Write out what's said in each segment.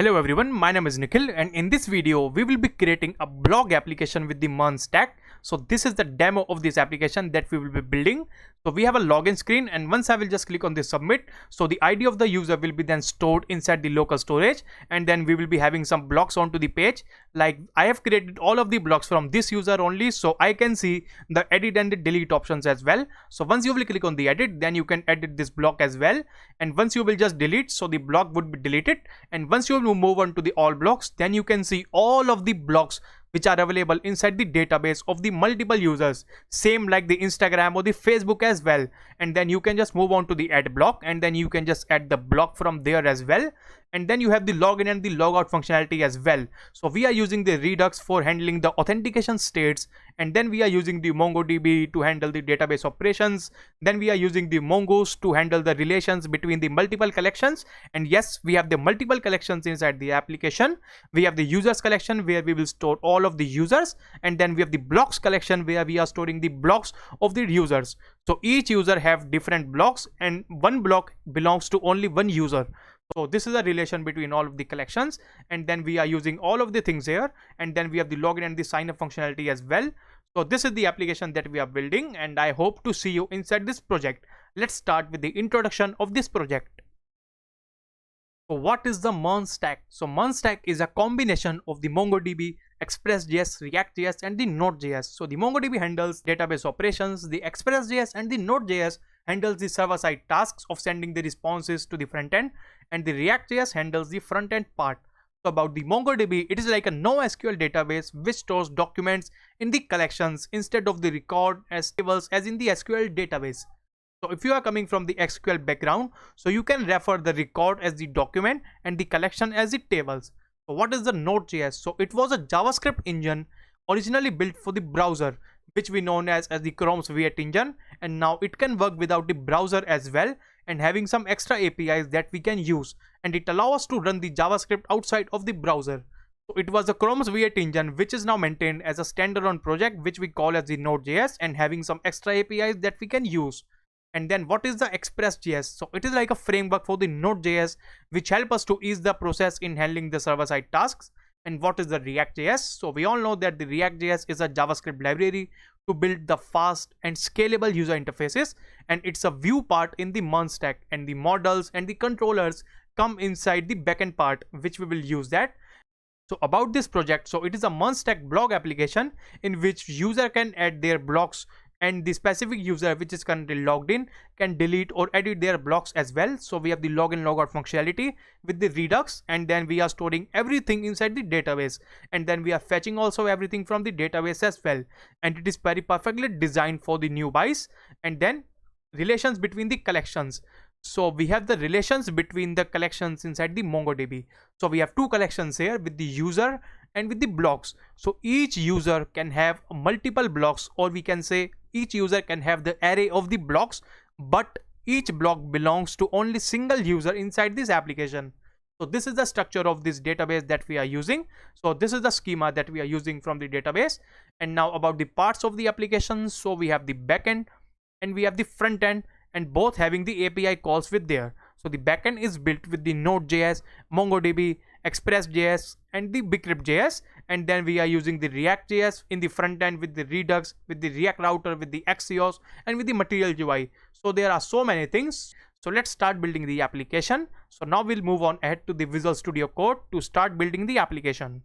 Hello everyone, my name is Nikhil and in this video we will be creating a blog application with the MERN Stack. So this is the demo of this application that we will be building. So we have a login screen and once I will just click on the submit. So the ID of the user will be then stored inside the local storage and then we will be having some blocks onto the page. Like I have created all of the blocks from this user only, so I can see the edit and the delete options as well. So once you will click on the edit, then you can edit this block as well, and once you will just delete, so the block would be deleted. And once you will move on to the all blocks, then you can see all of the blocks which are available inside the database of the multiple users, same like the Instagram or the Facebook as well. And then you can just move on to the add block and then you can just add the block from there as well. And then you have the login and the logout functionality as well. So we are using the Redux for handling the authentication states, and then we are using the MongoDB to handle the database operations. Then we are using the Mongoose to handle the relations between the multiple collections. And yes, we have the multiple collections inside the application. We have the users collection where we will store all of the users, and then we have the blocks collection where we are storing the blocks of the users. So each user have different blocks and one block belongs to only one user. So this is a relation between all of the collections, and then we are using all of the things here, and then we have the login and the sign up functionality as well. So this is the application that we are building and I hope to see you inside this project. Let's start with the introduction of this project. So what is the MERN Stack? So MERN Stack is a combination of the MongoDB, Express.js, React.js and the Node.js. So the MongoDB handles database operations, the Express.js and the Node.js handles the server-side tasks of sending the responses to the front end, and the React.js handles the front end part. So about the MongoDB, it is like a NoSQL database which stores documents in the collections instead of the record as tables as in the SQL database. So if you are coming from the SQL background, so you can refer the record as the document and the collection as the tables. So what is the Node.js? So it was a JavaScript engine originally built for the browser, which we known as the Chrome's V8 engine, and now it can work without the browser as well and having some extra APIs that we can use, and it allows us to run the JavaScript outside of the browser. So it was the Chrome's V8 engine which is now maintained as a standalone project which we call as the Node.js and having some extra APIs that we can use. And then what is the Express.js? So it is like a framework for the Node.js which help us to ease the process in handling the server-side tasks. And what is the React.js? So we all know that the React.js is a JavaScript library to build the fast and scalable user interfaces, and it's a view part in the MERN Stack, and the models and the controllers come inside the backend part which we will use that. So about this project, so it is a MERN Stack blog application in which user can add their blocks, and the specific user which is currently logged in can delete or edit their blocks as well. So we have the login logout functionality with the Redux, and then we are storing everything inside the database, and then we are fetching also everything from the database as well, and it is very perfectly designed for the newbies. And then relations between the collections. So we have the relations between the collections inside the MongoDB. So we have two collections here with the user and with the blocks. So each user can have multiple blocks, or we can say each user can have the array of the blocks, but each block belongs to only single user inside this application. So this is the structure of this database that we are using. So this is the schema that we are using from the database. And now about the parts of the application. So we have the backend and we have the front end, and both having the API calls with there. So the backend is built with the Node.js, MongoDB, Express.js and the Bcrypt.js, and then we are using the React.js in the front end with the Redux, with the React router, with the Axios and with the Material UI. So there are so many things. So let's start building the application. So now we'll move on ahead to the Visual Studio Code to start building the application.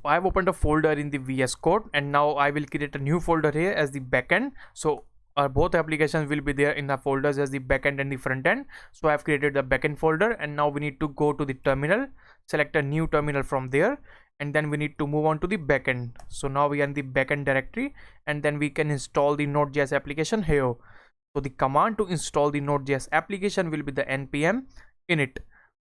I have opened a folder in the VS Code, and now I will create a new folder here as the backend. So both applications will be there in the folders as the backend and the front end. So I have created the backend folder, and now we need to go to the terminal, select a new terminal from there, and then we need to move on to the backend. So now we are in the backend directory, and then we can install the Node.js application here. So the command to install the Node.js application will be the npm init.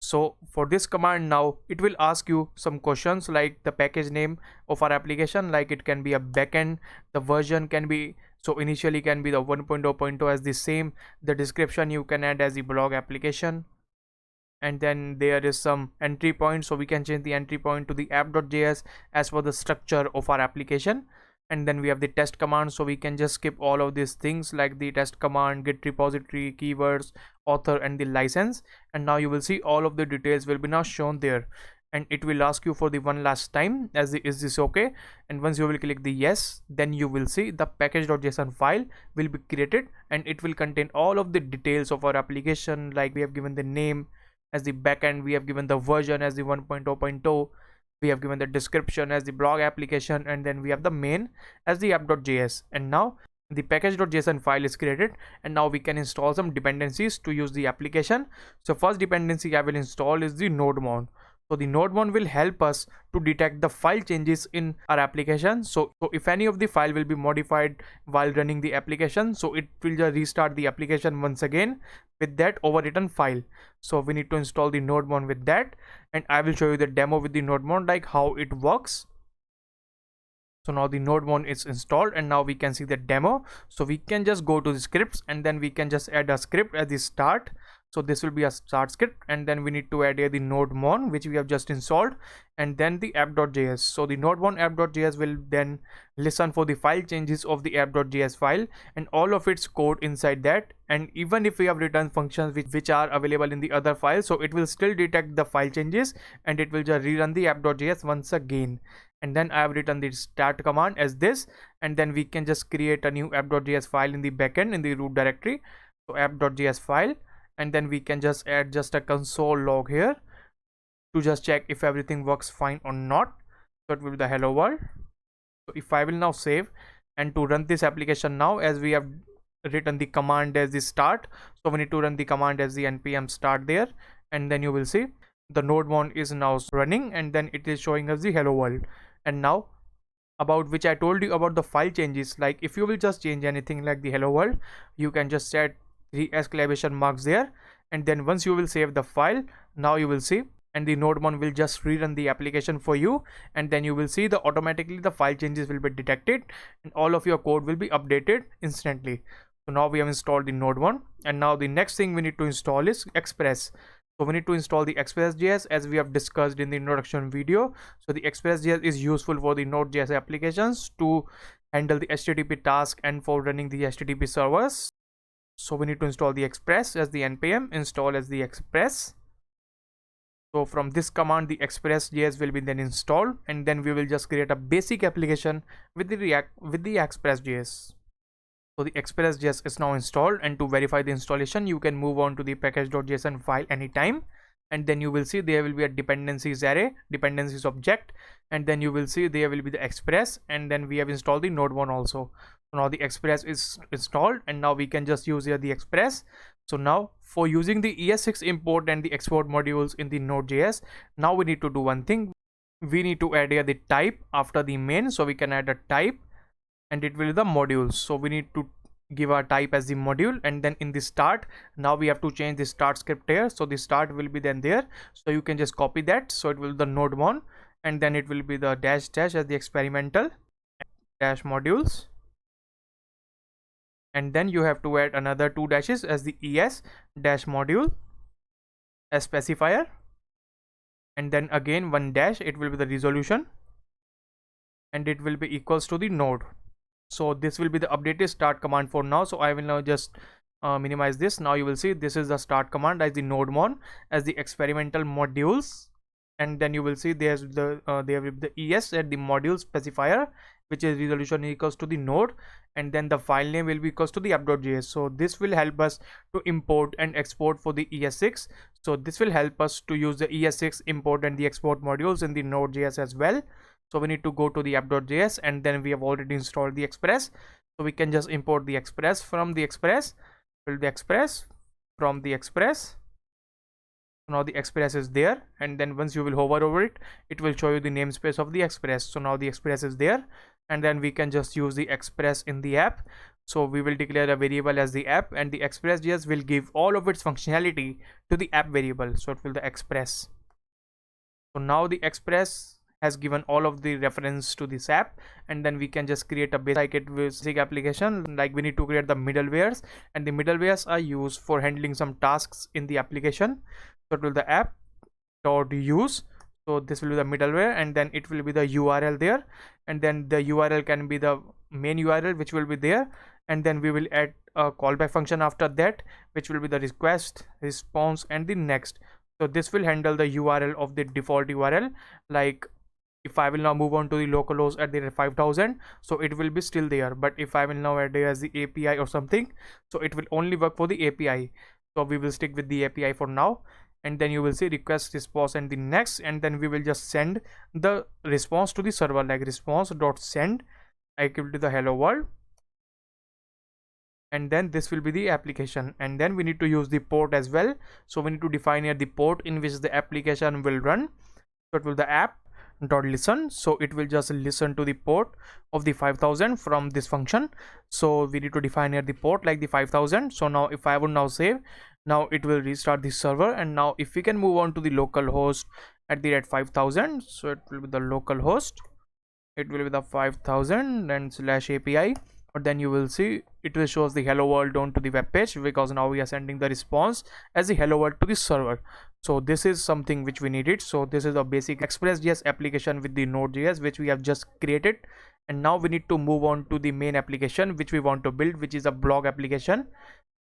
So for this command, now it will ask you some questions like the package name of our application, like it can be a backend, the version can be, so initially can be the 1.0.0 as the same, the description you can add as the blog application, and then there is some entry point, so we can change the entry point to the app.js as for the structure of our application. and then we have the test command, so we can just skip all of these things like the test command, git repository, keywords, author, and the license. And now you will see all of the details will be now shown there, and it will ask you for the one last time as the is this okay. And once you will click the yes, then you will see the package.json file will be created, and it will contain all of the details of our application. Like we have given the name as the backend, we have given the version as the 1.0.0, we have given the description as the blog application, and then we have the main as the app.js. And now the package.json file is created, and now we can install some dependencies to use the application. So first dependency I will install is the node-mon. So the node-mon will help us to detect the file changes in our application. So if any of the file will be modified while running the application, so it will just restart the application once again with that overwritten file. So we need to install the node-mon with that, and I will show you the demo with the node-mon, like how it works. So now the node-mon is installed, and now we can see the demo. So we can just go to the scripts, and then we can just add a script at the start. So this will be a start script, and then we need to add here the node-mon, which we have just installed, and then the app.js. So the node-mon app.js will then listen for the file changes of the app.js file and all of its code inside that. And even if we have written functions which are available in the other files, so it will still detect the file changes, and it will just rerun the app.js once again. And then I have written the start command as this, and then we can just create a new app.js file in the backend in the root directory. So app.js file, and then we can just add just a console log here to just check if everything works fine or not. So it will be the hello world. So if I will now save and to run this application now, as we have written the command as the start, so we need to run the command as the npm start there, and then you will see the node-mon is now running, and then it is showing us the hello world. And now about which I told you about the file changes, like if you will just change anything like the hello world, you can just set the exclamation marks there, and then once you will save the file, now you will see, and the node-mon will just rerun the application for you, and then you will see the automatically the file changes will be detected, and all of your code will be updated instantly. So now we have installed the node-mon, and now the next thing we need to install is Express. So we need to install the Express.js as we have discussed in the introduction video. So the Express.js is useful for the Node.js applications to handle the HTTP task and for running the HTTP servers. So we need to install the Express as the npm install as the Express. So from this command, the Express.js will be then installed, and then we will just create a basic application with the Express.js. So the Express.js is now installed, and to verify the installation, you can move on to the package.json file anytime, and then you will see there will be a dependencies array, dependencies object, and then you will see there will be the Express, and then we have installed the node-mon also. So now the Express is installed, and now we can just use here the Express. So now for using the ES6 import and the export modules in the Node.js, now we need to do one thing. We need to add here the type after the main, so we can add a type, and it will be the modules. So we need to give our type as the module, and then in the start, now we have to change the start script here. So the start will be then there, so you can just copy that. So it will be the node-mon, and then it will be the dash dash as the experimental dash modules, and then you have to add another 2 dashes as the es dash module as specifier, and then again 1 dash, it will be the resolution, and it will be equals to the node. So this will be the updated start command for now. So I will now just minimize this. Now you will see this is the start command as the node-mon as the experimental modules, and then you will see there's the there will be the es at the module specifier, which is resolution equals to the node, and then the file name will be equals to the app.js. So this will help us to import and export for the ES6. So this will help us to use the ES6 import and the export modules in the Node.js as well. So we need to go to the app.js, and then we have already installed the Express. So we can just import the Express from the Express, build the Express from the Express. Now the Express is there, and then once you will hover over it, it will show you the namespace of the Express. So now the Express is there, and then we can just use the Express in the app. So we will declare a variable as the app, and the Express.js will give all of its functionality to the app variable. So it will the Express. So now the Express has given all of the reference to this app, and then we can just create a basic application. Like we need to create the middlewares, and the middlewares are used for handling some tasks in the application. So it will the app.use. So this will be the middleware, and then it will be the URL there, and then the URL can be the main URL which will be there, and then we will add a callback function after that, which will be the request, response, and the next. So this will handle the URL of the default URL. Like if I will now move on to the localhost at the 5000, so it will be still there, but if I will now add it as the API or something, so it will only work for the API. So we will stick with the API for now, and then you will see request, response, and the next, and then we will just send the response to the server, like response.send equal to the hello world, and then this will be the application. And then we need to use the port as well, so we need to define here the port in which the application will run. So it will the app dot listen, so it will just listen to the port of the 5000 from this function. So we need to define here the port like the 5000. So now if I would now save, now it will restart the server, and now if we can move on to the local host at the rate 5000, so it will be the local host, it will be the 5000 and /API, but then you will see it will shows the hello world on to the web page, because now we are sending the response as the hello world to the server. So this is something which we needed. So this is a basic Express.js application with the Node.js which we have just created, and now we need to move on to the main application which we want to build, which is a blog application.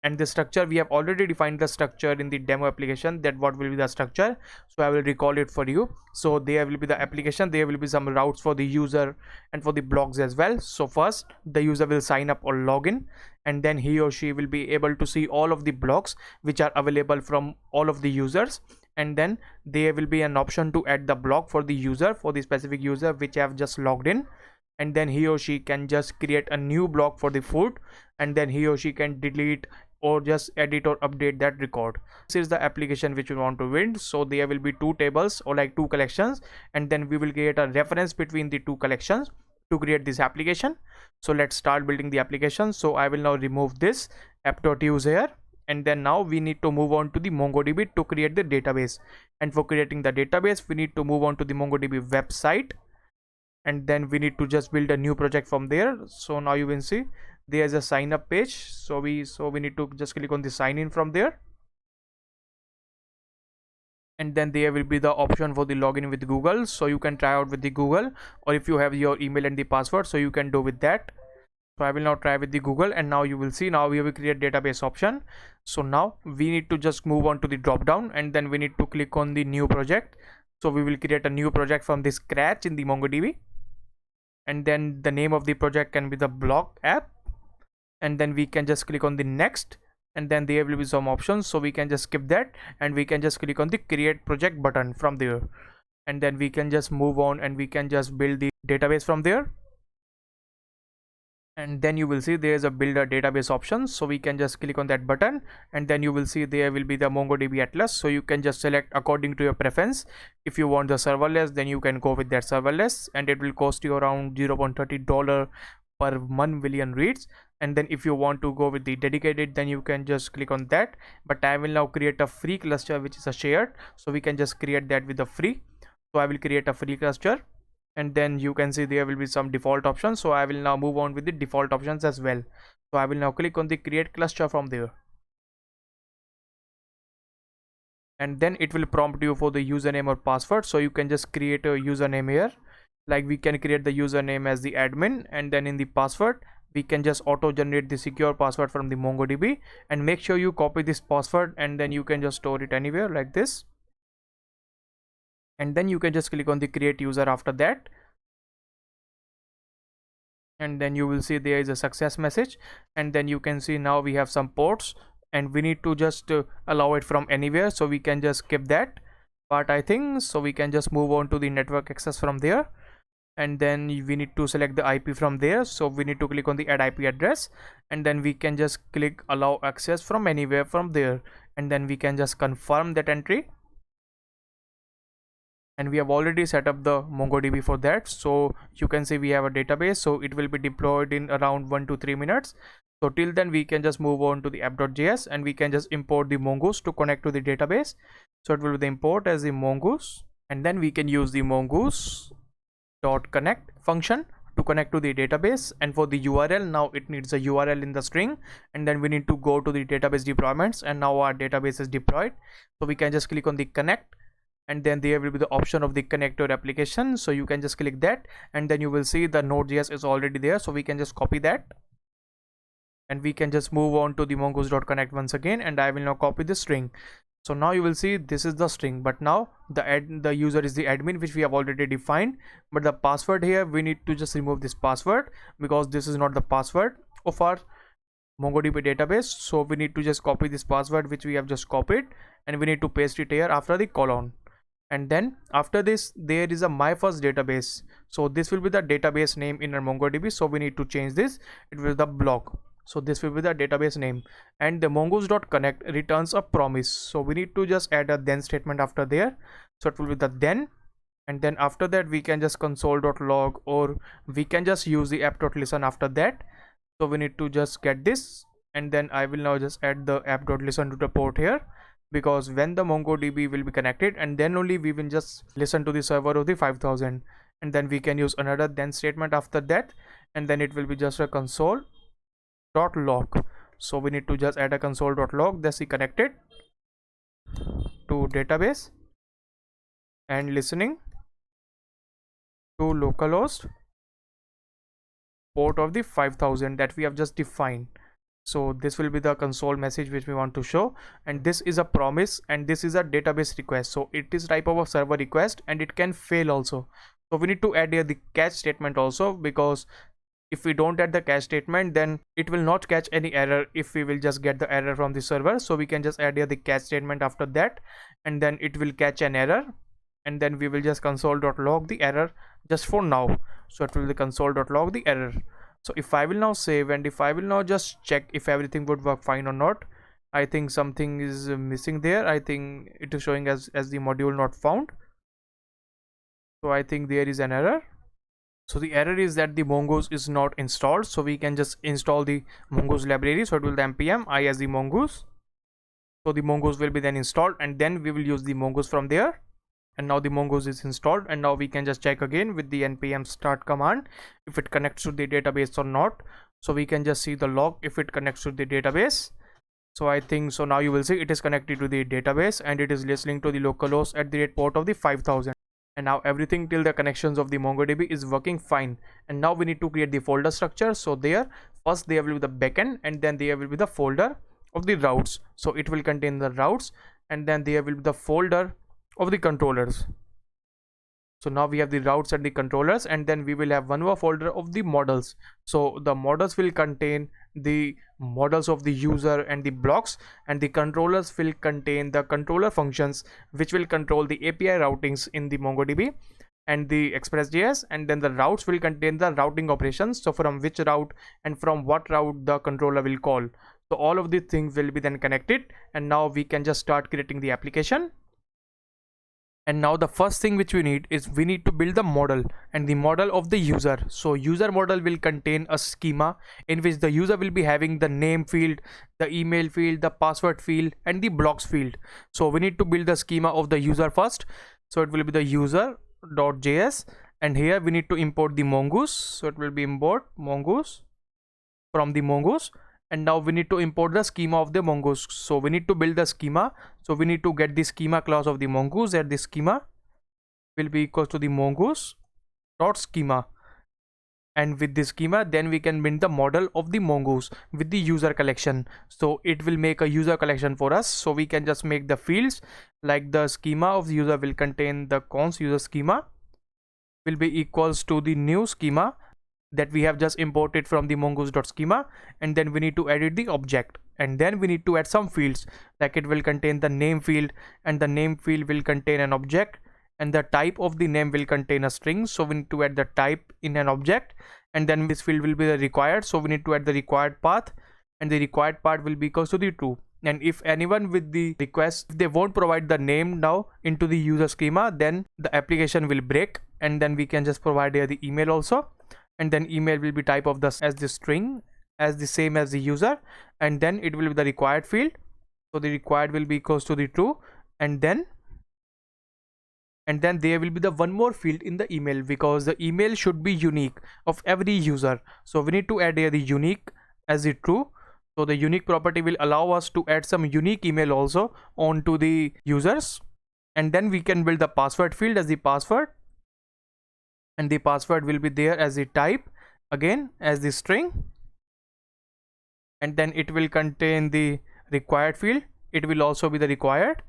And the structure, we have already defined the structure in the demo application, that what will be the structure. So I will recall it for you. So there will be the application, there will be some routes for the user and for the blogs as well. So first the user will sign up or log in, and then he or she will be able to see all of the blogs which are available from all of the users, and then there will be an option to add the blog for the user, for the specific user which have just logged in, and then he or she can just create a new blog for the food, and then he or she can delete or just edit or update that record. This is the application which we want to build. So there will be two tables or like two collections, and then we will create a reference between the two collections to create this application. So let's start building the application. So I will now remove this app.use here, and then now we need to move on to the MongoDB to create the database. And for creating the database, we need to move on to the MongoDB website, and then we need to just build a new project from there. So now you will see there's a sign up page, so we need to just click on the sign in from there, and then there will be the option for the login with Google. So you can try out with the Google, or if you have your email and the password, so you can do with that. So I will now try with the Google, and now you will see now we will create database option. So now we need to just move on to the drop down, and then we need to click on the new project. So we will create a new project from the scratch in the MongoDB, and then the name of the project can be the blog app, and then we can just click on the next, and then there will be some options, so we can just skip that, and we can just click on the create project button from there, and then we can just move on, and we can just build the database from there. And then you will see there is a build a database option, so we can just click on that button, and then you will see there will be the MongoDB Atlas. So you can just select according to your preference. If you want the serverless, then you can go with that serverless, and it will cost you around $0.30 per 1 million reads. And then if you want to go with the dedicated, then you can just click on that, but I will now create a free cluster which is a shared, so we can just create that with the free. So I will create a free cluster, and then you can see there will be some default options, so I will now move on with the default options as well. So I will now click on the create cluster from there, and then it will prompt you for the username or password. So you can just create a username here, like we can create the username as the admin, and then in the password we can just auto generate the secure password from the MongoDB, and make sure you copy this password, and then you can just store it anywhere like this, and then you can just click on the create user after that, and then you will see there is a success message, and then you can see now we have some ports, and we need to just allow it from anywhere, so we can just skip that part I think. So we can just move on to the network access from there, and then we need to select the IP from there. So we need to click on the add IP address, and then we can just click allow access from anywhere from there, and then we can just confirm that entry, and we have already set up the MongoDB for that. So you can see we have a database, so it will be deployed in around 1 to 3 minutes. So till then we can just move on to the app.js, and we can just import the mongoose to connect to the database. So it will be the import as the mongoose, and then we can use the mongoose dot connect function to connect to the database. And for the URL, now it needs a URL in the string, and then we need to go to the database deployments, and now our database is deployed. So we can just click on the connect, and then there will be the option of the connect your application. So you can just click that, and then you will see the node.js is already there. So we can just copy that, and we can just move on to the mongoose.connect once again, and I will now copy the string. So now you will see this is the string, but now the user is the admin, which we have already defined. But the password here, we need to just remove this password because this is not the password of our MongoDB database. So we need to just copy this password which we have just copied, and we need to paste it here after the colon. And then after this there is a my first database, so this will be the database name in our MongoDB. So we need to change this, it will be the blog. So this will be the database name, and the mongoose.connect returns a promise. So we need to just add a then statement after there. So it will be the then, and then after that we can just console.log, or we can just use the app.listen after that. So we need to just get this, and then I will now just add the app.listen to the port here, because when the MongoDB will be connected, and then only we will just listen to the server of the 5000, and then we can use another then statement after that, and then it will be just a console.log. So we need to just add a console.log that's connected to database and listening to localhost port of the 5000 that we have just defined. So this will be the console message which we want to show, and this is a promise, and this is a database request. So it is type of a server request, and it can fail also. So we need to add here the catch statement also, because if we don't add the catch statement, then it will not catch any error if we will just get the error from the server. So we can just add here the catch statement after that, and then it will catch an error, and then we will just console.log the error just for now. So it will be console.log the error. So if I will now save, and if I will now just check if everything would work fine or not, I think something is missing there. I think it is showing as the module not found. So I think there is an error. So the error is that the mongoose is not installed. So we can just install the mongoose library. So it will be npm I as the mongoose. So the mongoose will be then installed, and then we will use the mongoose from there. And now the mongoose is installed, and now we can just check again with the npm start command if it connects to the database or not. So we can just see the log if it connects to the database. So I think so now you will see it is connected to the database, and it is listening to the localhost at the rate port of the 5000. And now everything till the connections of the MongoDB is working fine. And now we need to create the folder structure. So there first there will be the backend, and then there will be the folder of the routes. So it will contain the routes, and then there will be the folder of the controllers. So now we have the routes and the controllers, and then we will have one more folder of the models. So the models will contain the models of the user and the blocks, and the controllers will contain the controller functions which will control the API routings in the MongoDB and the Express.js, and then the routes will contain the routing operations. So from which route and from what route the controller will call. So all of these things will be then connected, and now we can just start creating the application. And now the first thing which we need is we need to build the model, and the model of the user. So user model will contain a schema in which the user will be having the name field, the email field, the password field, and the blocks field. So we need to build the schema of the user first. So it will be the user.js, and here we need to import the mongoose. So it will be import mongoose from the mongoose. And now we need to import the schema of the mongoose. So we need to build the schema. So we need to get the schema class of the mongoose, and the schema will be equal to the mongoose dot schema. And with the schema, then we can build the model of the mongoose with the user collection. So it will make a user collection for us. So we can just make the fields like the schema of the user will contain the cons user schema will be equals to the new schema that we have just imported from the mongoose.schema, and then we need to edit the object, and then we need to add some fields like it will contain the name field, and the name field will contain an object, and the type of the name will contain a string. So we need to add the type in an object, and then this field will be the required. So we need to add the required path, and the required path will be equals to the true. And if anyone with the request, if they won't provide the name now into the user schema, then the application will break, and then we can just provide here the email also. And then email will be type of the as the string as the same as the user, and then it will be the required field. So the required will be equals to the true, and then there will be the one more field in the email, because the email should be unique of every user. So we need to add here the unique as the true. So the unique property will allow us to add some unique email also onto the users. and then we can build the password field as the password, and the password will be there as the type, again as the string, and then it will contain the required field. It will also be the required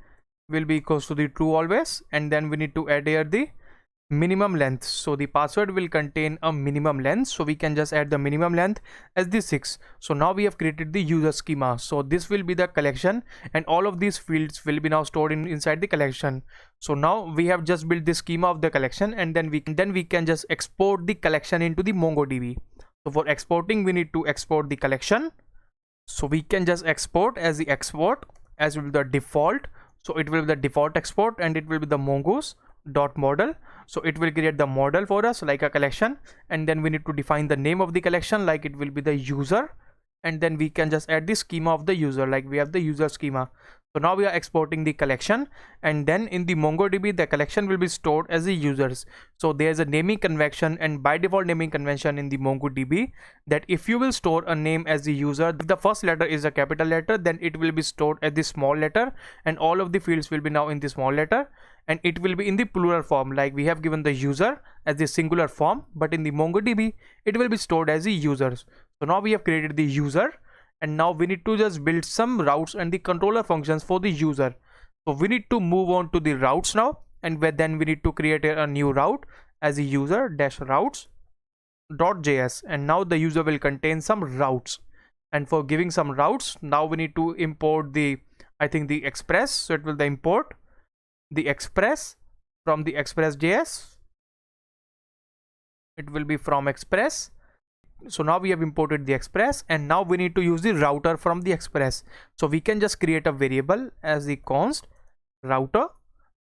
will be equals to the true always, and then we need to add here the minimum length. So the password will contain a minimum length, so we can just add the minimum length as the 6. So now we have created the user schema. So this will be the collection, and all of these fields will be now stored inside the collection. So now we have just built the schema of the collection, and then we can just export the collection into the MongoDB. So for exporting, we need to export the collection. So we can just export as the export as will be the default. So it will be the default export, and it will be the mongoose dot model. So it will create the model for us like a collection, and then we need to define the name of the collection, like it will be the user, and then we can just add the schema of the user, like we have the user schema. So now we are exporting the collection, and then in the MongoDB the collection will be stored as the users. So there's a naming convention, and by default naming convention in the MongoDB, that if you will store a name as the user, if the first letter is a capital letter, then it will be stored as the small letter, and all of the fields will be now in the small letter, and it will be in the plural form, like we have given the user as the singular form, but in the MongoDB it will be stored as the users. So now we have created the user, and now we need to just build some routes and the controller functions for the user. So we need to move on to the routes now, and then we need to create a new route as a user dash routes .js, and now the user will contain some routes. And for giving some routes, now we need to import the, I think, the express. So it will the import the express from the express.js. It will be from express. So now we have imported the express, and now we need to use the router from the express. So we can just create a variable as the const router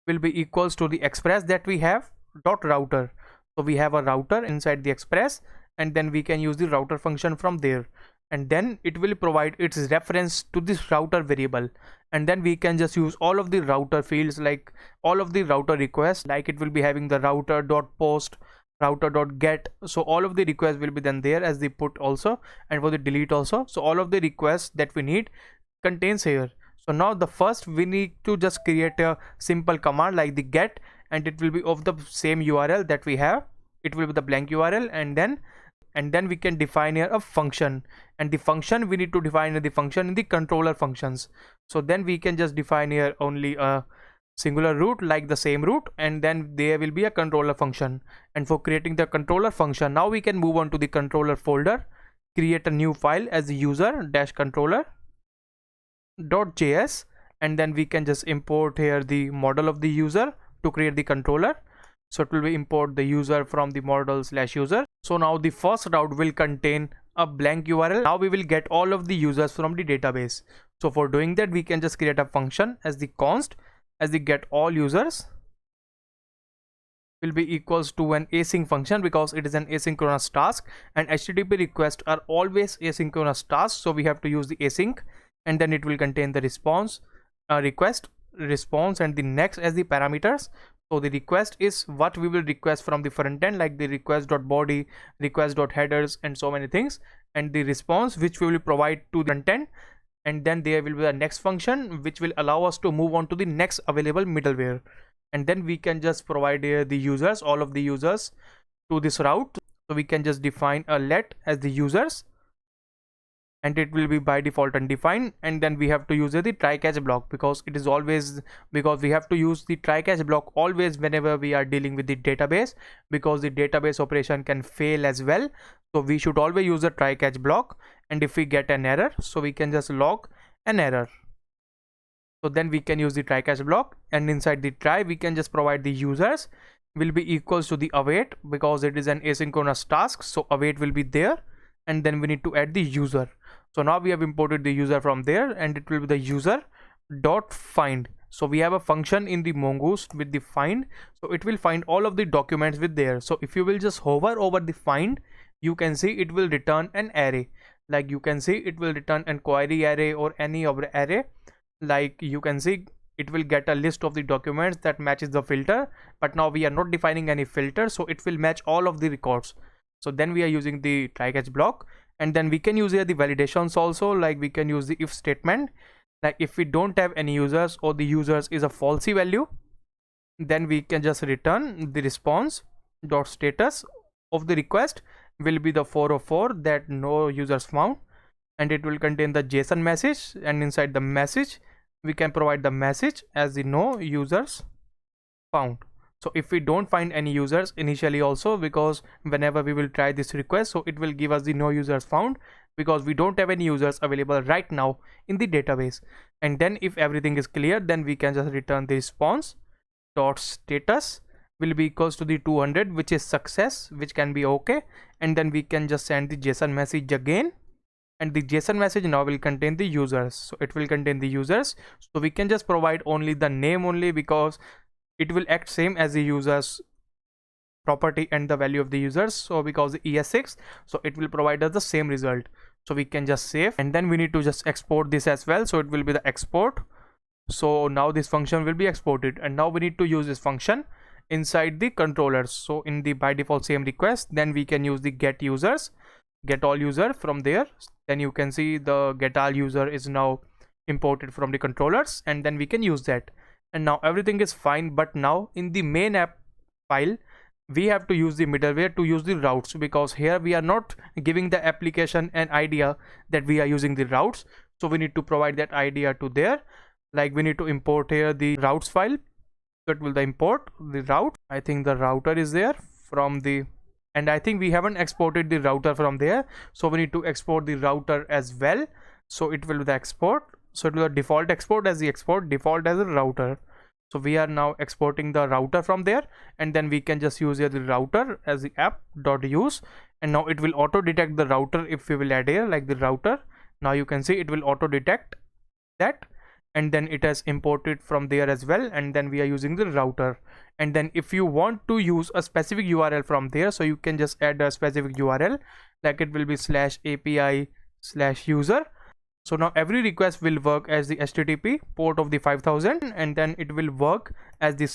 will be equals to the express that we have dot router. So we have a router inside the express, and then we can use the router function from there, and then it will provide its reference to this router variable, and then we can just use all of the router fields, like all of the router requests, like it will be having the router dot post, router dot get. So all of the requests will be then there as the put also, and for the delete also. So all of the requests that we need contains here. So now the first we need to just create a simple command like the get, and it will be of the same URL that we have. It will be the blank URL, and then we can define here a function, and the function we need to define the function in the controller functions. So then we can just define here only a singular root like the same root, and then there will be a controller function. And for creating the controller function, now we can move on to the controller folder, create a new file as the user dash controller .js, and then we can just import here the model of the user to create the controller. So it will be import the user from the model slash user. So now the first route will contain a blank URL. Now we will get all of the users from the database. So for doing that, we can just create a function as the const as the get all users will be equals to an async function, because it is an asynchronous task, and HTTP requests are always asynchronous tasks. So we have to use the async, and then it will contain the response, request, response, and the next as the parameters. So the request is what we will request from the front end, like the request.body, request.headers, and so many things, and the response which we will provide to the front end. And then there will be the next function which will allow us to move on to the next available middleware, and then we can just provide the users, all of the users to this route. So we can just define a let as the users, and it will be by default undefined, and then we have to use the try catch block, because it is always, because we have to use the try catch block always whenever we are dealing with the database, because the database operation can fail as well. So we should always use the try catch block, and if we get an error, so we can just log an error. So then we can use the try catch block, and inside the try we can just provide the users will be equals to the await, because it is an asynchronous task. So await will be there, and then we need to add the user. So now we have imported the user from there, and it will be the user dot find. So we have a function in the mongoose with the find, so it will find all of the documents with there. So if you will just hover over the find, you can see it will return an array, like you can see it will return an query array or any other array. Like you can see it will get a list of the documents that matches the filter, but now we are not defining any filter, so it will match all of the records. So then we are using the try catch block, and then we can use here the validations also, like we can use the if statement, like if we don't have any users or the users is a falsy value, then we can just return the response dot status of the request will be the 404 that no users found, and it will contain the JSON message, and inside the message we can provide the message as the no users found. So if we don't find any users initially also, because whenever we will try this request, so it will give us the no users found because we don't have any users available right now in the database. And then if everything is clear, then we can just return the response dot status will be equals to the 200, which is success, which can be okay. And then we can just send the JSON message again, and the JSON message now will contain the users. So it will contain the users, so we can just provide only the name only, because it will act same as the users property and the value of the users. So because the ES6, so it will provide us the same result. So we can just save, and then we need to just export this as well. So it will be the export. So now this function will be exported, and now we need to use this function inside the controllers. So in the by default same request, then we can use the get users, get all user from there. Then you can see the get all user is now imported from the controllers, and then we can use that. And now everything is fine. But now in the main app file, we have to use the middleware to use the routes, because here we are not giving the application an idea that we are using the routes. So we need to provide that idea to there. Like we need to import here the routes file. So it will import the route. I think the router is there from the, and I think we haven't exported the router from there, so we need to export the router as well. So it will be the export. So it will be default export as the export, default as a router. So we are now exporting the router from there, and then we can just use here the router as the app.use, and now it will auto detect the router if we will add here like the router. Now you can see it will auto detect that, and then it has imported from there as well, and then we are using the router. And then if you want to use a specific URL from there, so you can just add a specific URL, like it will be /API/user. So now every request will work as the HTTP port of the 5000, and then it will work as the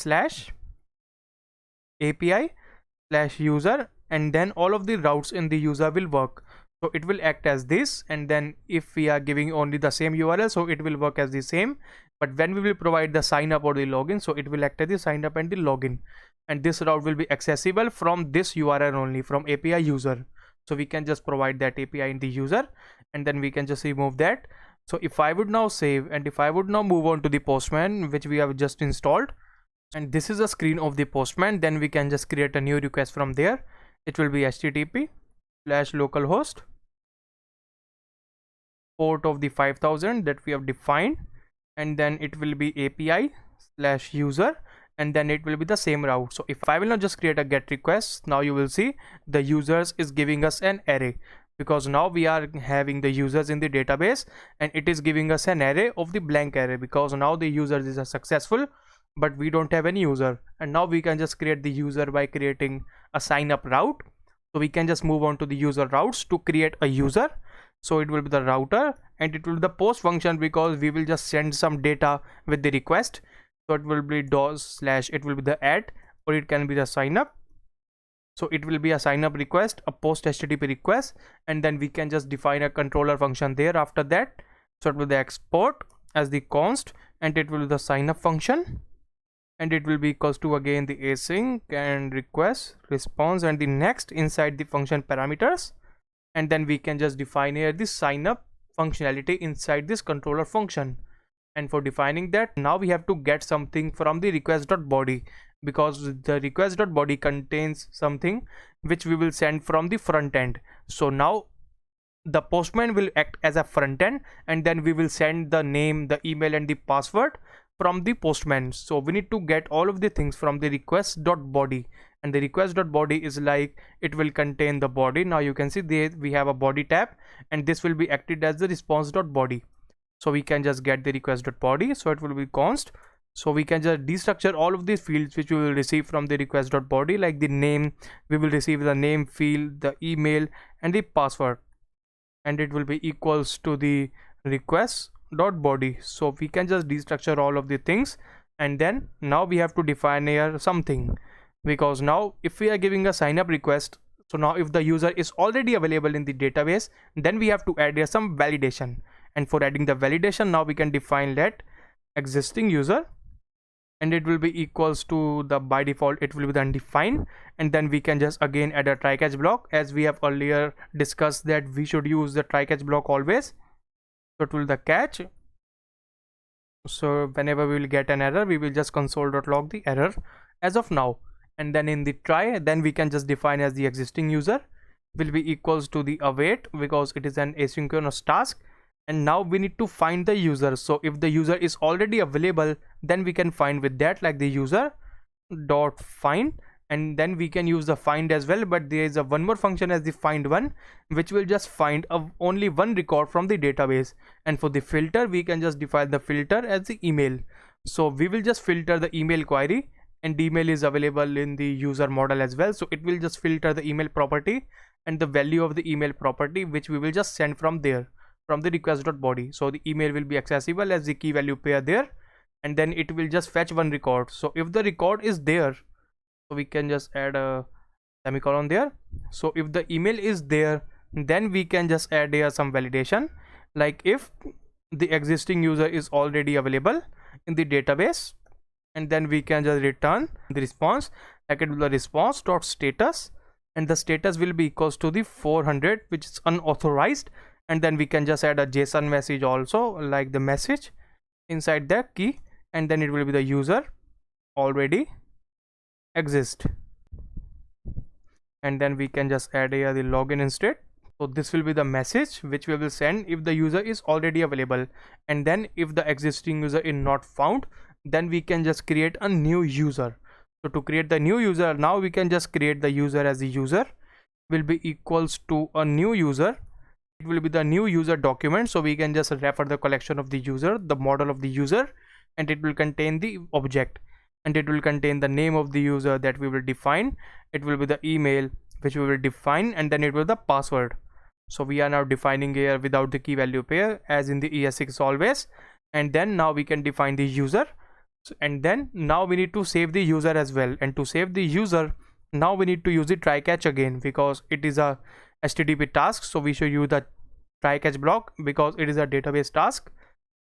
/API/user, and then all of the routes in the user will work. So it will act as this, and then if we are giving only the same URL, so it will work as the same. But when we will provide the sign up or the login, so it will act as the sign up and the login, and this route will be accessible from this URL only, from API user. So we can just provide that API in the user, and then we can just remove that. So if I would now save, and if I would now move on to the Postman, which we have just installed, and this is a screen of the Postman, then we can just create a new request from there. It will be http/localhost port of the 5000 that we have defined, and then it will be API/user, and then it will be the same route. So if I will now just create a get request, now you will see the users is giving us an array, because now we are having the users in the database, and it is giving us an array of the blank array, because now the users is successful, but we don't have any user. And now we can just create the user by creating a sign up route. So we can just move on to the user routes to create a user. So it will be the router, and it will be the post function, because we will just send some data with the request. So it will be DOS/ it will be the add, or it can be the sign up. So it will be a sign up request, a post HTTP request, and then we can just define a controller function there after that. So it will be the export as the const, and it will be the sign up function, and it will be equals to again the async and request response and the next inside the function parameters. And then we can just define here the sign up functionality inside this controller function. And for defining that, now we have to get something from the request.body, because the request.body contains something which we will send from the front end. So now the Postman will act as a front end, and then we will send the name, the email, and the password from the Postman. So we need to get all of the things from the request.body, and the request.body is like it will contain the body. Now you can see there we have a body tab, and this will be acted as the response.body. So we can just get the request.body, so it will be const. So we can just destructure all of these fields which we will receive from the request.body, like the name, we will receive the name field, the email, and the password, and it will be equals to the request.body. So we can just destructure all of the things, and then now we have to define here something, because now if we are giving a sign up request, so now if the user is already available in the database, then we have to add here some validation. And for adding the validation, now we can define let existing user and it will be equals to the, by default it will be the undefined, and then we can just again add a try catch block, as we have earlier discussed that we should use the try catch block always. So it will the catch, so whenever we will get an error, we will just console.log the error as of now, and then in the try, then we can just define as the existing user will be equals to the await, because it is an asynchronous task. And now we need to find the user. So if the user is already available, then we can find with that, like the user dot find, and then we can use the find as well, but there is a one more function as the find one, which will just find only one record from the database. And for the filter, we can just define the filter as the email. So we will just filter the email query, and email is available in the user model as well, so it will just filter the email property and the value of the email property, which we will just send from there, from the request.body. So the email will be accessible as the key value pair there, and then it will just fetch one record. So if the record is there, so we can just add a semicolon there. So if the email is there, then we can just add here some validation, like if the existing user is already available in the database, and then we can just return the response, like it will the response dot status, and the status will be equals to the 400, which is unauthorized. And then we can just add a JSON message also, like the message inside the key, and then it will be the user already exist, and then we can just add here the login instead. So this will be the message which we will send if the user is already available, and then if the existing user is not found, then we can just create a new user. So to create the new user, now we can just create the user as the user will be equals to a new user. It will be the new user document, so we can just refer the collection of the user, the model of the user, and it will contain the object, and it will contain the name of the user that we will define. It will be the email which we will define, and then it will be the password. So we are now defining here without the key value pair as in the ES6 always, and then now we can define the user. And then now we need to save the user as well, and to save the user, now we need to use the try catch again, because it is a HTTP task, so we should use the try catch block because it is a database task.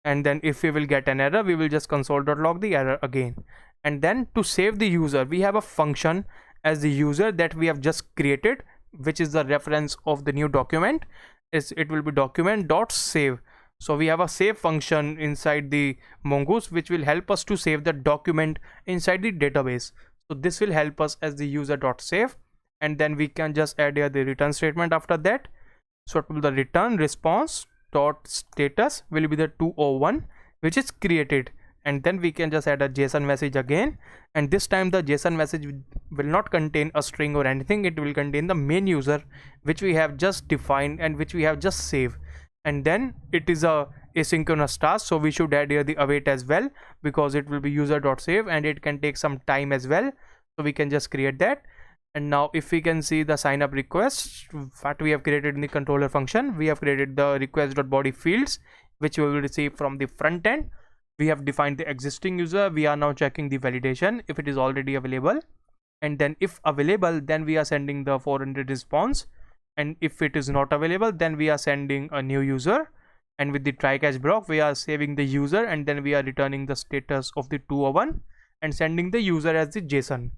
And then if we will get an error, we will just console.log the error again. And then to save the user, we have a function as the user that we have just created, which is the reference of the new document. It will be document.save. So we have a save function inside the Mongoose, which will help us to save the document inside the database. So this will help us as the user.save, and then we can just add here the return statement after that. So it will be the return response dot status will be the 201, which is created, and then we can just add a JSON message again, and this time the JSON message will not contain a string or anything. It will contain the main user which we have just defined and which we have just saved. And then it is a asynchronous task, so we should add here the await as well, because it will be user.save and it can take some time as well. So we can just create that. And now if we can see the sign up request that we have created in the controller function, we have created the request.body fields which we will receive from the front end. We have defined the existing user. We are now checking the validation if it is already available, and then if available, then we are sending the 400 response, and if it is not available, then we are sending a new user. And with the try catch block, we are saving the user, and then we are returning the status of the 201 and sending the user as the JSON.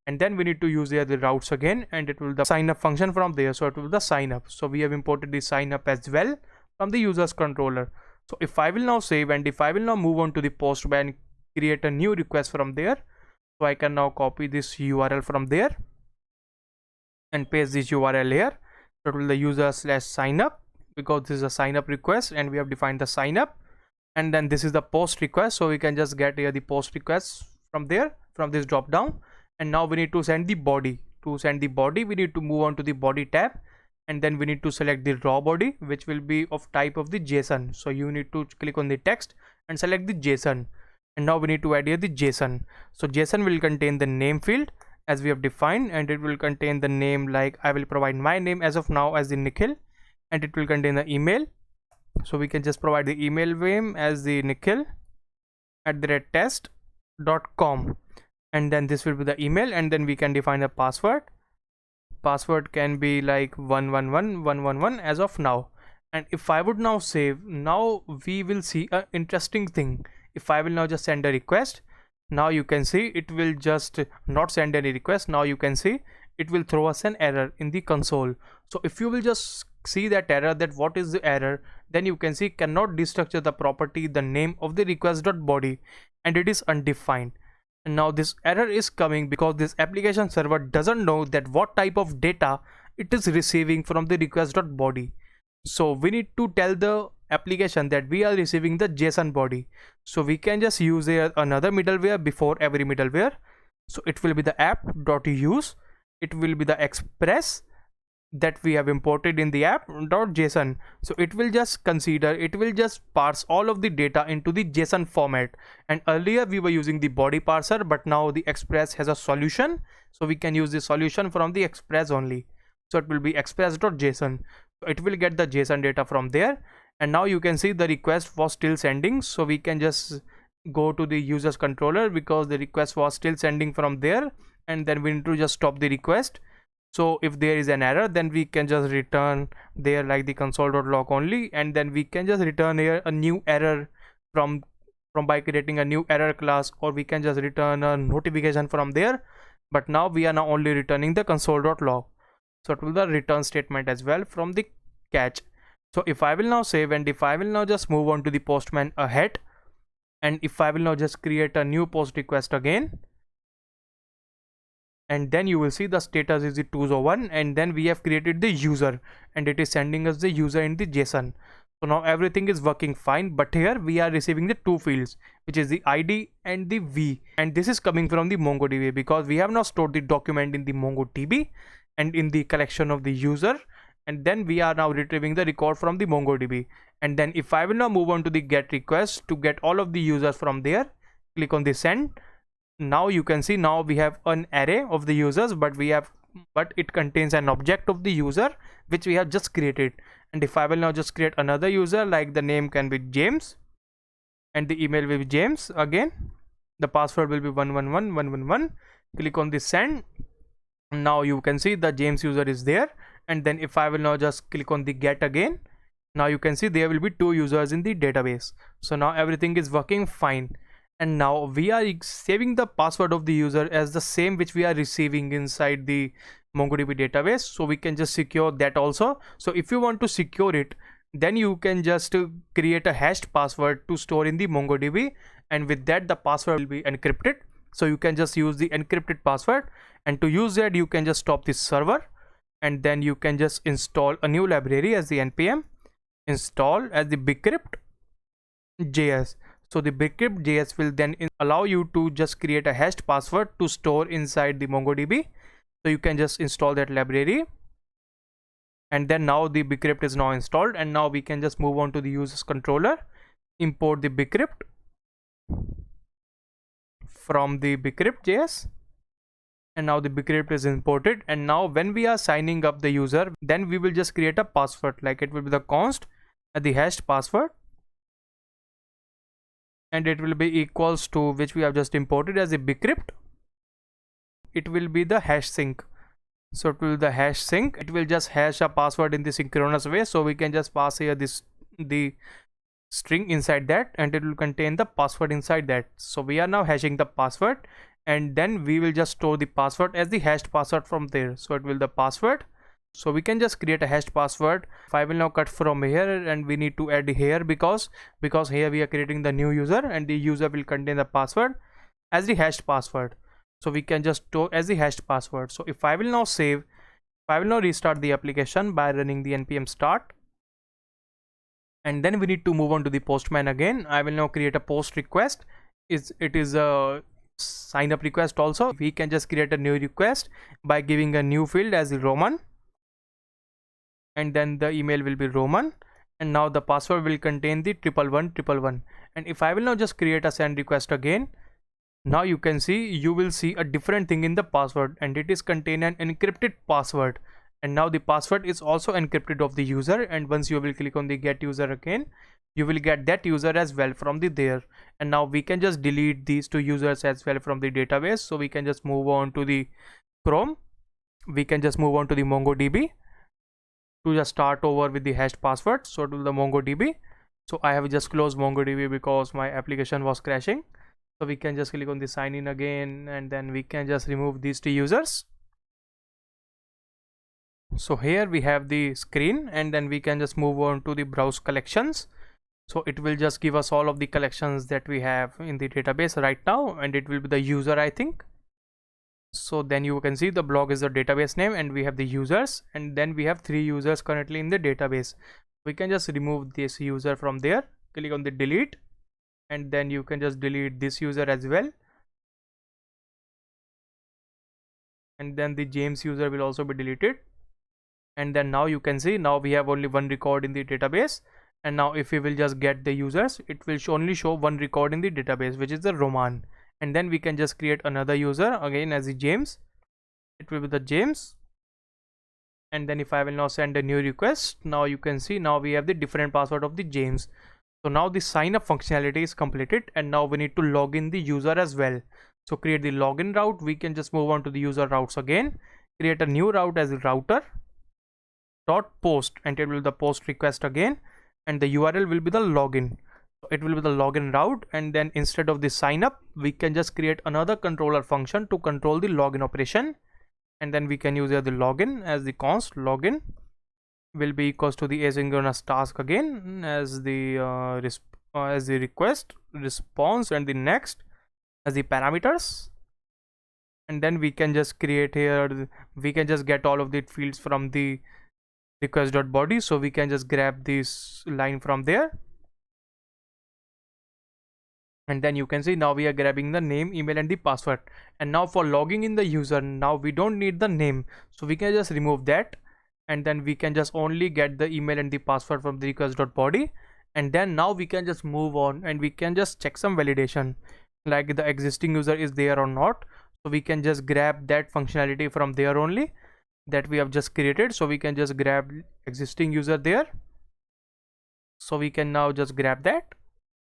And then we need to use here the routes again, and it will the sign up function from there. So it will the sign up. So we have imported the sign up as well from the user's controller. So if I will now save, and if I will now move on to the post by and create a new request from there, so I can now copy this URL from there and paste this URL here. So it will the user slash sign up, because this is a sign up request and we have defined the sign up. And then this is the post request, so we can just get here the post request from there, from this drop down. And now we need to send the body. To send the body, we need to move on to the body tab, and then we need to select the raw body, which will be of type of the JSON. So you need to click on the text and select the JSON. And now we need to add here the JSON. So JSON will contain the name field as we have defined, and it will contain the name, like I will provide my name as of now as the Nikhil, and it will contain the email. So we can just provide the email name as the nikhil@test.com, and then this will be the email, and then we can define a password. Password can be like 111111 as of now. And if I would now save, now we will see a interesting thing. If I will now just send a request, Now you can see it will just not send any request. Now you can see it will throw us an error in the console. So if you will just see that error, that what is the error, then you can see cannot destructure the property the name of the request.body, and it is undefined. And now this error is coming because this application server doesn't know that what type of data it is receiving from the request.body. So we need to tell the application that we are receiving the JSON body. So we can just use another middleware before every middleware. So it will be the app.use, it will be the express that we have imported in the app.json. So it will just consider, it will just parse all of the data into the JSON format. And earlier we were using the body parser, but now the express has a solution, so we can use the solution from the express only. So it will be express.json. So it will get the JSON data from there. And now you can see the request was still sending, so we can just go to the users controller because the request was still sending from there, and then we need to just stop the request. So if there is an error, then we can just return there like the console.log only, and then we can just return here a new error from by creating a new error class, or we can just return a notification from there. But now we are now only returning the console.log. So it will the return statement as well from the catch. So if I will now save, and if I will now just move on to the postman ahead, and if I will now just create a new post request again, and then you will see the status is the 201, and then we have created the user, and it is sending us the user in the JSON. So now everything is working fine, but here we are receiving the two fields, which is the ID and the V, and this is coming from the MongoDB because we have now stored the document in the MongoDB and in the collection of the user, and then we are now retrieving the record from the MongoDB. And then if I will now move on to the get request to get all of the users from there, click on the send. Now you can see now we have an array of the users, but it contains an object of the user which we have just created. And if I will now just create another user, like the name can be James and the email will be James again, the password will be 111111. Click on the send. Now you can see the James user is there. And then if I will now just click on the get again, now you can see there will be two users in the database. So now everything is working fine. And now we are saving the password of the user as the same which we are receiving inside the MongoDB database, so we can just secure that also. So if you want to secure it, then you can just create a hashed password to store in the MongoDB, and with that the password will be encrypted. So you can just use the encrypted password, and to use that you can just stop this server, and then you can just install a new library as the npm install as the bcrypt.js. So the bcrypt.js will then allow you to just create a hashed password to store inside the MongoDB. So you can just install that library, and then now the bcrypt is now installed, and now we can just move on to the users controller, import the bcrypt from the bcrypt.js, and now the bcrypt is imported. And now when we are signing up the user, then we will just create a password, like it will be the const and the hashed password, and it will be equals to which we have just imported as a bcrypt. It will be the hash sync. So it will be the hash sync. It will just hash a password in the synchronous way. So we can just pass here the string inside that, and it will contain the password inside that. So we are now hashing the password, and then we will just store the password as the hashed password from there. So it will the password. So we can just create a hashed password. If I will now cut from here, and we need to add here because here we are creating the new user, and the user will contain the password as the hashed password. So we can just store as the hashed password. So if I will now save, if I will now restart the application by running the npm start, and then we need to move on to the postman again. I will now create a post request. It is a sign up request also. We can just create a new request by giving a new field as the Roman, and then the email will be Roman, and now the password will contain the 11111. And if I will now just create a send request again, now you can see, you will see a different thing in the password, and it is contain an encrypted password. And now the password is also encrypted of the user, and once you will click on the get user again, you will get that user as well from the there. And now we can just delete these two users as well from the database. So we can just move on to the Chrome, we can just move on to the MongoDB to just start over with the hashed password. So to the MongoDB, so I have just closed MongoDB because my application was crashing. So we can just click on the sign in again, and then we can just remove these two users. So here we have the screen, and then we can just move on to the browse collections. So it will just give us all of the collections that we have in the database right now, and it will be the user, I think. So then you can see the blog is the database name, and we have the users, and then we have 3 users currently in the database. We can just remove this user from there, click on the delete, and then you can just delete this user as well, and then the James user will also be deleted. And then now you can see, now we have only one record in the database, and now if we will just get the users, it will only show one record in the database, which is the Roman. And then we can just create another user again as the James. It will be the James. And then if I will now send a new request, now you can see, now we have the different password of the James. So now the sign up functionality is completed, and now we need to log in the user as well. So create the login route. We can just move on to the user routes again, create a new route as the router dot post, and it will be the post request again, and the URL will be the login. So it will be the login route, and then instead of the sign up, we can just create another controller function to control the login operation, and then we can use the login as the const login will be equals to the asynchronous task again as the request response, and the next as the parameters. And then we can just create here, we can just get all of the fields from the request.body. So we can just grab this line from there, and then you can see now we are grabbing the name, email, and the password. And now for logging in the user, now we don't need the name, so we can just remove that, and then we can just only get the email and the password from the request.body. And then now we can just move on, and we can just check some validation, like the existing user is there or not. So we can just grab that functionality from there only that we have just created. So we can just grab existing user there. So we can now just grab that,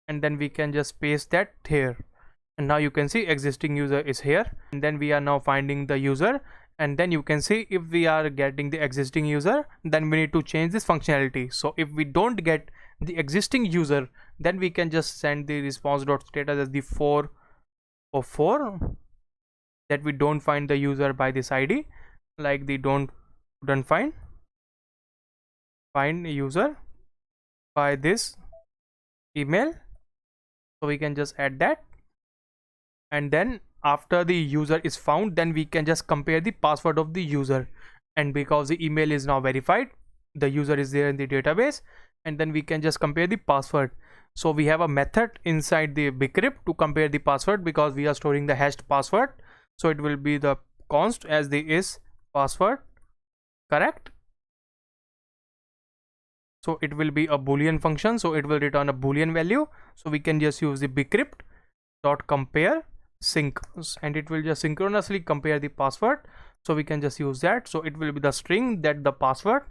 and then we can just paste that here, and now you can see existing user is here. And then we are now finding the user, and then you can see if we are getting the existing user, then we need to change this functionality. So if we don't get the existing user, then we can just send the response.status as the 4 of 4, that we don't find the user by this ID, like the don't find user by this email. So we can just add that, and then after the user is found, then we can just compare the password of the user, and because the email is now verified, the user is there in the database, and then we can just compare the password. So we have a method inside the bcrypt to compare the password, because we are storing the hashed password. So it will be the const as the is password correct. So it will be a boolean function, so it will return a boolean value. So we can just use the bcrypt dot compare sync, and it will just synchronously compare the password. So we can just use that. So it will be the string that the password,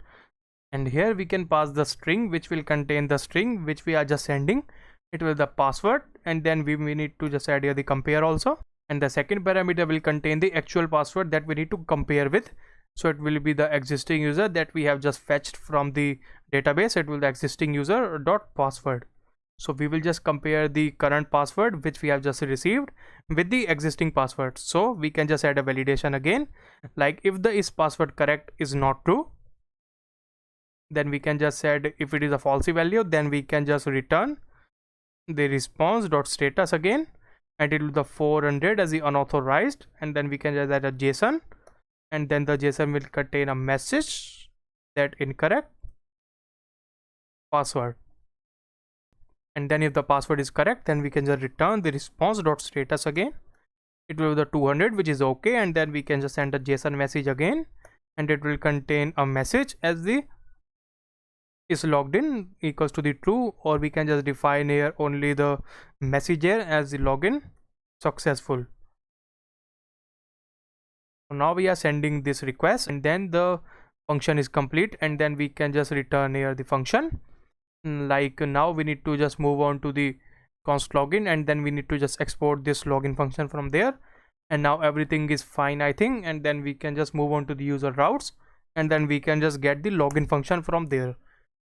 and here we can pass the string which will contain the string which we are just sending. It will the password, and then we need to just add here the compare also, and the second parameter will contain the actual password that we need to compare with. So it will be the existing user that we have just fetched from the database. It will the existing user dot password. So we will just compare the current password which we have just received with the existing password. So we can just add a validation again, like if the is password correct is not true, then we can just add, if it is a false value, then we can just return the response dot status again, and it will be the 400 as the unauthorized, and then we can just add a JSON, and then the JSON will contain a message that incorrect password. And then if the password is correct, then we can just return the response dot status again. It will be the 200, which is okay, and then we can just send a JSON message again, and it will contain a message as the is logged in equals to the true, or we can just define here only the message here as the login successful. So now we are sending this request, and then the function is complete, and then we can just return here the function. Like now we need to just move on to the const login, and then we need to just export this login function from there, and now everything is fine, I think. And then we can just move on to the user routes, and then we can just get the login function from there.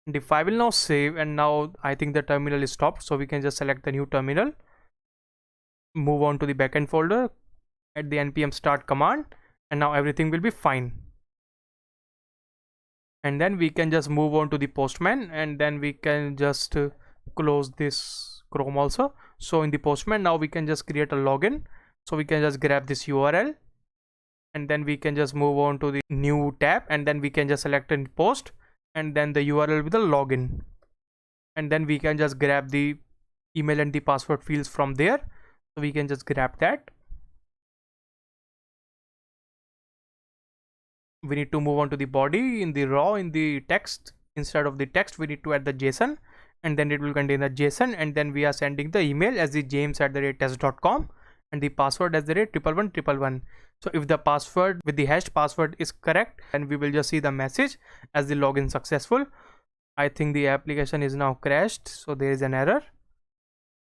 And if I will now save, and now I think the terminal is stopped, so we can just select the new terminal. move on to the backend folder at the npm start command, and now everything will be fine. And then we can just move on to the postman, and then we can just close this Chrome also. So in the postman, now we can just create a login. So we can just grab this URL, and then we can just move on to the new tab, and then we can just select in post, and then the URL with the login, and then we can just grab the email and the password fields from there. So we can just grab that. We need to move on to the body. In the raw, in the text, instead of the text, we need to add the JSON, and then it will contain the JSON, and then we are sending the email as the james@test.com and the password as the rate 11111. So if the password with the hashed password is correct, then we will just see the message as the login successful. I think the application is now crashed, so there is an error.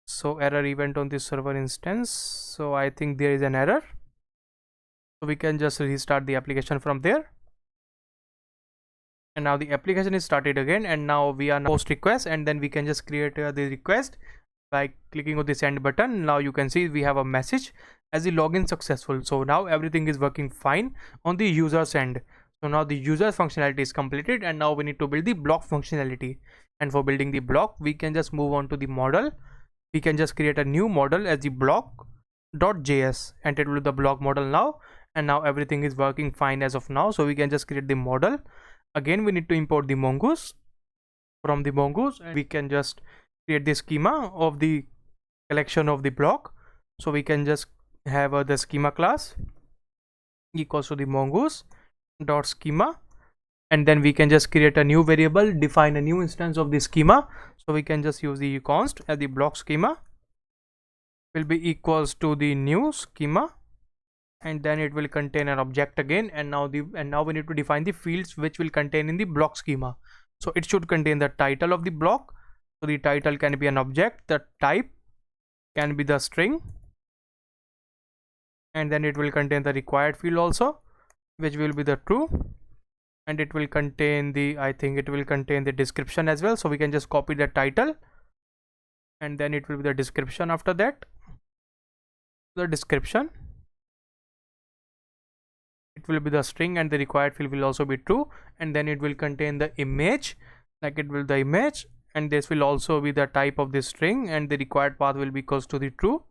So error event on the server instance. So I think there is an error. So we can just restart the application from there. And now the application is started again, and now we are post request, and then we can just create the request by clicking on the send button. Now you can see we have a message as the login successful. So now everything is working fine on the user's end. So now the user's functionality is completed, and now we need to build the block functionality. And for building the block, we can just move on to the model. We can just create a new model as the block.js, and it will be the block model now. And now everything is working fine as of now. So we can just create the model. Again, we need to import the mongoose. From the mongoose, we can just create the schema of the collection of the block. So we can just have the schema class equals to the mongoose dot schema, and then we can just create a new variable, define a new instance of the schema. So we can just use the const as the block schema will be equals to the new schema, and then it will contain an object again. And now we need to define the fields which will contain in the block schema. So it should contain the title of the block. So the title can be an object, the type can be the string, and then it will contain the required field also, which will be the true, and it will contain the, I think it will contain the description as well. So we can just copy the title, and then it will be the description after that. The description, it will be the string, and the required field will also be true, and then it will contain the image, like it will the image, and this will also be the type of the string, and the required path will be equals to the true.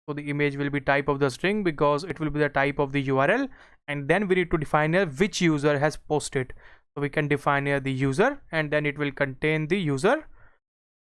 So the image will be type of the string because it will be the type of the URL, and then we need to define here which user has posted. So we can define here the user, and then it will contain the user,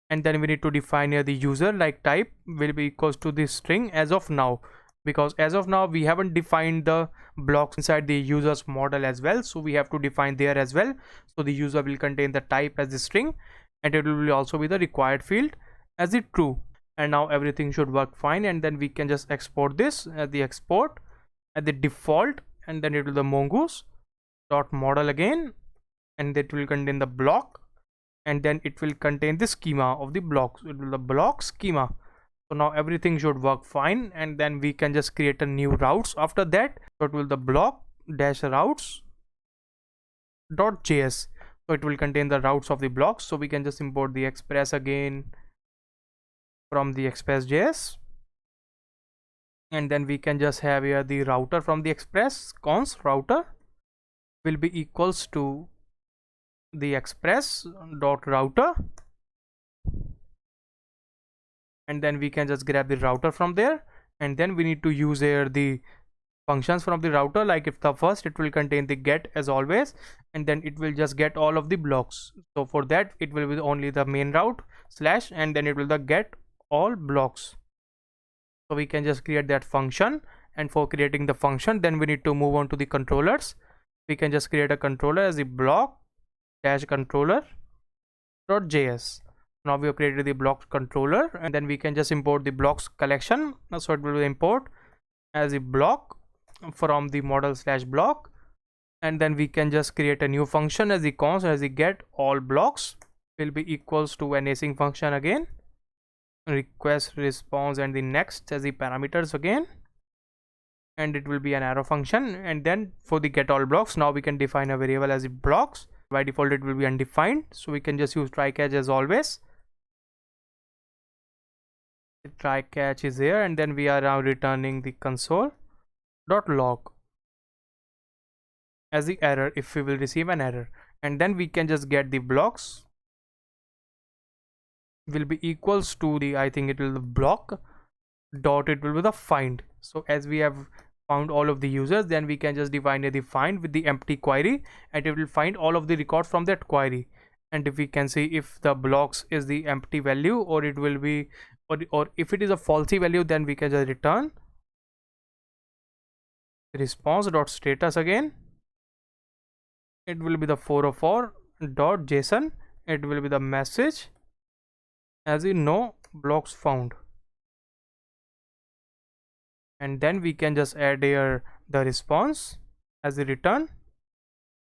and then we need to define here the user, like type will be equals to the string as of now, because as of now we haven't defined the blocks inside the user's model as well. So we have to define there as well. So the user will contain the type as the string, and it will also be the required field as the true. And now everything should work fine, and then we can just export this as the export at the default, and then it will the mongoose dot model again, and that will contain the block, and then it will contain the schema of the blocks. It will the block schema. So now everything should work fine, and then we can just create a new routes after that. So it will the block dash routes dot js. So it will contain the routes of the blocks. So we can just import the express again from the express.js, and then we can just have here the router from the express. Const router will be equals to the express dot router, and then we can just grab the router from there, and then we need to use here the functions from the router. Like if the first, it will contain the get as always, and then it will just get all of the blocks. So for that it will be only the main route slash, and then it will the get all blocks. So we can just create that function, and for creating the function, then we need to move on to the controllers. We can just create a controller as the block dash controller dot js. Now we have created the block controller, and then we can just import the blocks collection. So it will import as a block from the model slash block, and then we can just create a new function as the const as the get all blocks will be equals to an async function again, request response and the next as the parameters again, and it will be an arrow function. And then for the get all blocks, now we can define a variable as the blocks. By default it will be undefined, so we can just use try catch as always. The try catch is here, and then we are now returning the console.log as the error if we will receive an error. And then we can just get the blocks will be equals to the, I think it will the block dot, it will be the find. So as we have found all of the users, then we can just define the find with the empty query, and it will find all of the records from that query. And if we can see if the blocks is the empty value, or it will be, or if it is a falsy value, then we can just return response.status again. It will be the 404.json. It will be the message as in no blocks found. And then we can just add here the response as the return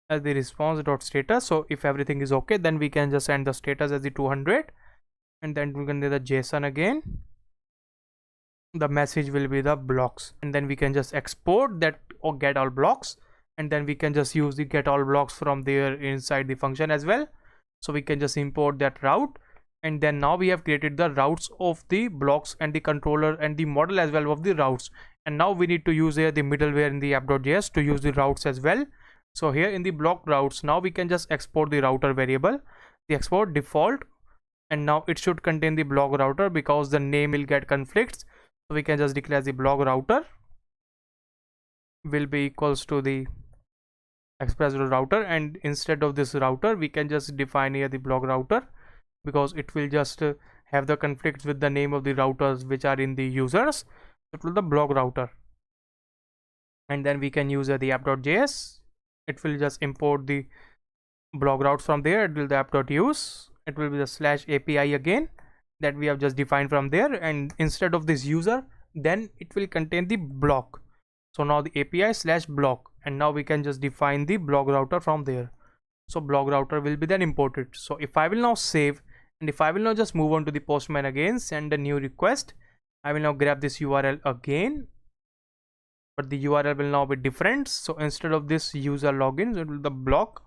as the response.status. So if everything is okay, then we can just send the status as the 200, and then we can do the JSON again. The message will be the blocks, and then we can just export that or get all blocks, and then we can just use the get all blocks from there inside the function as well. So we can just import that route, and then now we have created the routes of the blocks and the controller and the model as well of the routes. And now we need to use here the middleware in the app.js to use the routes as well. So here in the block routes, now we can just export the router variable, the export default, and now it should contain the block router because the name will get conflicts. So we can just declare the block router will be equals to the express router, and instead of this router we can just define here the block router, because it will just have the conflicts with the name of the routers which are in the users. It will the block router, and then we can use the app.js. It will just import the block routes from there. It will the app.use. It will be the /API again that we have just defined from there, and instead of this user, then it will contain the block. So now the API /block, and now we can just define the block router from there. So block router will be then imported. So if I will now save, and if I will now just move on to the Postman again, send a new request, I will now grab this URL again, but the URL will now be different. So instead of this user login, it will the block,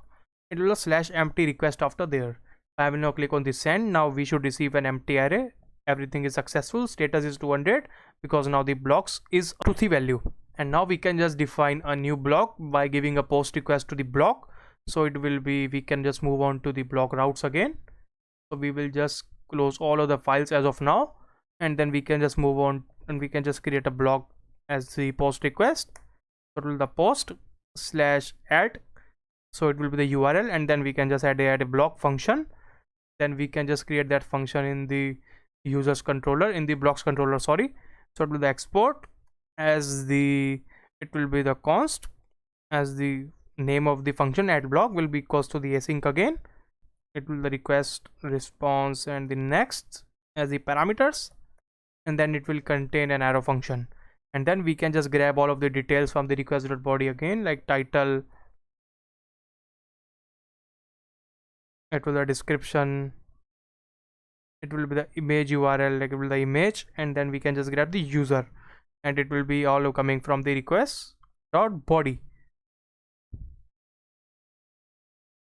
it will a /empty request after there. I will now click on the send. Now we should receive an empty array. Everything is successful. Status is 200 because now the blocks is truthy value. And now we can just define a new block by giving a post request to the block. So it will be, we can just move on to the block routes again. So we will just close all of the files as of now, and then we can just move on, and we can just create a block as the post request. So it will the post /add, so it will be the URL, and then we can just add a block function. Then we can just create that function in the users controller, in the blocks controller, sorry. So it will the export as the, it will be the const as the name of the function add block will be equals to the async again. It will the request, response, and the next as the parameters, and then it will contain an arrow function. And then we can just grab all of the details from the request.body again, like title, it will the description, it will be the image URL, like it will the image, and then we can just grab the user, and it will be all coming from the request.body.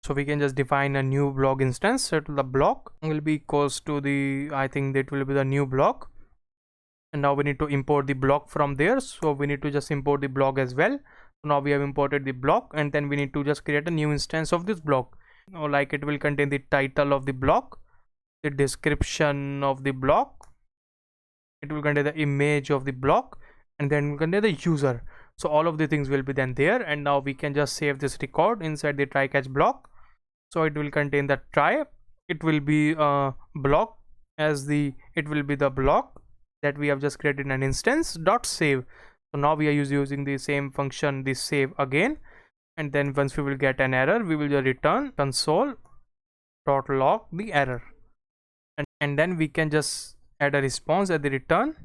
So we can just define a new block instance. So the block will be equals to the, I think that will be the new block, and now we need to import the block from there. So we need to just import the block as well. So now we have imported the block, and then we need to just create a new instance of this block. Or like it will contain the title of the block, the description of the block, it will contain the image of the block, and then we contain the user. So all of the things will be then there, and now we can just save this record inside the try catch block. So it will contain the try, it will be a block as the, it will be the block that we have just created an instance dot save. So now we are using the same function, the save again, and then once we will get an error, we will just return console.log the error, and then we can just add a response at the return,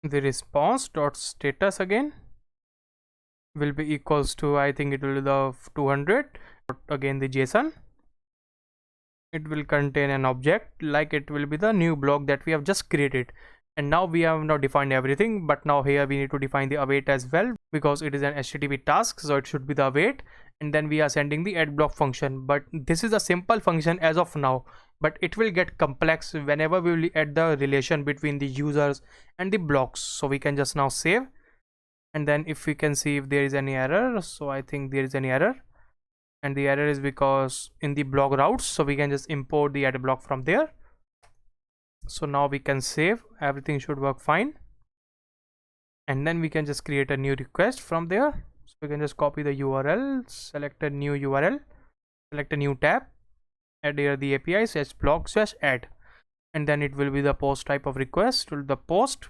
the response.status again will be equals to, I think it will be the 200, again the JSON, it will contain an object, like it will be the new block that we have just created. And now we have now defined everything, but now here we need to define the await as well, because it is an HTTP task, so it should be the await. and then we are sending the add block function. But this is a simple function as of now, but it will get complex whenever we will add the relation between the users and the blocks. So we can just now save, and then if we can see if there is any error. So I think there is any error, and the error is because in the block routes. So we can just import the add block from there. So now we can save, everything should work fine, and then we can just create a new request from there. So we can just copy the URL, select a new URL, select a new tab, add here the API /blog/add, and then it will be the post type of request. To the post,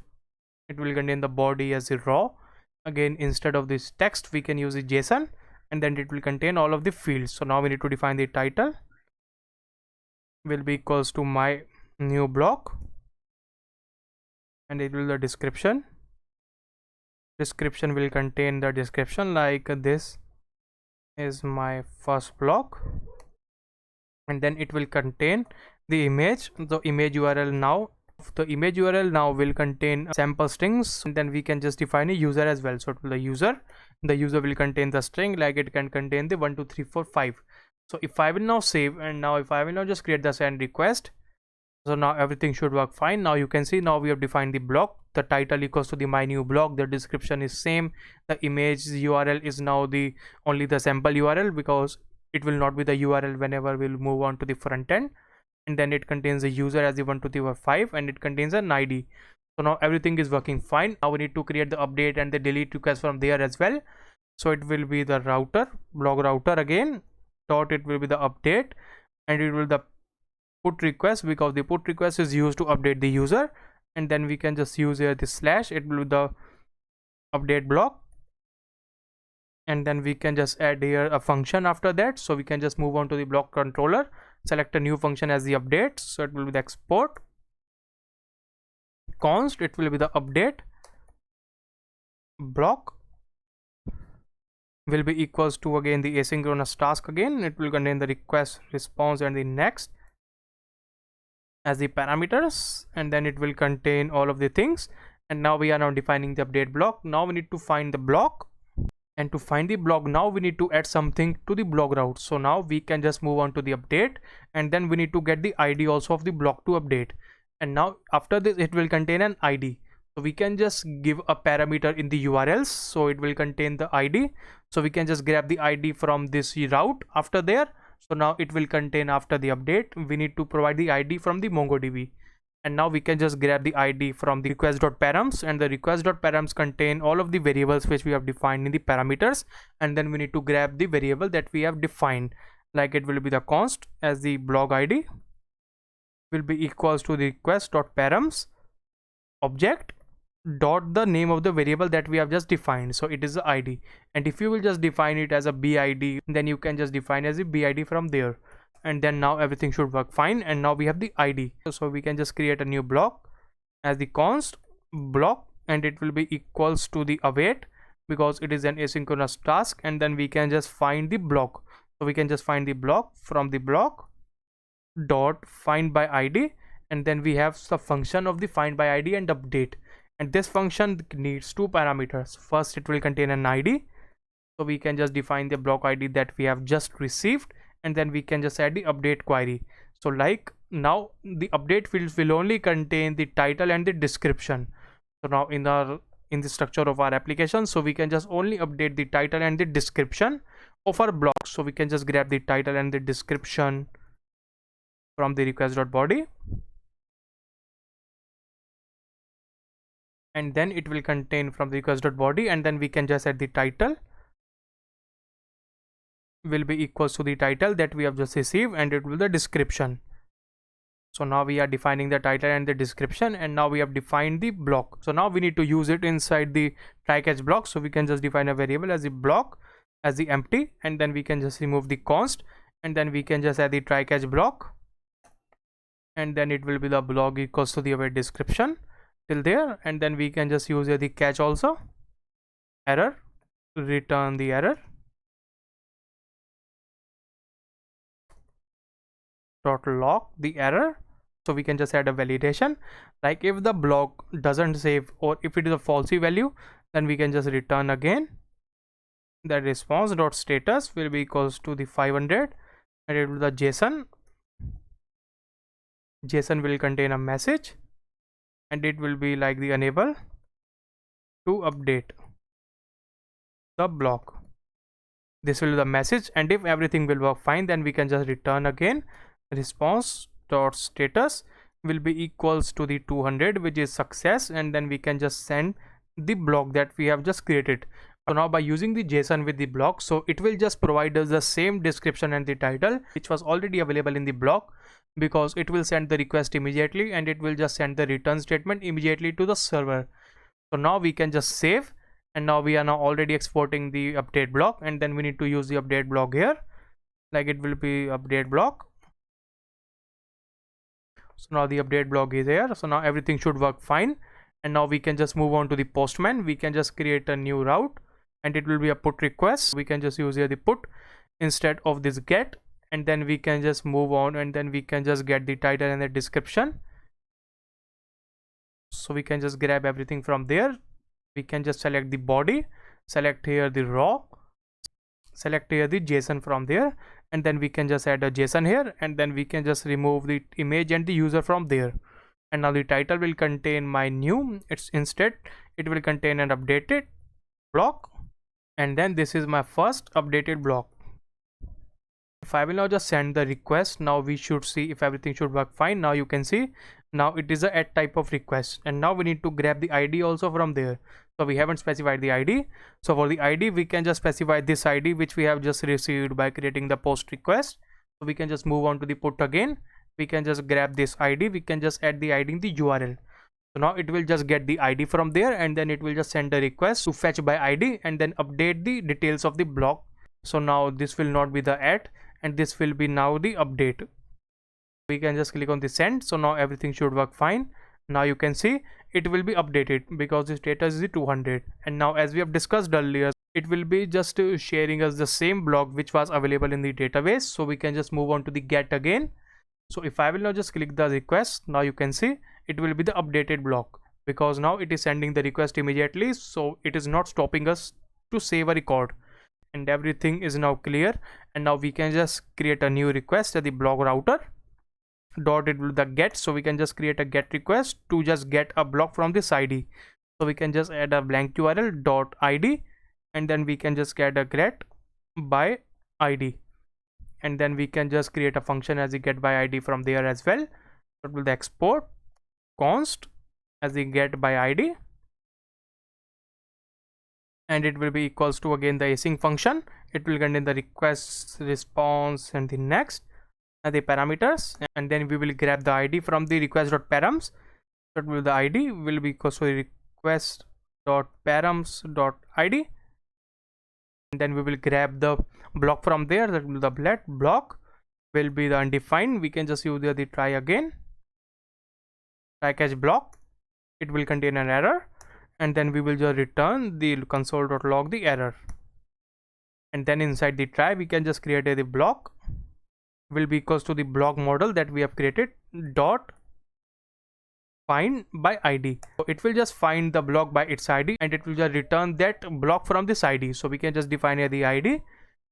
it will contain the body as a raw. Again, instead of this text we can use a JSON, and then it will contain all of the fields. So now we need to define the title will be equals to my new block, and it will the description will contain the description like this is my first block, and then it will contain the image. The image URL now will contain sample strings, and then we can just define a user as well. So to the user will contain the string, like it can contain the 1 2 3 4 5. So if I will now save, and now if I will now just create the send request, so now everything should work fine. Now you can see, now we have defined the block, the title equals to the my new block, the description is same, the image URL is now the only the sample URL, because it will not be the URL whenever we'll move on to the front end. And then it contains the user as the 1 2 3 4 5, and it contains an ID. So now everything is working fine. Now we need to create the update and the delete request from there as well. So it will be the router, blog router again, dot, it will be the update, and it will the put request, because the put request is used to update the user. And then we can just use here the slash, it will be the update block, and then we can just add here a function after that. So we can just move on to the block controller, select a new function as the update. So it will be the export const, it will be the update block will be equals to again the asynchronous task. Again, it will contain the request, response, and the next as the parameters, and then it will contain all of the things. And now we are now defining the update block. Now we need to find the block, and to find the block, now we need to add something to the block route. So now we can just move on to the update, and then we need to get the ID also of the block to update. And now after this, it will contain an ID. So we can just give a parameter in the URLs, so it will contain the ID. So we can just grab the ID from this route after there. So now it will contain, after the update, we need to provide the ID from the MongoDB. And now we can just grab the ID from the request.params, and the request.params contain all of the variables which we have defined in the parameters. And then we need to grab the variable that we have defined, like it will be the const as the blog ID will be equals to the request.params object dot the name of the variable that we have just defined. So it is the ID, and if you will just define it as a BID, then you can just define as a BID from there. And then now everything should work fine, and now we have the ID. So we can just create a new block as the const block, and it will be equals to the await, because it is an asynchronous task. And then we can just find the block. So we can just find the block from the block dot find by ID, and then we have the function of the find by ID and update. And this function needs two parameters. First, it will contain an ID, so we can just define the block ID that we have just received, and then we can just add the update query. So like now the update fields will only contain the title and the description. So now in the structure of our application, so we can just only update the title and the description of our block. So we can just grab the title and the description from the request.body, and then it will contain from the request.body, and then we can just add the title will be equals to the title that we have just received, and it will be the description. So now we are defining the title and the description, and now we have defined the block. So now we need to use it inside the try catch block. So we can just define a variable as the block as the empty, and then we can just remove the const, and then we can just add the try catch block, and then it will be the block equals to the await description till there. And then we can just use the catch also, error, return the error dot log the error. So we can just add a validation, like if the block doesn't save, or if it is a falsy value, then we can just return again that response dot status will be equals to the 500, and it will the JSON will contain a message, and it will be like the enable to update the block. This will be the message, and if everything will work fine, then we can just return again response dot status will be equals to the 200, which is success, and then we can just send the block that we have just created. So now by using the JSON with the block, so it will just provide us the same description and the title which was already available in the block, because it will send the request immediately and it will just send the return statement immediately to the server. So now we can just save, and now we are now already exporting the update block, and then we need to use the update block here, like it will be update block. So now the update block is here, so now everything should work fine. And now we can just move on to the postman. We can just create a new route, and it will be a put request. We can just use here the put instead of this get, and then we can just move on, and then we can just get the title and the description. So we can just grab everything from there. We can just select the body, select here the raw, select here the JSON from there, and then we can just add a JSON here, and then we can just remove the image and the user from there. And now the title will contain my new, it's instead it will contain an updated block, and then this is my first updated block. If I will now just send the request, now we should see if everything should work fine. Now you can see now it is a add type of request, and now we need to grab the ID also from there. So we haven't specified the ID, so for the ID we can just specify this ID which we have just received by creating the post request. So we can just move on to the put again. We can just grab this ID, we can just add the ID in the URL. So now it will just get the ID from there, and then it will just send a request to fetch by ID and then update the details of the block. So now this will not be the add, and this will be now the update. We can just click on the send. So now everything should work fine. Now you can see it will be updated because the status is 200, and now as we have discussed earlier, it will be just sharing us the same block which was available in the database. So we can just move on to the get again. So if I will now just click the request, now you can see it will be the updated block, because now it is sending the request immediately, so it is not stopping us to save a record, and everything is now clear. And now we can just create a new request at the block router dot it will the get. So we can just create a get request to just get a block from this ID. So we can just add a blank URL dot ID, and then we can just get a get by ID, and then we can just create a function as the get by ID from there as well. It will the export const as the get by ID, and it will be equals to again the async function. It will contain the request, response, and the next and the parameters, and then we will grab the ID from the request.params. That will the ID will be equals to request.params.id, and then we will grab the block from there. That will the block will be the undefined. We can just use the try again, try catch block. It will contain an error, and then we will just return the console.log the error, and then inside the try we can just create the block will be equals to the block model that we have created dot find by ID. So it will just find the block by its ID, and it will just return that block from this ID. So we can just define here the ID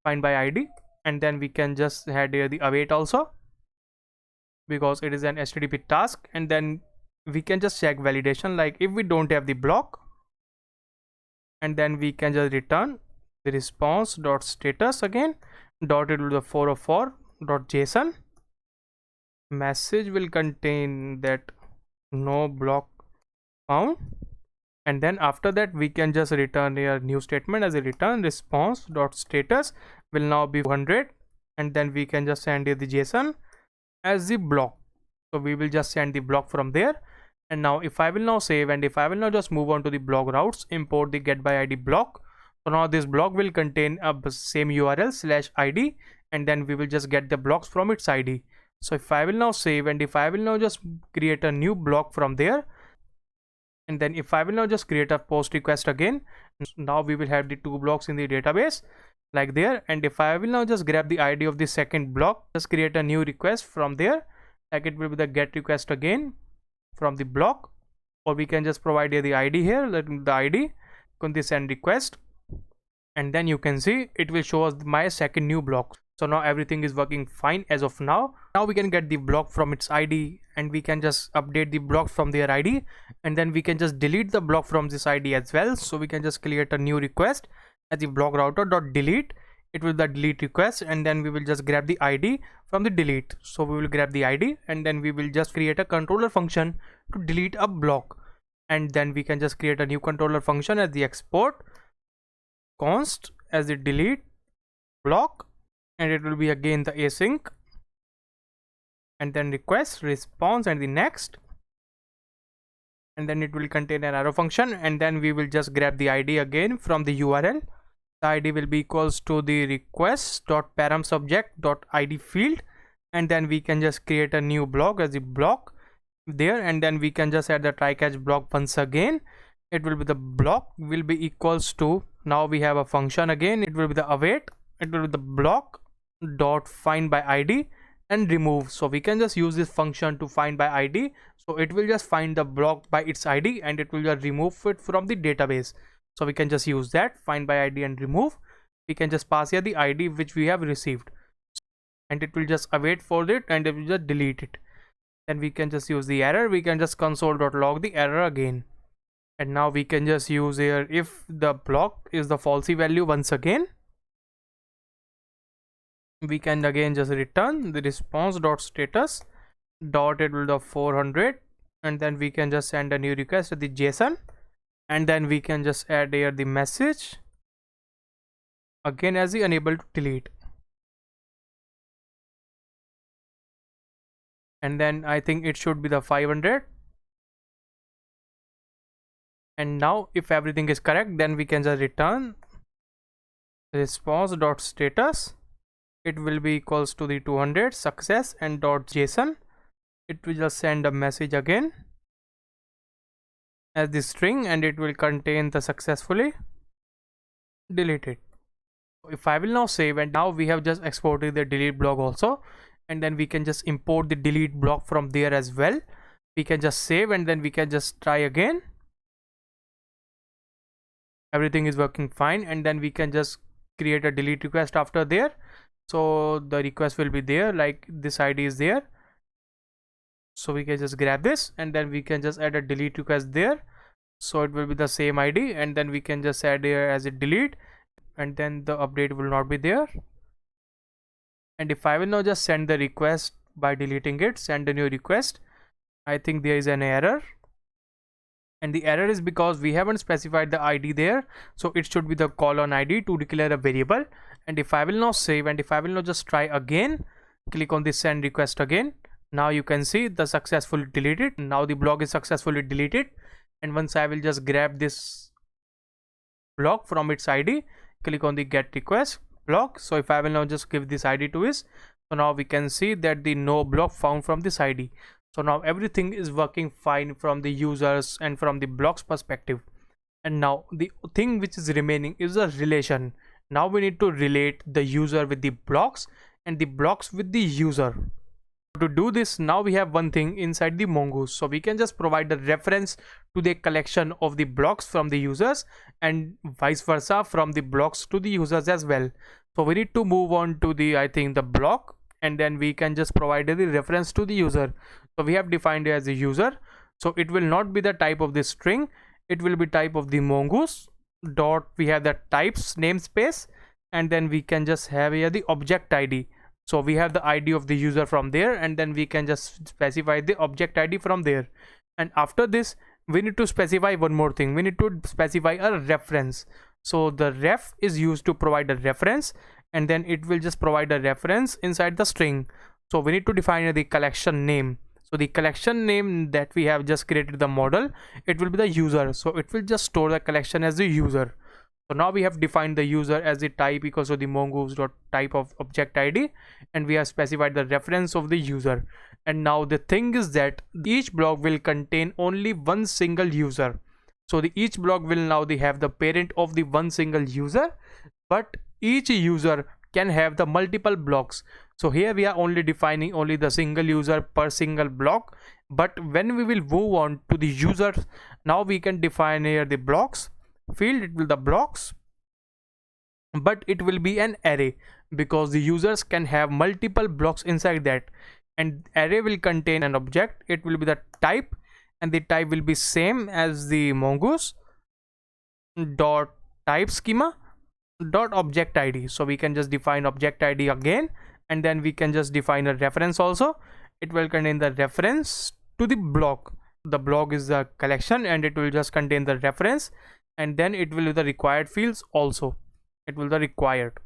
find by ID, and then we can just add here the await also, because it is an HTTP task. And then we can just check validation, like if we don't have the block, and then we can just return the response dot status again dot it will the 404 dot JSON. Message will contain that no block found, and then after that we can just return a new statement as a return response dot status will now be 100, and then we can just send the JSON as the block. So we will just send the block from there. And now if I will now save, and if I will now just move on to the block routes, import the get by ID block. So now this block will contain a same URL /ID, and then we will just get the blocks from its ID. So if I will now save, and if I will now just create a new block from there, and then if I will now just create a post request again, now we will have the two blocks in the database like there. And if I will now just grab the ID of the second block, just create a new request from there, like it will be the get request again from the block, or we can just provide here the ID here, let the ID on the send request, and then you can see it will show us my second new block. So now everything is working fine as of now. Now we can get the block from its ID, and we can just update the block from their ID, and then we can just delete the block from this ID as well. So we can just create a new request as the block router dot delete. It will be the delete request, and then we will just grab the ID from the delete. So we will grab the ID, and then we will just create a controller function to delete a block, and then we can just create a new controller function as the export const as the delete block, and it will be again the async, and then request response and the next, and then it will contain an arrow function, and then we will just grab the ID again from the URL. The ID will be equals to the request.param_subject.id field, and then we can just create a new block as the block there, and then we can just add the try catch block once again. It will be the block will be equals to, now we have a function again, it will be the await, it will be the block dot find by ID and remove. So we can just use this function to find by ID, so it will just find the block by its ID and it will just remove it from the database. So we can just use that find by ID and remove. We can just pass here the ID which we have received, and it will just await for it and it will just delete it. Then we can just use the error, we can just console.log the error again, and now we can just use here if the block is the falsy value once again. We can again just return the response.status dot it will the 400, and then we can just send a new request to the JSON, and then we can just add here the message again as the unable to delete, and then I think it should be the 500. And now if everything is correct, then we can just return response.status, it will be equals to the 200 success and .json. It will just send a message again as the string, and it will contain the successfully deleted. If I will now save, and now we have just exported the delete block also, and then we can just import the delete block from there as well. We can just save, and then we can just try again. Everything is working fine, and then we can just create a delete request after there. So the request will be there, like this ID is there, so we can just grab this, and then we can just add a delete request there, so it will be the same ID, and then we can just add here as a delete, and then the update will not be there. And if I will now just send the request by deleting it, send a new request, I think there is an error, and the error is because we haven't specified the ID there, so it should be the colon ID to declare a variable. And if I will now save, and if I will now just try again, click on the send request again, now you can see the successfully deleted. Now the block is successfully deleted, and once I will just grab this block from its ID, click on the get request block. So if I will now just give this ID to this, so now we can see that the no block found from this ID. So now everything is working fine from the users and from the blocks perspective. And now the thing which is remaining is a relation. Now we need to relate the user with the blocks and the blocks with the user. To do this, now we have one thing inside the mongoose, so we can just provide the reference to the collection of the blocks from the users, and vice versa from the blocks to the users as well. So we need to move on to the, I think, the block, and then we can just provide the reference to the user. So we have defined it as a user, so it will not be the type of the string, it will be type of the mongoose dot, we have the types namespace, and then we can just have here the object ID. So we have the ID of the user from there, and then we can just specify the object ID from there. And after this, we need to specify one more thing, we need to specify a reference. So the ref is used to provide a reference, and then it will just provide a reference inside the string. So we need to define the collection name. So the collection name that we have just created the model, it will be the user, so it will just store the collection as the user. So now we have defined the user as the type equals to the mongoose dot type of object ID, and we have specified the reference of the user. And now the thing is that each block will contain only one single user. So the each block will now they have the parent of the one single user, but each user can have the multiple blocks. So here we are only defining only the single user per single block, but when we will move on to the users, now we can define here the blocks field, it will the blocks, but it will be an array because the users can have multiple blocks inside that, and array will contain an object. It will be the type, and the type will be same as the mongoose dot type schema dot object id. So we can just define object id again, and then we can just define a reference also. It will contain the reference to the block. The block is the collection, and it will just contain the reference, and then it will be the required fields also. It will the required,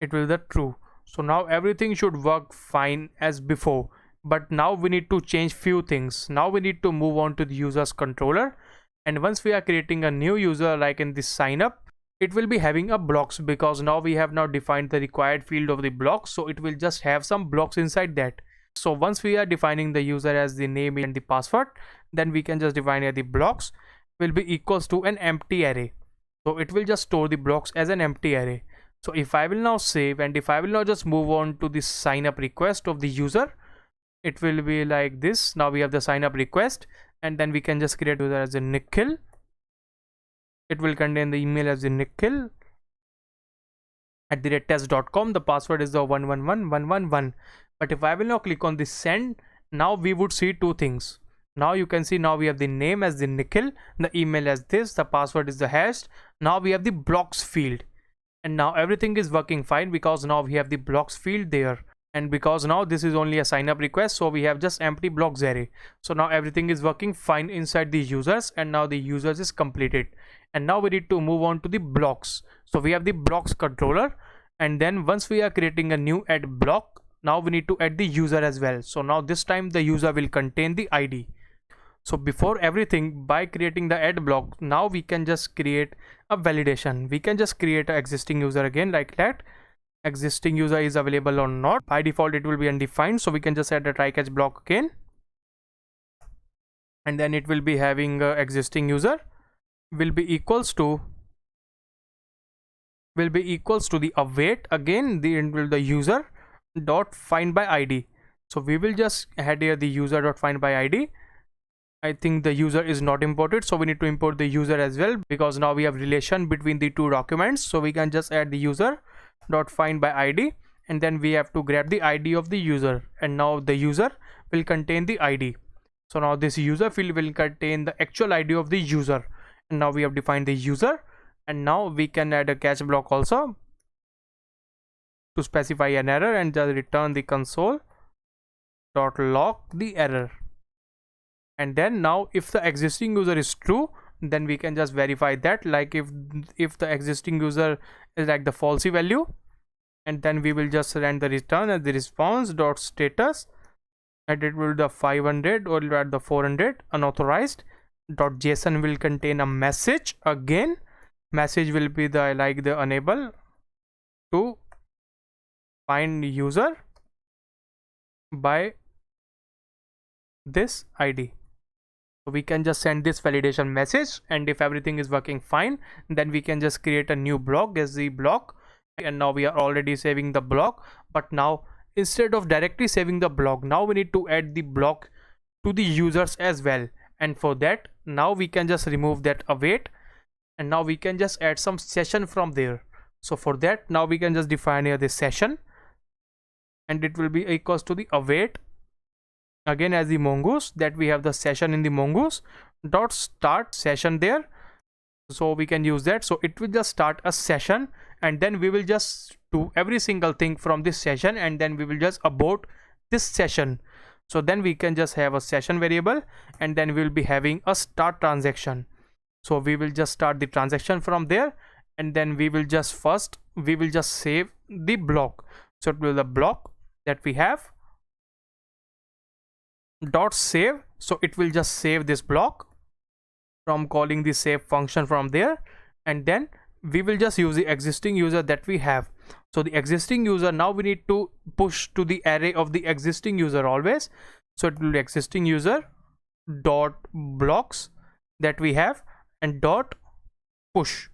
it will the true. So now everything should work fine as before, but now we need to change few things. Now we need to move on to the users controller, and once we are creating a new user, like in this sign up, it will be having a blocks because now we have now defined the required field of the blocks, so it will just have some blocks inside that. So once we are defining the user as the name and the password, then we can just define here the blocks will be equals to an empty array. So it will just store the blocks as an empty array. So if I will now save, and if I will now just move on to the sign up request of the user, it will be like this. Now we have the sign up request, and then we can just create user as a Nikhil. It will contain the email as the Nikhil @test.com. The password is the 111111. But if I will now click on the send, now we would see two things. Now you can see, now we have the name as the Nikhil, the email as this, the password is the hash. Now we have the blocks field, and now everything is working fine because now we have the blocks field there. And because now this is only a sign up request, so we have just empty blocks array. So now everything is working fine inside the users, and now the users is completed. And now we need to move on to the blocks. So we have the blocks controller, and then once we are creating a new add block, now we need to add the user as well. So now this time the user will contain the id. So before everything, by creating the add block, now we can just create a validation. We can just create an existing user again, like that. Existing user is available or not. By default it will be undefined, so we can just add a try catch block again, and then it will be having existing user will be equals to the await again, the user dot find by id. So we will just add here the user dot find by id. I think the user is not imported, so we need to import the user as well, because now we have relation between the two documents. So we can just add the user dot find by id, and then we have to grab the id of the user, and now the user will contain the id. So now this user field will contain the actual id of the user, and now we have defined the user. And now we can add a catch block also to specify an error, and just return the console dot log the error. And then now if the existing user is true, then we can just verify that, like if the existing user is like the falsy value, and then we will just run the return as the response dot status, and it will be the 500 or at the 400 unauthorized dot json will contain a message again. Message will be the like the unable to find user by this id. So we can just send this validation message, and if everything is working fine, then we can just create a new block as the block. And now we are already saving the block, but now instead of directly saving the block, now we need to add the block to the users as well. And for that, now we can just remove that await, and now we can just add some session from there. So for that, now we can just define here the session, and it will be equals to the await again as the mongoose, that we have the session in the mongoose dot start session there. So we can use that. So it will just start a session, and then we will just do every single thing from this session, and then we will just abort this session. So then we can just have a session variable, and then we will be having a start transaction. So we will just start the transaction from there, and then we will just save the block. So it will be the block that we have dot save. So it will just save this block from calling the save function from there, and then we will just use the existing user that we have. So the existing user, now we need to push to the array of the existing user always. So it will be existing user dot blocks that we have, and dot push.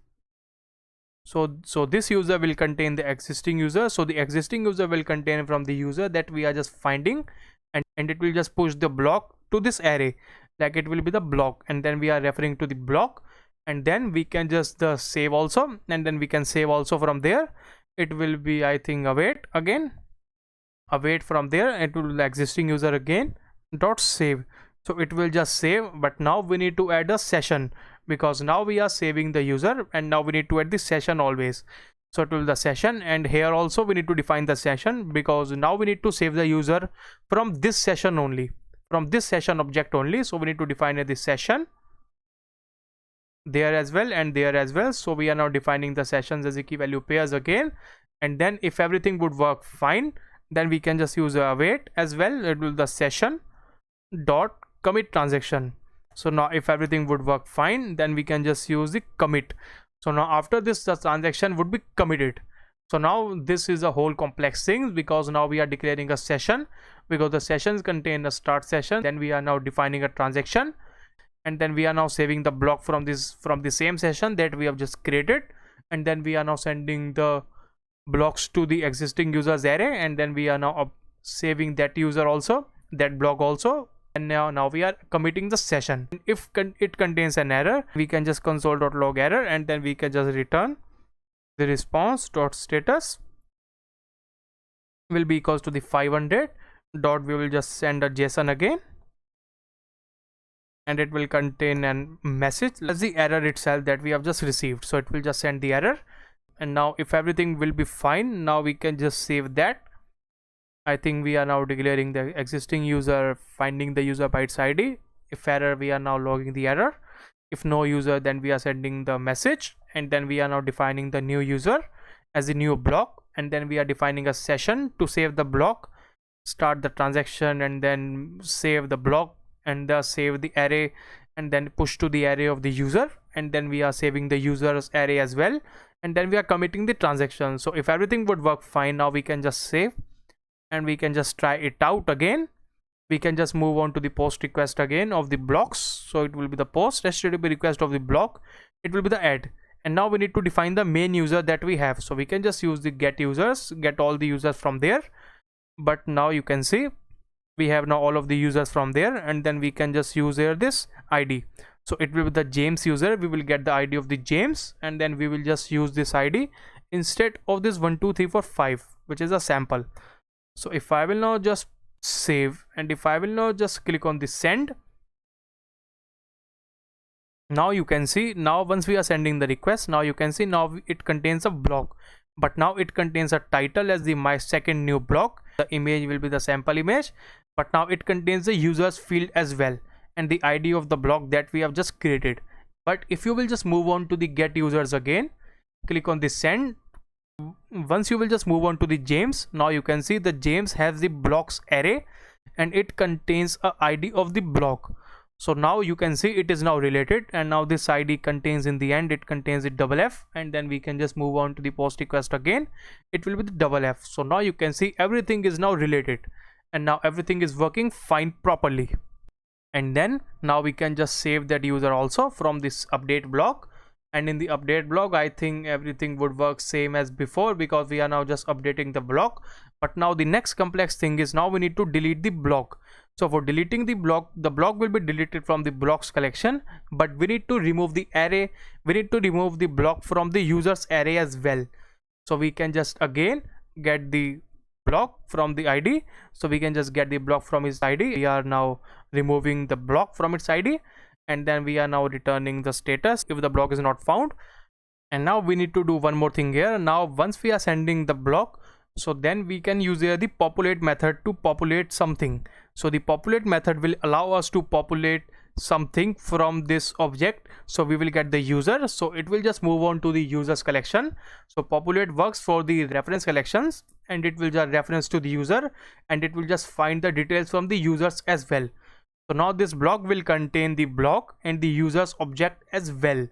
So this user will contain the existing user. So the existing user will contain from the user that we are just finding, and it will just push the block to this array, like it will be the block, and then we are referring to the block, and then we can just save also, and then we can save also from there. It will be, I think, await again, await from there, it will be the existing user again dot save. So it will just save, but now we need to add a session, because now we are saving the user and now we need to add the session always. So it will be the session, and here also we need to define the session, because now we need to save the user from this session only, from this session object only. So we need to define this session there as well and there as well. So we are now defining the sessions as a key value pairs again, and then if everything would work fine, then we can just use await as well. It will the session dot commit transaction. So now if everything would work fine, then we can just use the commit. So now after this, the transaction would be committed. So now this is a whole complex thing, because now we are declaring a session, because the sessions contain a start session, then we are now defining a transaction, and then we are now saving the block from the same session that we have just created, and then we are now sending the blocks to the existing users array, and then we are now saving that user also, that block also, and now we are committing the session. If it contains an error, we can just console.log error, and then we can just return the response.status will be equals to the 500 dot, we will just send a JSON again, and it will contain a message as the error itself that we have just received. So it will just send the error, and now if everything will be fine, now we can just save that. I think we are now declaring the existing user, finding the user by its ID. If error, we are now logging the error. If no user, then we are sending the message, and then we are now defining the new user as a new block, and then we are defining a session to save the block, start the transaction, and then save the block, and save the array, and then push to the array of the user, and then we are saving the user's array as well, and then we are committing the transaction. So if everything would work fine, now we can just save, and we can just try it out again. We can just move on to the post request again of the blocks. So it will be the post HTTP request of the block, it will be the add, and now we need to define the main user that we have. So we can just use the get users, get all the users from there, but now you can see we have now all of the users from there, and then we can just use here this ID. So it will be the James user, we will get the ID of the James, and then we will just use this ID instead of this 1 2 3 4 5, which is a sample. So if I will now just save, and if I will now just click on the send, now you can see, now once we are sending the request, now you can see now it contains a block, but now it contains a title as the my second new block. The image will be the sample image, but now it contains the users field as well, and the ID of the block that we have just created. But if you will just move on to the get users again, click on the send, once you will just move on to the James, now you can see the James has the blocks array, and it contains a ID of the block. So now you can see it is now related, and now this ID contains, in the end it contains the double F, and then we can just move on to the post request again, it will be the double F. So now you can see everything is now related, and now everything is working fine properly. And then now we can just save that user also from this update block, and in the update block I think everything would work same as before, because we are now just updating the block. But now the next complex thing is, now we need to delete the block. So for deleting the block will be deleted from the blocks collection, but we need to remove the array, we need to remove the block from the users array as well. So we can just again get the block from the ID, so we can just get the block from its ID. We are now removing the block from its ID, and then we are now returning the status if the block is not found. And now we need to do one more thing here. Now once we are sending the block, so then we can use here the populate method to populate something. So the populate method will allow us to populate something from this object. So we will get the user, so it will just move on to the users collection. So populate works for the reference collections, and it will just reference to the user, and it will just find the details from the users as well. So now this block will contain the block and the users object as well.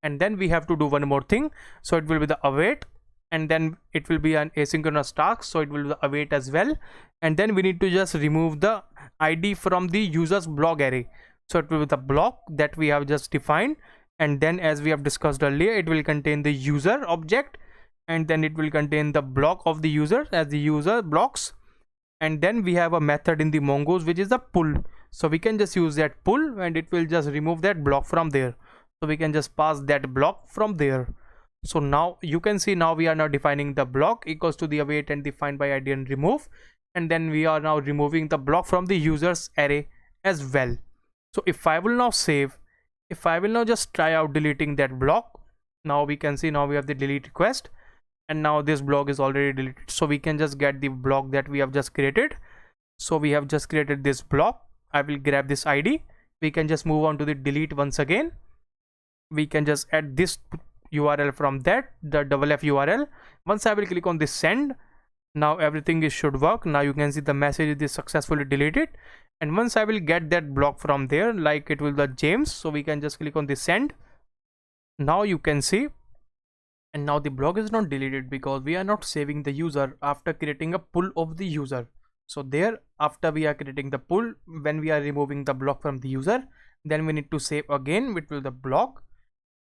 And then we have to do one more thing. So it will be the await, and then it will be an asynchronous task, so it will be the await as well. And then we need to just remove the ID from the users block array. So it will be the block that we have just defined, and then as we have discussed earlier, it will contain the user object, and then it will contain the block of the user as the user blocks. And then we have a method in the Mongoose which is the pull. So we can just use that pull, and it will just remove that block from there. so we can just pass that block from there. So now you can see, now we are now defining the block equals to the await and the find by id and remove, and then we are now removing the block from the users array as well. So if I will now save, if I will now just try out deleting that block, now we can see, now we have the delete request, and now this block is already deleted. So we can just get the block that we have just created. So we have just created this block. I will grab this id. We can just move on to the delete once again. We can just add this url from that, the double f url. Once I will click on this send, now everything is should work. Now you can see the message is successfully deleted, and once I will get that block from there, like it will the James, so we can just click on the send. Now you can see, and now the block is not deleted because we are not saving the user after creating a pull of the user. So there, after we are creating the pull, when we are removing the block from the user, then we need to save again, which will the block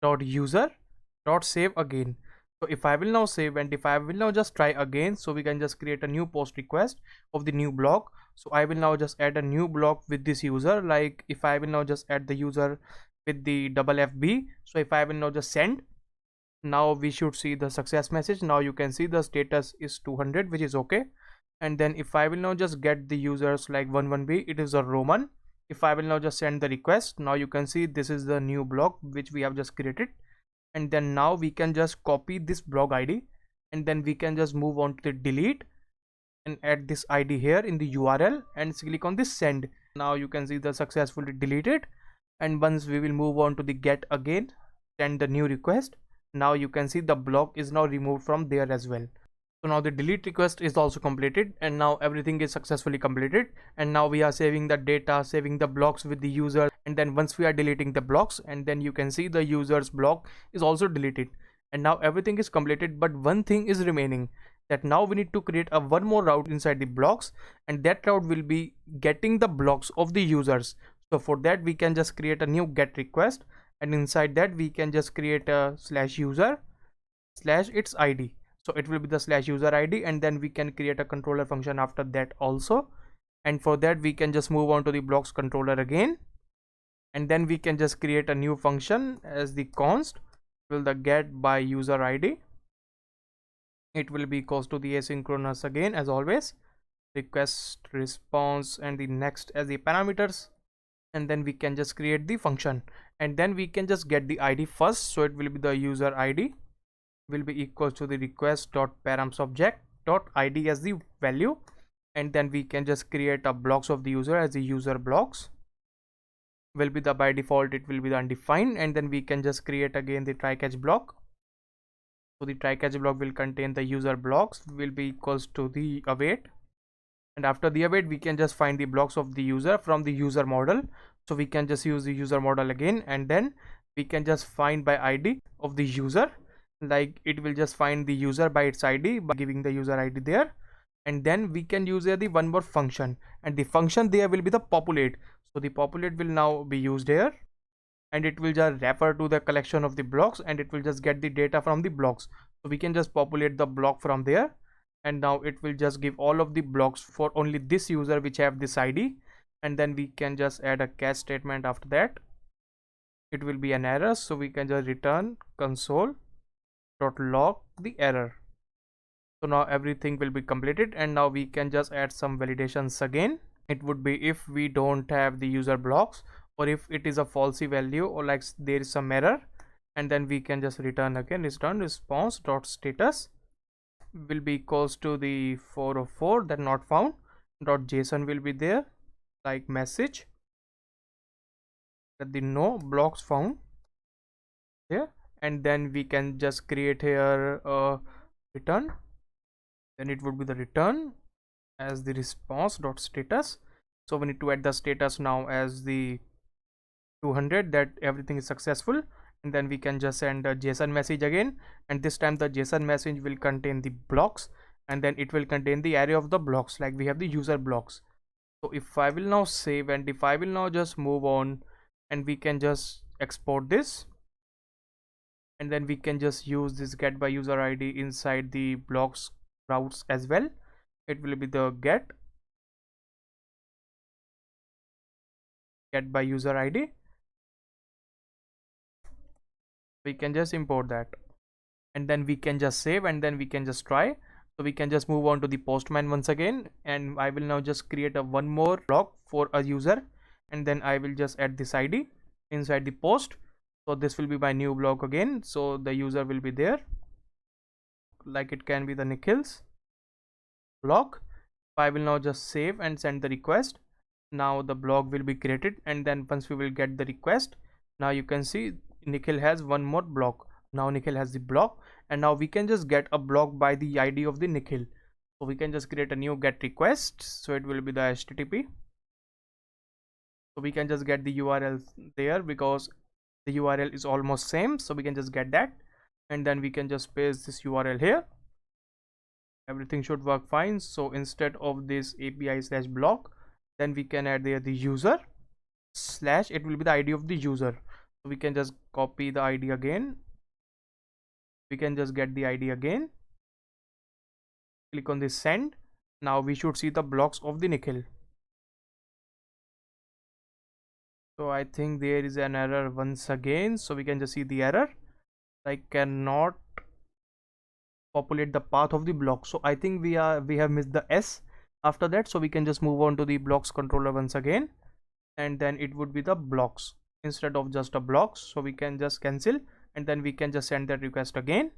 dot user dot save again. So if I will now save, and if I will now just try again, so we can just create a new post request of the new block. So I will now just add a new block with this user. Like if I will now just add the user with the double fb, so if I will now just send, now we should see the success message. Now you can see the status is 200, which is okay. And then if I will now just get the users like 11b, it is a Roman. If I will now just send the request, now you can see this is the new block which we have just created. And then now we can just copy this block id, and then we can just move on to the delete and add this id here in the url and click on this send. Now you can see the successfully deleted. And once we will move on to the get again, send the new request. Now you can see the block is now removed from there as well. So now the delete request is also completed, and now everything is successfully completed. And now we are saving the data, saving the blocks with the user, and then once we are deleting the blocks, and then you can see the user's block is also deleted. And now everything is completed, but one thing is remaining, that now we need to create a one more route inside the blocks, and that route will be getting the blocks of the users. So for that we can just create a new get request, and inside that we can just create a slash user slash its id. So it will be the slash user id, and then we can create a controller function after that also. And for that we can just move on to the blocks controller again, and then we can just create a new function as the const will the get by user id. It will be equals to the asynchronous again as always, request response and the next as the parameters. And then we can just create the function, and then we can just get the id first. So it will be the user id will be equals to the request dot params object dot id as the value. And then we can just create a blocks of the user as the user blocks will be the by default, it will be the undefined. And then we can just create again the try catch block. So the try catch block will contain the user blocks will be equals to the await, and after the await we can just find the blocks of the user from the user model. So we can just use the user model again, and then we can just find by id of the user. Like it will just find the user by its id by giving the user id there. And then we can use here the one more function, and the function there will be the populate. So the populate will now be used here, and it will just refer to the collection of the blocks, and it will just get the data from the blocks. So we can just populate the block from there, and now it will just give all of the blocks for only this user which have this id. And then we can just add a catch statement after that. It will be an error, so we can just return console dot log the error. So now everything will be completed, and now we can just add some validations again. It would be if we don't have the user blocks, or if it is a falsy value, or like there is some error. And then we can just return again return response dot status will be equals to the 404 that not found dot json will be there, like message that the no blocks found there. And then we can just create here a return, then it would be the return as the response dot status. So we need to add the status now as the 200 that everything is successful. And then we can just send a json message again, and this time the json message will contain the blocks, and then it will contain the array of the blocks, like we have the user blocks. So if I will now save, and if I will now just move on, and we can just export this, and then we can just use this get by user id inside the blocks routes as well. It will be the get by user id. We can just import that, and then we can just save, and then we can just try. So we can just move on to the postman once again, and I will now just create a one more block for a user, and then I will just add this ID inside the post. So this will be my new block again, so the user will be there, like it can be the Nikhil's block. I will now just save and send the request. Now the block will be created, and then once we will get the request, now you can see Nikhil has one more block. Now Nikhil has the block, and now we can just get a block by the ID of the Nikhil. So we can just create a new get request, so it will be the HTTP. So we can just get the URL there because the URL is almost same, so we can just get that, and then we can just paste this URL here. Everything should work fine. So instead of this API/block, then we can add there the user slash, it will be the ID of the user. So we can just copy the ID again, we can just get the ID again, click on this send. Now we should see the blocks of the Nikhil. So I think there is an error once again, so we can just see the error. I cannot populate the path of the block, so I think we have missed the S after that. So we can just move on to the blocks controller once again, and then it would be the blocks instead of just a blocks. So we can just cancel, and then we can just send that request again,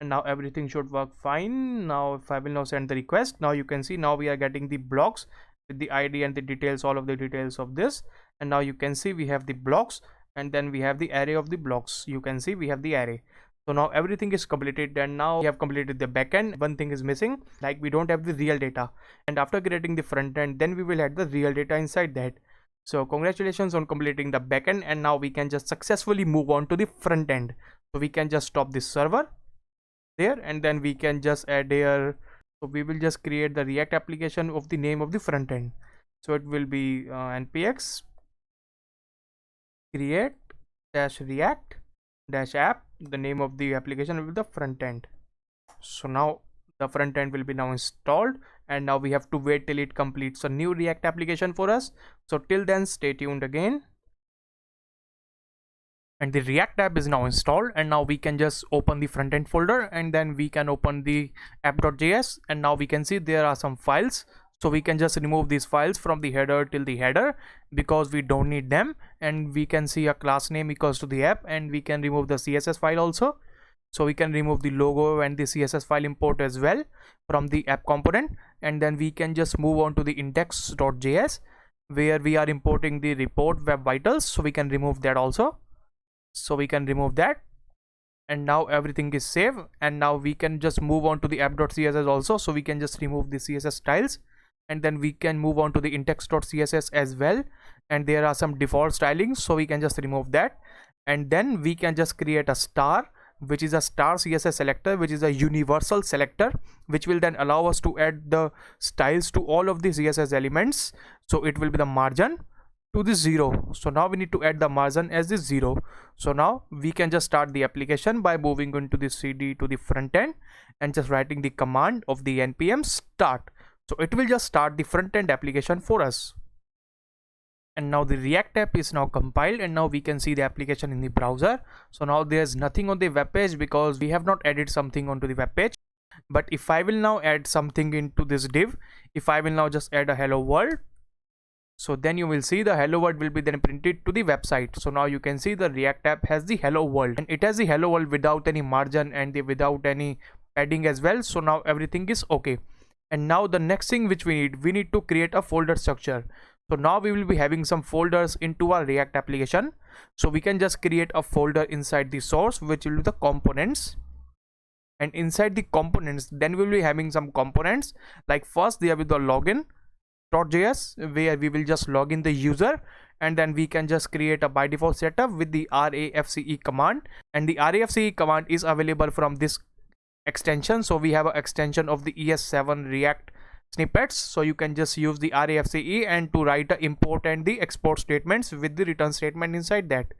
and now everything should work fine. Now if I will now send the request, now you can see now we are getting the blocks with the ID and the details, all of the details of this. And now you can see we have the blocks, and then we have the array of the blocks. You can see we have the array. So now everything is completed, and now we have completed the backend. One thing is missing, like we don't have the real data, and after creating the front end, then we will add the real data inside that. So congratulations on completing the backend, and now we can just successfully move on to the front end. So we can just stop this server there, and then we can just add here. So we will just create the React application of the name of the front end. So it will be npx create -react -app. The name of the application will be the front end. So now the front end will be now installed, and now we have to wait till it completes a new React application for us. So till then, stay tuned again. And the React app is now installed, and now we can just open the front end folder, and then we can open the app.js, and now we can see there are some files. So we can just remove these files from the header till the header because we don't need them, and we can see a class name equals to the app, and we can remove the CSS file also. So we can remove the logo and the CSS file import as well from the app component, and then we can just move on to the index.js where we are importing the report web vitals. So we can remove that also. So we can remove that, and now everything is saved, and now we can just move on to the app.css also. So we can just remove the CSS styles, and then we can move on to the index.css as well, and there are some default stylings, so we can just remove that. And then we can just create a star, which is a star CSS selector, which is a universal selector, which will then allow us to add the styles to all of the CSS elements. So it will be the margin to the 0. So now we need to add the margin as the 0. So now we can just start the application by moving into the CD to the front end and just writing the command of the npm start. So it will just start the front end application for us. And now the React app is now compiled, and now we can see the application in the browser. So now there's nothing on the web page because we have not added something onto the web page. But if I will now add something into this div, if I will now just add a hello world, so then you will see the hello world will be then printed to the website. So now you can see the React app has the hello world, and it has the hello world without any margin and without any padding as well. So now everything is okay. And now the next thing which we need to create a folder structure. So now we will be having some folders into our React application. So we can just create a folder inside the source, which will be the components. And inside the components, then we will be having some components. Like first there will be the login.js, where we will just log in the user, and then we can just create a by default setup with the RAFCE command. And the RAFCE command is available from this extension. So we have an extension of the ES7 React snippets, so you can just use the RAFCE and to write the import and the export statements with the return statement inside that.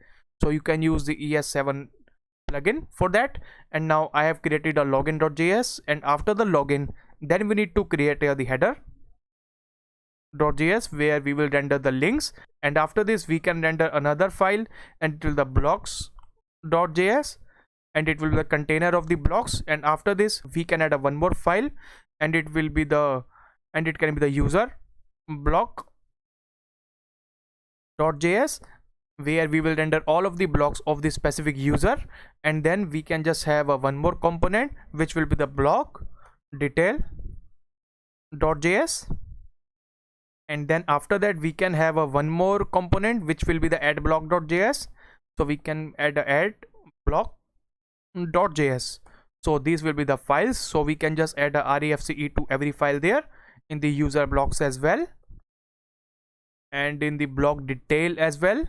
So you can use the ES7 plugin for that. And now I have created a login.js, and after the login, then we need to create the header.js where we will render the links, and after this we can render another file until the blocks blocks.js, and it will be the container of the blocks. And after this we can add a one more file, and it will be the, and it can be the user block.js, where we will render all of the blocks of the specific user. And then we can just have a one more component which will be the block detail.js. And then after that we can have a one more component which will be the add block.js. So we can add a add block.js. so these will be the files, so we can just add a refce to every file there, in the user blocks as well, and in the block detail as well,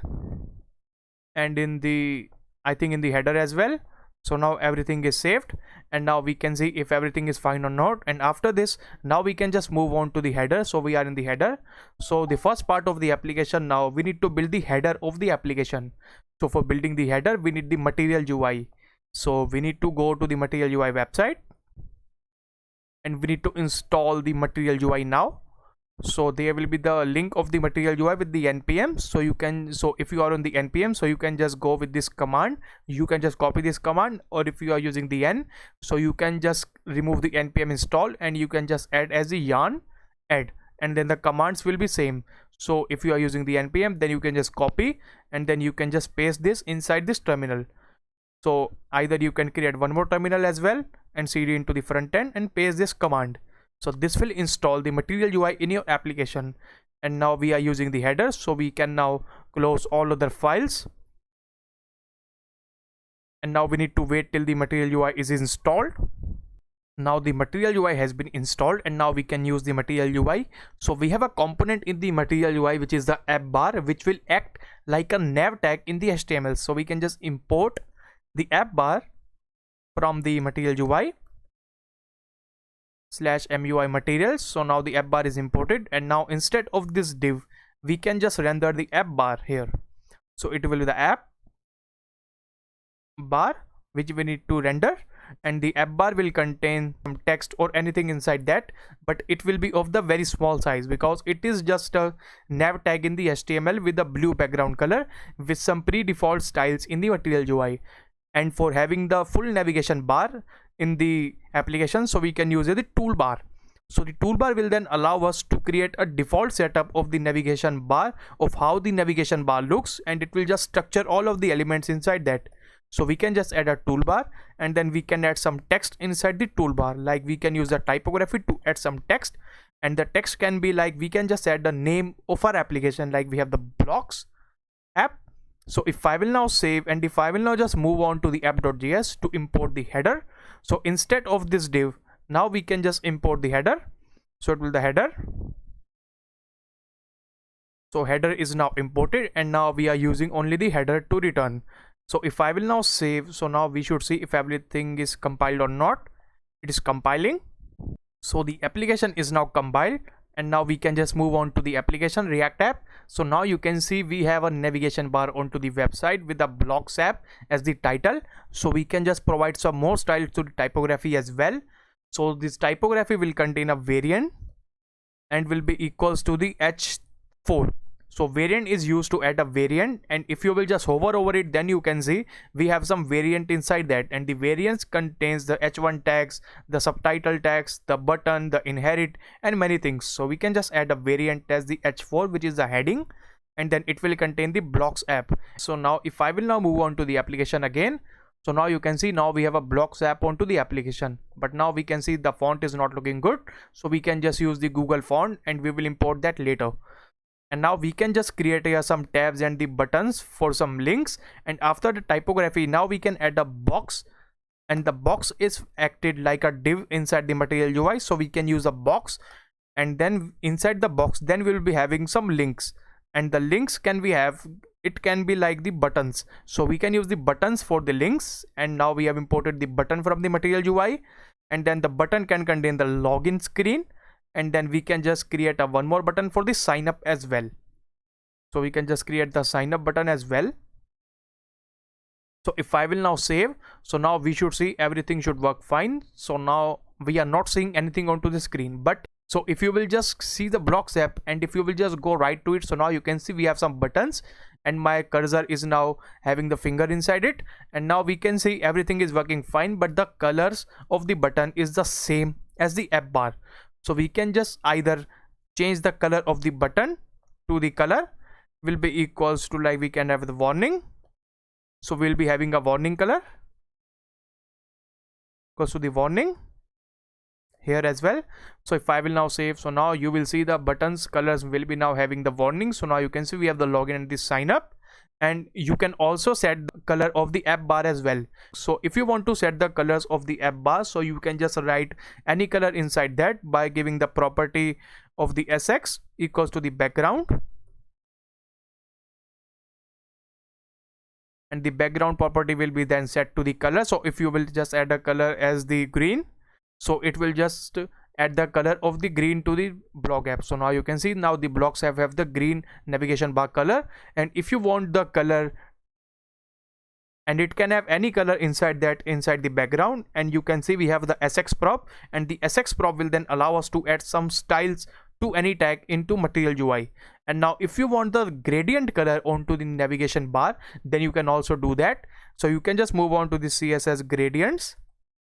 and in the, I think in the header as well. So now everything is saved, and now we can see if everything is fine or not. And after this, now we can just move on to the header. So we are in the header. So the first part of the application, now we need to build the header of the application. So for building the header we need the material UI. So we need to go to the material UI website, and we need to install the material UI now. So there will be the link of the material UI with the npm. So you can, so if you are on the npm, so you can just go with this command, you can just copy this command. Or if you are using the n, so you can just remove the npm install, and you can just add as a yarn add, and then the commands will be same. So if you are using the npm, then you can just copy, and then you can just paste this inside this terminal. So either you can create one more terminal as well and cd into the front end and paste this command. So this will install the material UI in your application. And now we are using the header, so we can now close all other files. And now we need to wait till the material UI is installed. Now the material UI has been installed, and now we can use the material UI. So we have a component in the material UI which is the app bar, which will act like a nav tag in the HTML. So we can just import the app bar from the material UI /MUI materials. So now the app bar is imported, and now instead of this div we can just render the app bar here. So it will be the app bar which we need to render, and the app bar will contain some text or anything inside that, but it will be of the very small size because it is just a nav tag in the HTML with a blue background color with some pre-default styles in the material UI. And for having the full navigation bar in the application, so we can use the toolbar. So the toolbar will then allow us to create a default setup of the navigation bar, of how the navigation bar looks, and it will just structure all of the elements inside that. So we can just add a toolbar, and then we can add some text inside the toolbar. Like we can use the typography to add some text, and the text can be like, we can just add the name of our application, like we have the blocks app. So if I will now save, and if I will now just move on to the app.js to import the header. So instead of this div, now we can just import the header. So it will be the header. So header is now imported, and now we are using only the header to return. So if I will now save, so now we should see if everything is compiled or not. It is compiling. So the application is now compiled, and now we can just move on to the application React app. So now you can see we have a navigation bar onto the website with the blocks app as the title. So we can just provide some more styles to the typography as well. So this typography will contain a variant and will be equals to the h4. So variant is used to add a variant, and if you will just hover over it, then you can see we have some variant inside that, and the variants contains the h1 tags, the subtitle tags, the button, the inherit, and many things. So we can just add a variant as the h4, which is the heading, and then it will contain the blocks app. So now if I will now move on to the application again, so now you can see now we have a blocks app onto the application, but now we can see the font is not looking good. So we can just use the Google font, and we will import that later. And now we can just create here some tabs and the buttons for some links. And after the typography, now we can add a box, and the box is acted like a div inside the material UI. So we can use a box, and then inside the box, then we will be having some links, and the links can we have, it can be like the buttons. So we can use the buttons for the links, and now we have imported the button from the material UI, and then the button can contain the login screen. And then we can just create a one more button for the sign up as well. So we can just create the sign up button as well. So if I will now save, so now we should see everything should work fine. So now we are not seeing anything onto the screen, but So if you will just see the blocks app, and if you will just go right to it, so now you can see we have some buttons, and my cursor is now having the finger inside it, and now we can see everything is working fine, but the colors of the button is the same as the app bar. So we can just either change the color of the button to the color will be equals to, like, we can have the warning, so we'll be having a warning color equals to the warning here as well. So if I will now save, so now you will see the buttons colors will be now having the warning. So now you can see we have the login and the sign up, and you can also set the color of the app bar as well. So if you want to set the colors of the app bar, so you can just write any color inside that by giving the property of the sx equals to the background, and the background property will be then set to the color. So if you will just add a color as the green, so it will just add the color of the green to the block app. So now you can see now the blocks have the green navigation bar color, and if you want the color, and it can have any color inside that, inside the background, and you can see we have the sx prop, and the sx prop will then allow us to add some styles to any tag into material UI. And now if you want the gradient color onto the navigation bar, then you can also do that. So you can just move on to the css gradients.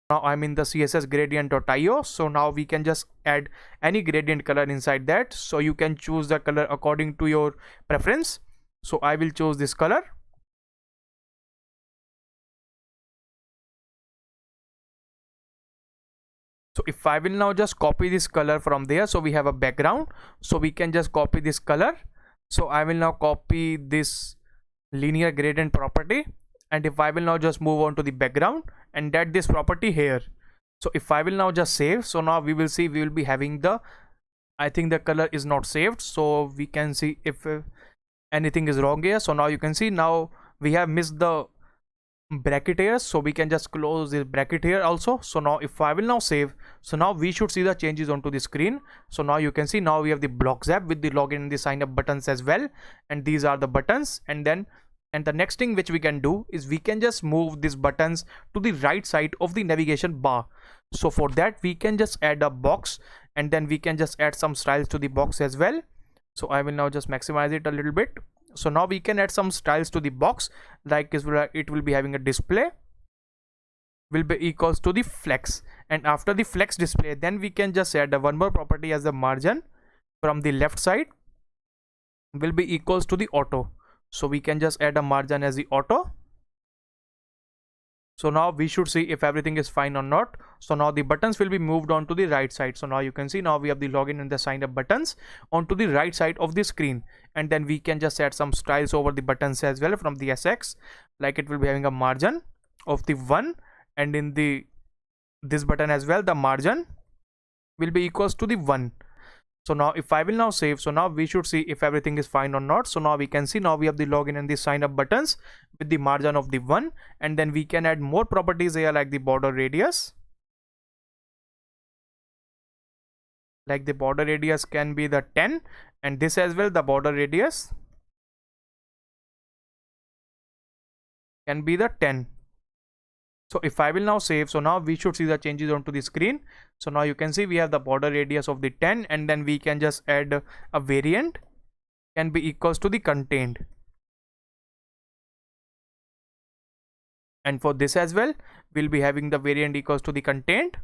Now I'm in the css gradient.io, so now we can just add any gradient color inside that. So you can choose the color according to your preference. So I will choose this color. So if I will now just copy this color from there, so we have a background, so we can just copy this color. So I will now copy this linear gradient property, and if I will now just move on to the background and add this property here. So if I will now just save, so now we will see we will be having the, I think the color is not saved, so we can see if anything is wrong here. So now you can see now we have missed the bracket here, so we can just close this bracket here also. So now if I will now save, so now we should see the changes onto the screen. So now you can see now we have the blocks app with the login and the sign up buttons as well, and these are the buttons. And the next thing which we can do is we can just move these buttons to the right side of the navigation bar. So for that we can just add a box, and then we can just add some styles to the box as well. So I will now just maximize it a little bit. So now we can add some styles to the box, like it will be having a display will be equals to the flex, and after the flex display then we can just add one more property as the margin from the left side will be equals to the auto. So we can just add a margin as the auto. So now we should see if everything is fine or not. So now the buttons will be moved on to the right side. So now you can see now we have the login and the sign up buttons onto the right side of the screen, and then we can just add some styles over the buttons as well from the sx, like it will be having a margin of the 1, and in the this button as well the margin will be equals to the 1. So now if I will now save, so now we should see if everything is fine or not. So now we can see now we have the login and the sign up buttons with the margin of the 1, and then we can add more properties here like the border radius. Like the border radius can be the 10, and this as well the border radius can be the 10. So if I will now save, so now we should see the changes onto the screen. So now you can see we have the border radius of the 10, and then we can just add a variant can be equals to the contained. And for this as well, we'll be having the variant equals to the contained.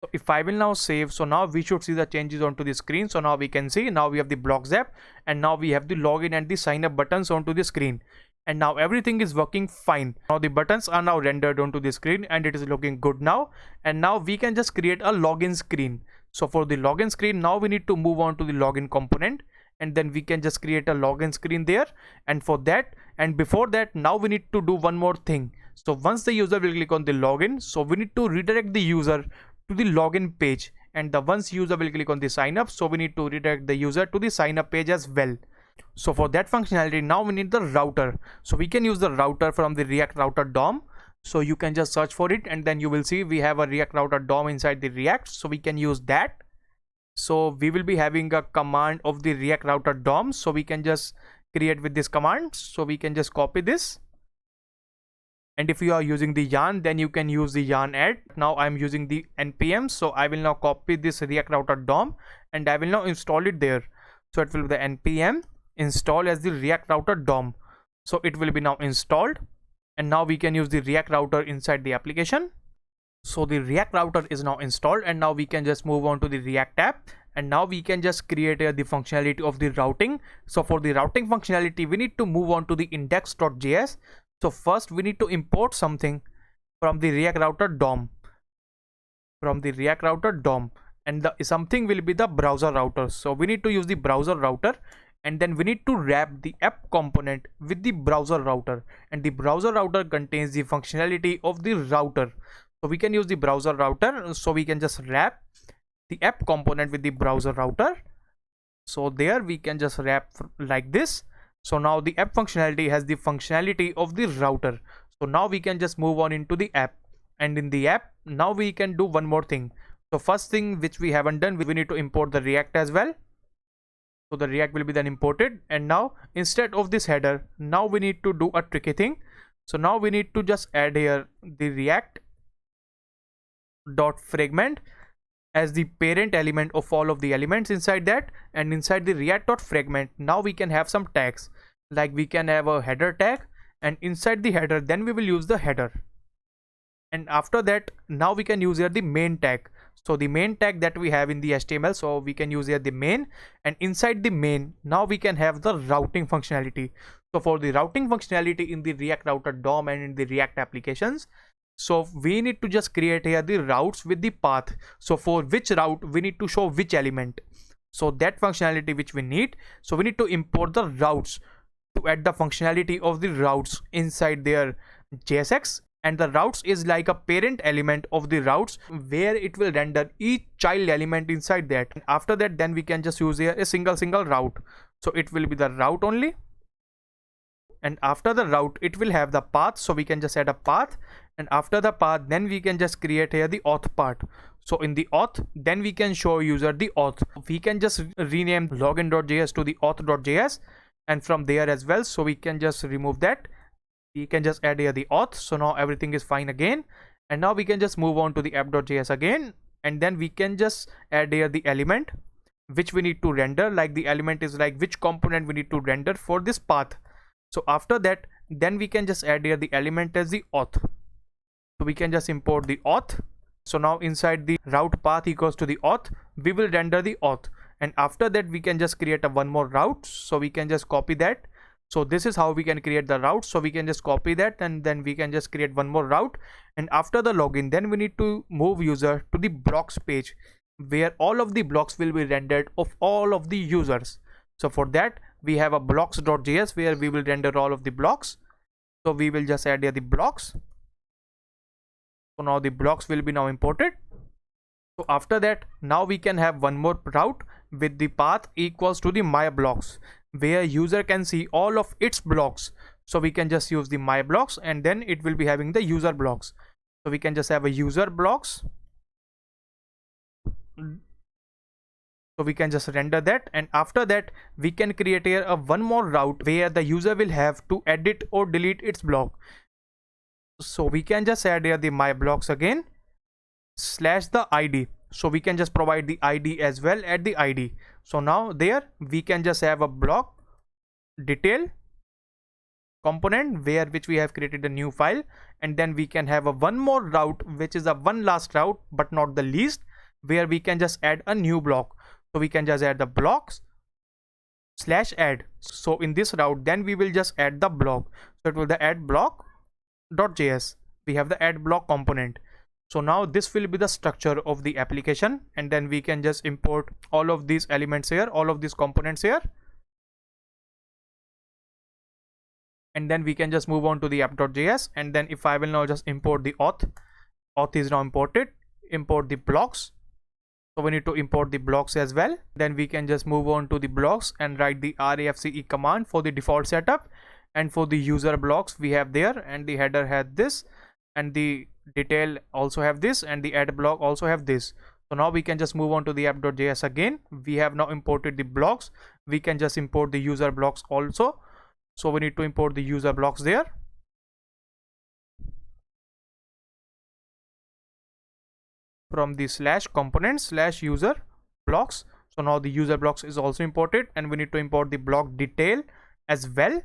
So if I will now save, so now we should see the changes onto the screen. So now we can see now we have the blocks app, and now we have the login and the sign up buttons onto the screen, and now everything is working fine. Now the buttons are now rendered onto the screen, and it is looking good now. And now we can just create a login screen. So for the login screen, now we need to move on to the login component, and then we can just create a login screen there. And for that, and before that, now we need to do one more thing. So once the user will click on the login, so we need to redirect the user to the login page, and the once user will click on the sign up, so we need to redirect the user to the sign up page as well. So for that functionality, now we need the router. So we can use the router from the React router DOM. So you can just search for it, and then you will see we have a React router DOM inside the React, so we can use that. So we will be having a command of the React router DOM, so we can just create with this command. So we can just copy this, And if you are using the yarn, then you can use the yarn add. Now I'm using the npm, so I will now copy this react router dom and I will now install it there. So it will be the npm install as the react router dom. So it will be now installed, and now we can use the react router inside the application. So the react router is now installed, and now we can just move on to the react app, and now we can just create the functionality of the routing. So for the routing functionality, we need to move on to the index.js. So first we need to import something from the react router dom, and the something will be the browser router. So we need to use the browser router, and then we need to wrap the app component with the browser router, and the browser router contains the functionality of the router. So we can use the browser router, so we can just wrap the app component with the browser router. So there we can just wrap like this. So now the app functionality has the functionality of the router. So now we can just move on into the app, and in the app now we can do one more thing. So first thing which we haven't done, we need to import the react as well. So the react will be then imported, and now instead of this header, now we need to do a tricky thing. So now we need to just add here the react dot fragment as the parent element of all of the elements inside that. And inside the react dot fragment, now we can have some tags, like we can have a header tag, and inside the header then we will use the header. And after that, now we can use here the main tag. So the main tag that we have in the HTML, so we can use here the main, and inside the main now we can have the routing functionality. So for the routing functionality in the react router dom and in the react applications, so we need to just create here the routes with the path. So for which route we need to show which element, so that functionality which we need, so we need to import the routes to add the functionality of the routes inside their JSX. And the routes is like a parent element of the routes, where it will render each child element inside that. And after that, then we can just use here a single route. So it will be the route only, and after the route it will have the path, so we can just add a path. And after the path, then we can just create here the auth part. So in the auth, then we can show user the auth. We can just rename login.js to the auth.js, and from there as well, so we can just remove that. We can just add here the auth. So now everything is fine again, and now we can just move on to the app.js again, and then we can just add here the element which we need to render, like the element is like which component we need to render for this path. So after that, then we can just add here the element as the auth. So we can just import the auth. So now inside the route path equals to the auth, we will render the auth, and after that we can just create a one more route. So we can just copy that. So this is how we can create the route. So we can just copy that, and then we can just create one more route. And after the login, then we need to move user to the blocks page, where all of the blocks will be rendered of all of the users. So for that, we have a blocks.js where we will render all of the blocks. So we will just add here the blocks. So now the blocks will be now imported. So after that, now we can have one more route with the path equals to the my blocks, where user can see all of its blocks. So we can just use the my blocks, and then it will be having the user blocks. So we can just have a user blocks. So we can just render that, and after that we can create here a one more route where the user will have to edit or delete its block. So we can just add here the my blocks again slash the id. So we can just provide the id as well at the id. So now there we can just have a block detail component where which we have created a new file, and then we can have a one more route which is a one last route but not the least, where we can just add a new block. So we can just add the blocks slash add. So in this route, then we will just add the block. So it will the add block.js. We have the add block component. So now this will be the structure of the application, and then we can just import all of these elements here, all of these components here, and then we can just move on to the app.js. And then if I will now just import the auth is now imported. Import the blocks. So we need to import the blocks as well. Then we can just move on to the blocks and write the rafce command for the default setup. And for the user blocks we have there, and the header had this, and the detail also have this, and the add block also have this. So now we can just move on to the app.js again. We have now imported the blocks. We can just import the user blocks also. So we need to import the user blocks there. from the slash component slash user blocks. So now the user blocks is also imported, and we need to import the block detail as well.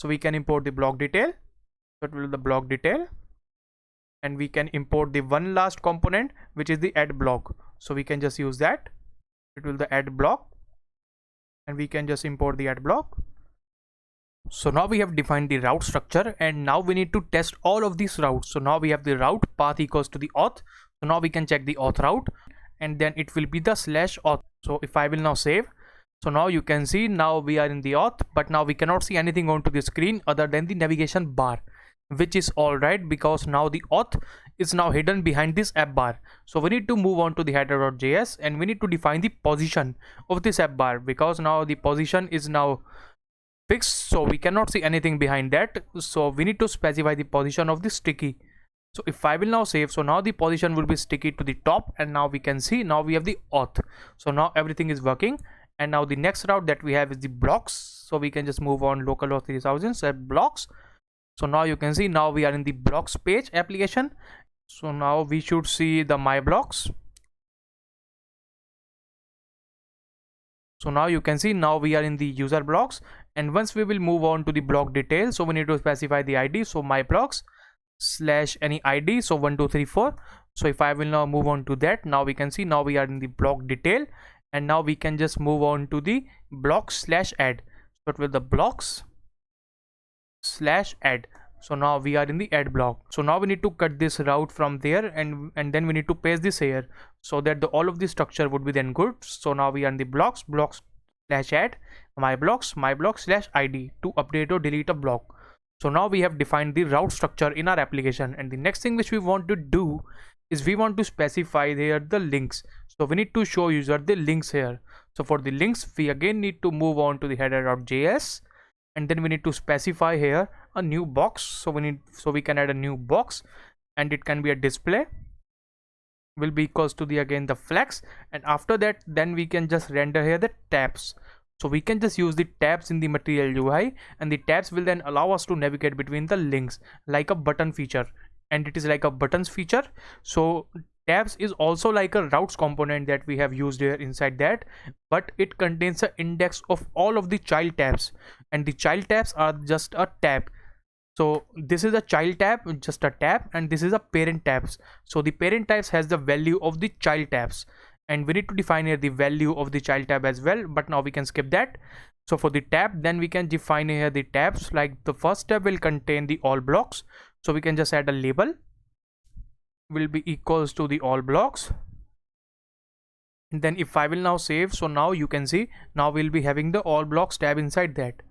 So we can import the block detail. So it will be the block detail, and we can import the one last component, which is the add block. So we can just use that. It will the add block, and we can just import the add block. So now we have defined the route structure, and now we need to test all of these routes. So now we have the route path equals to the auth. So now we can check the auth route, and then it will be the slash auth. So if I will now save, so now you can see now we are in the auth, but now we cannot see anything onto the screen other than the navigation bar, which is all right because now the auth is now hidden behind this app bar. So we need to move on to the header.js, and we need to define the position of this app bar, because now the position is now fixed, so we cannot see anything behind that. So we need to specify the position of the sticky. So if I will now save, so now the position will be sticky to the top, and now we can see now we have the auth. So now everything is working, and now the next route that we have is the blocks. So we can just move on localhost 3000 set blocks. So now you can see now we are in the blocks page application. So now we should see the my blocks. So now you can see now we are in the user blocks, and once we will move on to the block detail, so we need to specify the ID. So my blocks slash any ID, so 1 2 3 4. So if I will now move on to that, now we can see now we are in the block detail, and now we can just move on to the blocks slash add. So it will the blocks slash add. So now we are in the add block. So now we need to cut this route from there, and then we need to paste this here, so that all of the structure would be then good. So now we are in the blocks slash add my blocks slash ID to update or delete a block. So now we have defined the route structure in our application, and the next thing which we want to do is we want to specify here the links. So we need to show user the links here. So for the links, we again need to move on to the header.js, and then we need to specify here a new box. So we can add a new box, and it can be a display will be equals to the again the flex, and after that then we can just render here the tabs. So we can just use the tabs in the material UI, and the tabs will then allow us to navigate between the links like a button feature, and it is like a buttons feature. So tabs is also like a routes component that we have used here inside that, but it contains an index of all of the child tabs, and the child tabs are just a tab. So this is a child tab, just a tab, and this is a parent tabs. So the parent tabs has the value of the child tabs, and we need to define here the value of the child tab as well, but now we can skip that. So for the tab, then we can define here the tabs, like the first tab will contain the all blocks. So we can just add a label will be equals to the all blocks, and then if I will now save, so now you can see now we'll be having the all blocks tab inside that.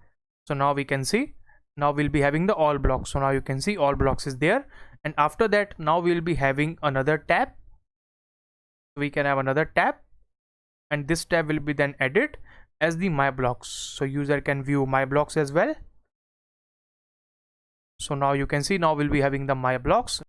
So now we can see now we'll be having the all blocks. So now you can see all blocks is there, and after that now we'll be having another tab. We can have another tab, and this tab will be then added as the my blocks, so user can view my blocks as well. So now you can see now we'll be having the my blocks,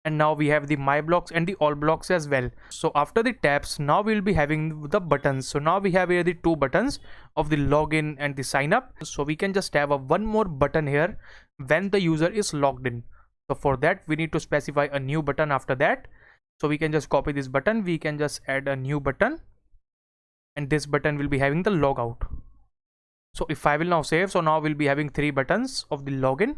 and now we have the my blocks and the all blocks as well. So after the tabs, now we'll be having the buttons. So now we have here the two buttons of the login and the sign up. So we can just have a one more button here when the user is logged in. So for that we need to specify a new button after that. So we can just copy this button, we can just add a new button, and this button will be having the logout. So if I will now save, so now we'll be having three buttons of the login,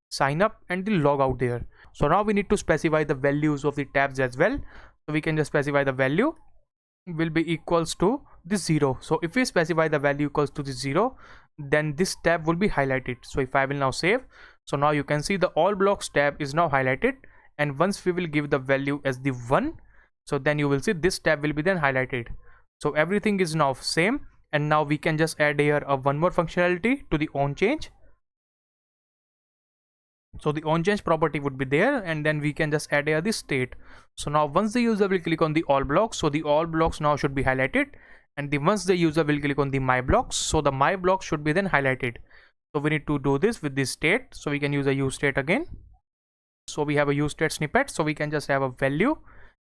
sign up, and the logout there. So now we need to specify the values of the tabs as well. So we can just specify the value will be equals to the 0. So if we specify the value equals to the 0, then this tab will be highlighted. So if I will now save, so now you can see the all blocks tab is now highlighted, and once we will give the value as the 1, so then you will see this tab will be then highlighted. So everything is now same, and now we can just add here a one more functionality to the on change. So the on change property would be there, and then we can just add here the state. So now once the user will click on the all blocks, so the all blocks now should be highlighted, and once the user will click on the my blocks, so the my blocks should be then highlighted. So we need to do this with this state. So we can use a use state again. So we have a use state snippet, so we can just have a value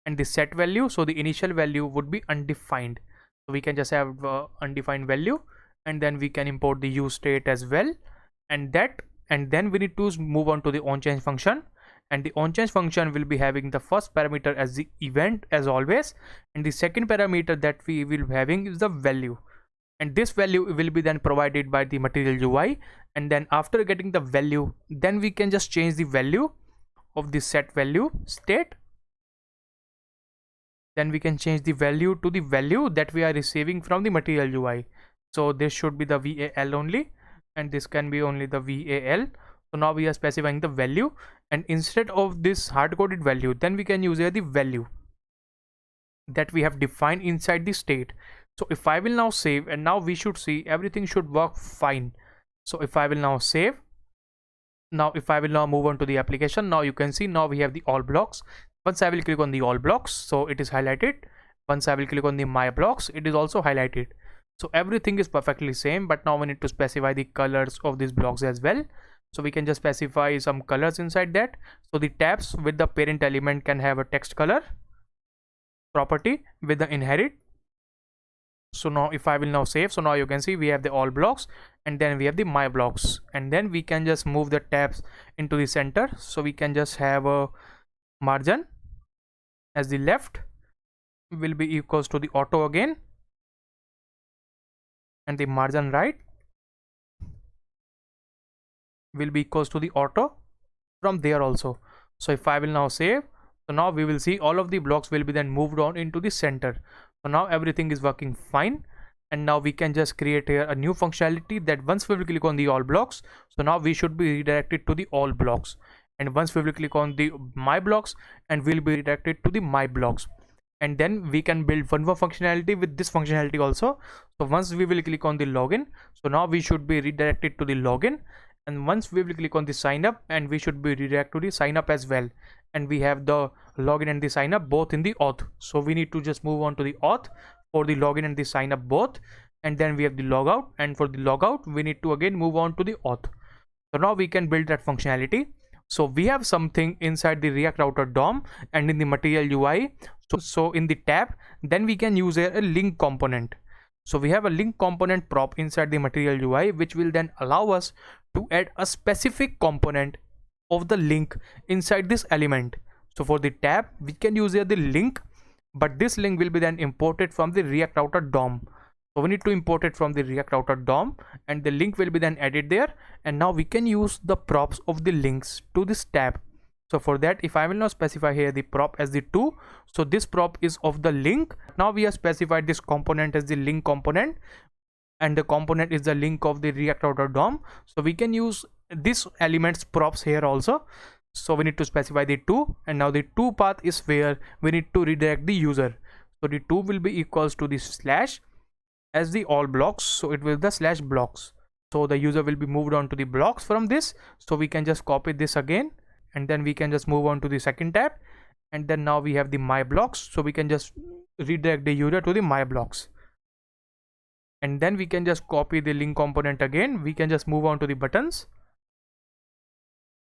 and the set value. So the initial value would be undefined, so we can just have undefined value, and then we can import the use state as well, and then we need to move on to the on change function, and the onChange function will be having the first parameter as the event as always, and the second parameter that we will be having is the value, and this value will be then provided by the material UI. And then after getting the value, then we can just change the value of the set value state. Then we can change the value to the value that we are receiving from the material UI. So this should be the VAL only, and this can be only the VAL. So now we are specifying the value, and instead of this hard-coded value, then we can use here the value that we have defined inside the state. So if I will now save, and now we should see everything should work fine. So if I will now save, now if I will now move on to the application, now you can see now we have the all blocks. Once I will click on the all blocks, so it is highlighted. Once I will click on the my blocks, it is also highlighted. So everything is perfectly same, but now we need to specify the colors of these blocks as well. So we can just specify some colors inside that. So the tabs with the parent element can have a text color property with the inherit. So now if I will now save, so now you can see we have the all blocks, and then we have the my blocks, and then we can just move the tabs into the center. So we can just have a margin as the left will be equals to the auto again, and the margin right will be equals to the auto from there also. So if I will now save, so now we will see all of the blocks will be then moved on into the center. So now everything is working fine, and now we can just create here a new functionality that once we will click on the all blocks, so now we should be redirected to the all blocks, and once we will click on the my blocks, and we'll be redirected to the my blocks. And then we can build one more functionality with this functionality also. So once we will click on the login, so now we should be redirected to the login, and once we will click on the sign up, and we should be redirected to the sign up as well, and we have the login and the sign up both in the auth. So we need to just move on to the auth for the login and the sign up both, and then we have the logout, and for the logout we need to again move on to the auth. So now we can build that functionality. So we have something inside the React Router DOM and in the material UI. So in the tab, then we can use a link component. So we have a link component prop inside the material UI, which will then allow us to add a specific component of the link inside this element. So for the tab, we can use here the link, but this link will be then imported from the React Router DOM. So we need to import it from the React Router DOM, and the link will be then added there. And now we can use the props of the links to this tab. So for that, if I will now specify here the prop as the 2, so this prop is of the link. Now we have specified this component as the link component, and the component is the link of the React Router DOM. So we can use this element's props here also. So we need to specify the 2, and now the 2 path is where we need to redirect the user. So the 2 will be equals to the slash as the all blocks, so it will the slash blocks. So the user will be moved on to the blocks from this. So we can just copy this again, and then we can just move on to the second tab, and then now we have the my blocks. So we can just redirect the user to the my blocks, and then we can just copy the link component again. We can just move on to the buttons.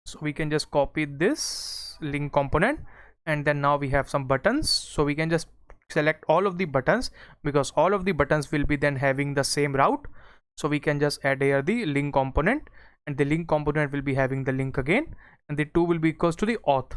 So we can just copy this link component, and then now we have some buttons. So we can just select all of the buttons, because all of the buttons will be then having the same route. So we can just add here the link component, and the link component will be having the link again, and the 2 will be equals to the auth.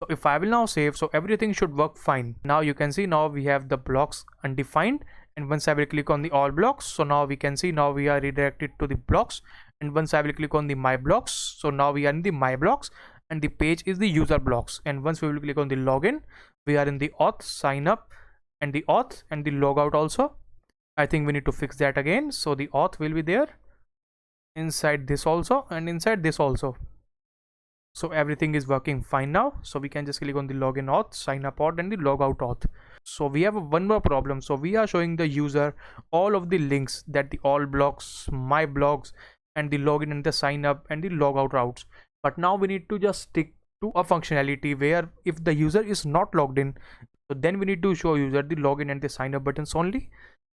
So if I will now save, so everything should work fine. Now you can see now we have the blocks undefined, and once I will click on the all blocks, so now we can see now we are redirected to the blocks. And once I will click on the my blocks, so now we are in the my blocks, and the page is the user blocks. And once we will click on the login, we are in the auth, sign up, and the auth, and the logout also. I think we need to fix that again. So the auth will be there inside this also, and inside this also. So everything is working fine now. So we can just click on the login auth, sign up auth, and the logout auth. So we have one more problem. So we are showing the user all of the links that the all blocks, my blocks, and the login and the sign up and the logout routes. But now we need to just stick to a functionality where if the user is not logged in, so then we need to show user the login and the sign up buttons only.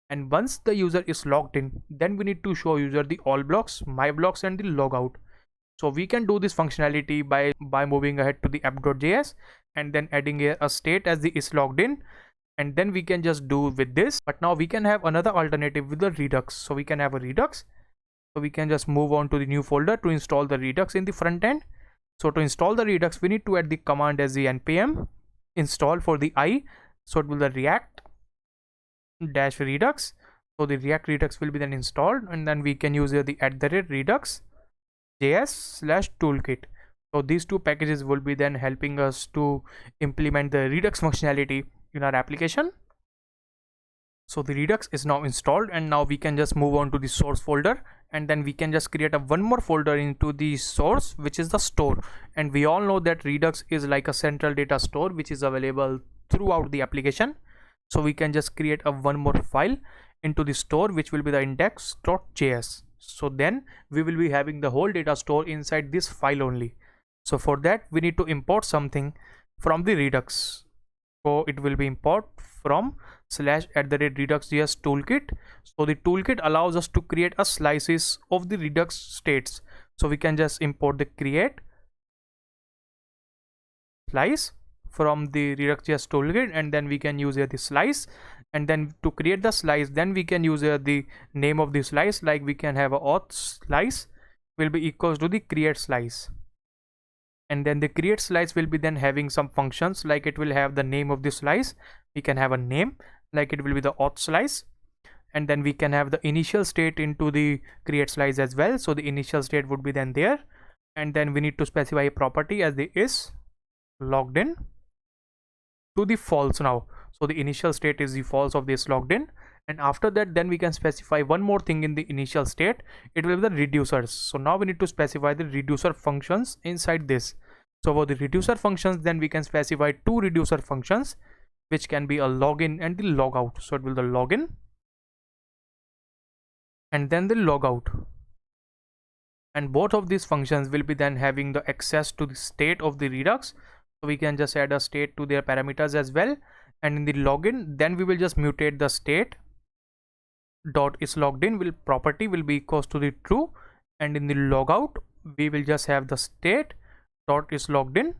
And once the user is logged in, then we need to show user the all blocks, my blocks, and the logout. So we can do this functionality by moving ahead to the app.js, and then adding here a state as the is logged in, and then we can just do with this. But now we can have another alternative with the Redux. So we can have a Redux. So we can just move on to the new folder to install the Redux in the front end. So to install the Redux, we need to add the command as the npm install for the I. So it will be the react dash redux. So the React Redux will be then installed, and then we can use here the @redux js/toolkit. So these two packages will be then helping us to implement the Redux functionality in our application. So the Redux is now installed, and now we can just move on to the source folder, and then we can just create a one more folder into the source, which is the store. And we all know that Redux is like a central data store which is available throughout the application. So we can just create a one more file into the store, which will be the index.js. So then we will be having the whole data store inside this file only. So for that we need to import something from the Redux. So it will be import from /redux.js toolkit. So the toolkit allows us to create a slices of the Redux states. So we can just import the create slice from the Redux.js toolkit, and then we can use here the slice. And then to create the slice, then we can use here the name of the slice, like we can have a auth slice will be equals to the create slice. And then the create slice will be then having some functions, like it will have the name of the slice. We can have a name, like it will be the auth slice. And then we can have the initial state into the create slice as well. So the initial state would be then there. And then we need to specify a property as the is logged in to the false now. So the initial state is the false of this logged in. And after that, then we can specify one more thing in the initial state. It will be the reducers. So now we need to specify the reducer functions inside this. So for the reducer functions, then we can specify two reducer functions, which can be a login and the logout. So it will be the login and then the logout. And both of these functions will be then having the access to the state of the Redux. So we can just add a state to their parameters as well. And in the login, then we will just mutate the state dot is logged in will property will be equals to the true, and in the logout we will just have the state dot is logged in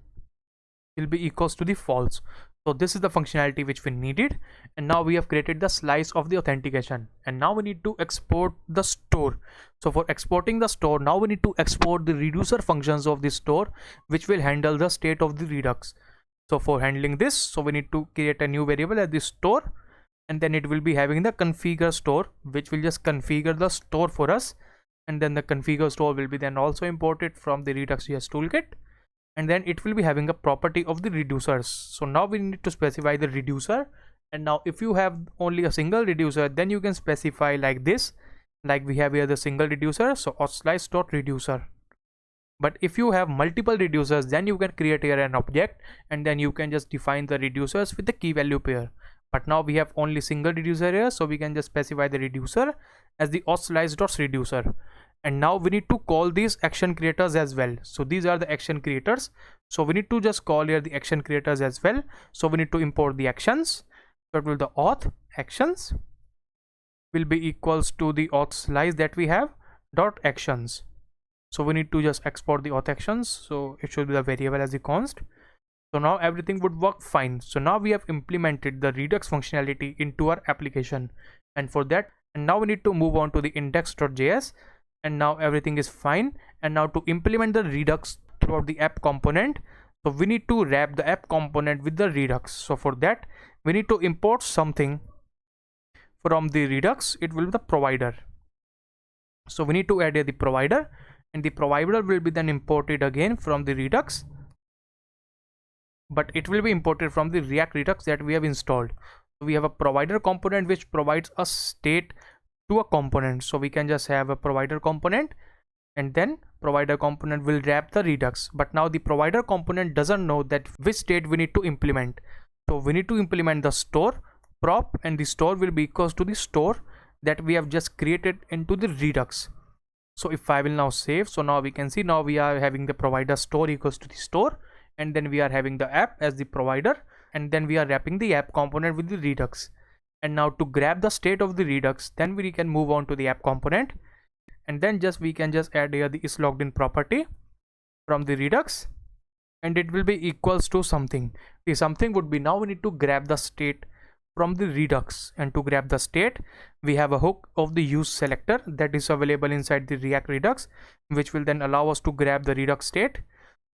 will be equals to the false. So this is the functionality which we needed. And now we have created the slice of the authentication, and now we need to export the store. So for exporting the store, now we need to export the reducer functions of the store, which will handle the state of the Redux. So for handling this, so we need to create a new variable as the store, and then it will be having the configure store, which will just configure the store for us. And then the configure store will be then also imported from the Redux.js toolkit. And then it will be having a property of the reducers. So now we need to specify the reducer. And now if you have only a single reducer, then you can specify like this, like we have here the single reducer, so authSlice.reducer. But if you have multiple reducers, then you can create here an object, and then you can just define the reducers with the key value pair. But now we have only single reducer here, so we can just specify the reducer as the authSlice.reducer. And now we need to call these action creators as well. So these are the action creators. So we need to just call here the action creators as well. So we need to import the actions. So it will the auth actions will be equals to the auth slice that we have dot actions. So we need to just export the auth actions. So it should be the variable as the const. So now everything would work fine. So now we have implemented the Redux functionality into our application. And for that, and now we need to move on to the index.js. And now everything is fine. And now to implement the Redux throughout the app component, so we need to wrap the app component with the Redux. So for that, we need to import something from the Redux. It will be the provider. So we need to add the provider, and the provider will be then imported again from the Redux, but it will be imported from the React Redux that we have installed. So we have a provider component which provides a state to a component. So we can just have a provider component, and then provider component will wrap the Redux. But now the provider component doesn't know that which state we need to implement. So we need to implement the store prop, and the store will be equals to the store that we have just created into the Redux. So if I will now save, so now we can see now we are having the provider store equals to the store, and then we are having the app as the provider, and then we are wrapping the app component with the Redux. And now to grab the state of the Redux, then we can move on to the app component, and then we can just add here the is logged in property from the Redux, and it will be equals to something. The something would be now we need to grab the state from the Redux, and to grab the state we have a hook of the use selector that is available inside the React Redux, which will then allow us to grab the Redux state.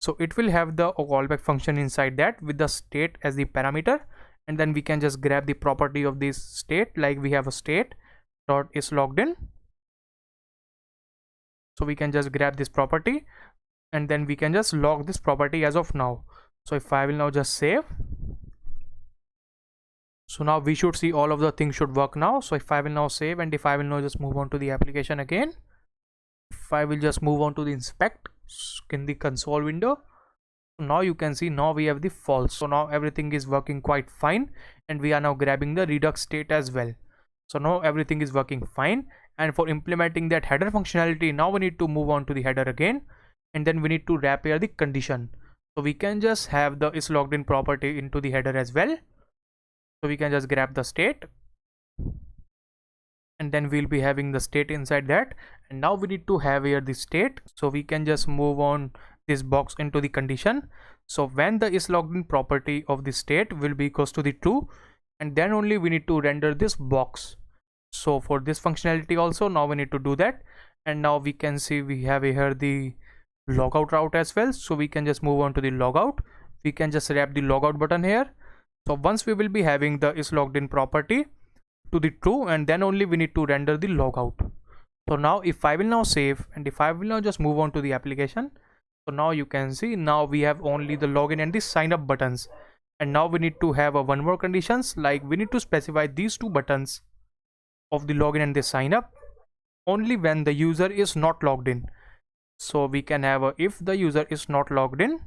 So it will have the callback function inside that with the state as the parameter, and then we can just grab the property of this state, like we have a state dot is logged in. So we can just grab this property and then we can just log this property as of now. So if I will now just save, so now we should see all of the things should work now. So if I will now save, and if I will now just move on to the application again, if I will just move on to the inspect in the console window, now you can see now we have the false. So now everything is working quite fine, and we are now grabbing the redux state as well. So now everything is working fine. And for implementing that header functionality, now we need to move on to the header again, and then we need to wrap here the condition. So we can just have the is logged in property into the header as well. So we can just grab the state, and then we'll be having the state inside that. And now we need to have here the state, so we can just move on this box into the condition. So when the is logged in property of the state will be equals to the true, and then only we need to render this box. So for this functionality also, now we need to do that. And now we can see we have here the logout route as well. So we can just move on to the logout. We can just wrap the logout button here. So once we will be having the is logged in property to the true, and then only we need to render the logout. So now if I will now save, and if I will now just move on to the application, so now you can see now we have only the login and the sign up buttons. And now we need to have a one more conditions, like we need to specify these two buttons of the login and the sign up only when the user is not logged in. So we can have a if the user is not logged in,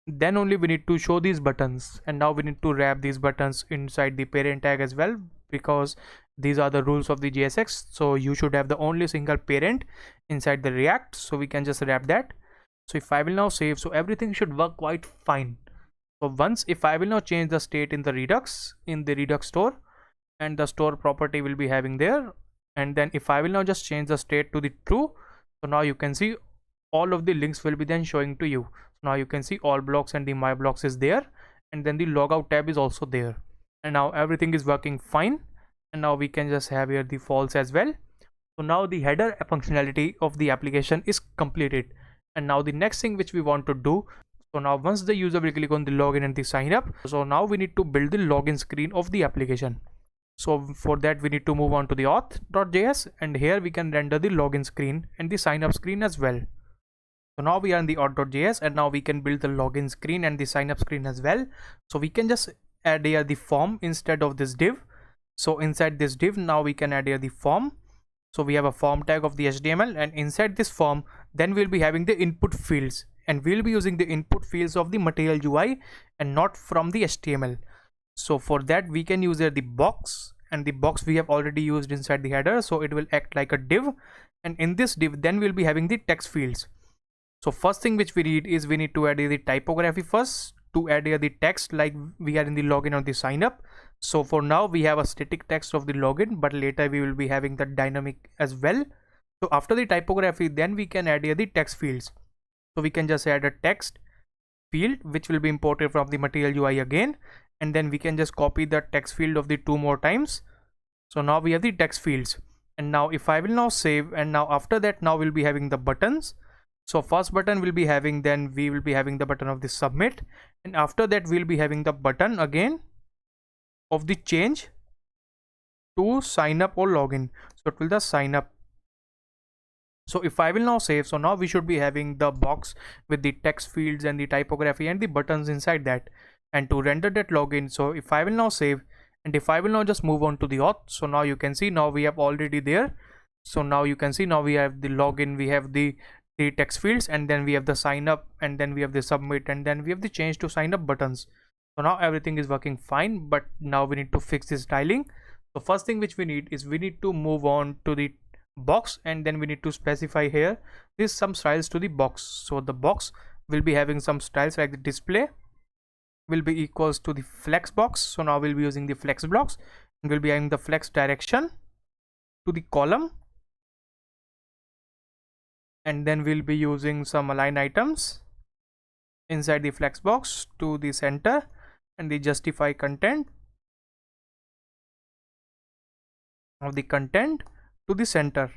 then only we need to show these buttons. And now we need to wrap these buttons inside the parent tag as well, because these are the rules of the JSX. So you should have the only single parent inside the React. So we can just wrap that. So if I will now save, so everything should work quite fine. So once if I will now change the state in the Redux, in the Redux store, and the store property will be having there, and then if I will now just change the state to the true, so now you can see all of the links will be then showing to you. So now you can see all blocks and the my blocks is there, and then the logout tab is also there, and now everything is working fine. And now we can just have here the false as well. So now the header functionality of the application is completed. And now the next thing which we want to do, so now once the user will click on the login and the sign up, so now we need to build the login screen of the application. So for that we need to move on to the auth.js, and here we can render the login screen and the sign up screen as well. So now we are in the auth.js, and now we can build the login screen and the sign up screen as well. So we can just add here the form instead of this div. So inside this div, now we can add here the form. So we have a form tag of the HTML, and inside this form then we'll be having the input fields, and we'll be using the input fields of the material UI and not from the HTML. So for that we can use here the box, and the box we have already used inside the header, so it will act like a div. And in this div then we'll be having the text fields. So first thing which we need is we need to add here the typography first to add here the text, like we are in the login or the sign up. So for now we have a static text of the login, but later we will be having the dynamic as well. So after the typography then we can add here the text fields. So we can just add a text field which will be imported from the material UI again, and then we can just copy the text field of the two more times. So now we have the text fields. And now if I will now save, and now after that now we'll be having the buttons. So first button will be having, then we will be having the button of the submit, and after that we'll be having the button again of the change to sign up or login. So it will just sign up. So if I will now save, so now we should be having the box with the text fields and the typography and the buttons inside that. And to render that login, so if I will now save, and if I will now just move on to the auth, so now you can see now we have already there. So now you can see now we have the login, we have the text fields, and then we have the sign up, and then we have the submit, and then we have the change to sign up buttons. So now everything is working fine, but now we need to fix this styling. So first thing which we need is we need to move on to the box, and then we need to specify here this some styles to the box. So the box will be having some styles like the display will be equals to the flex box. So now we'll be using the flex blocks, and we'll be having the flex direction to the column, and then we'll be using some align items inside the flex box to the center, and the justify content of the content to the center.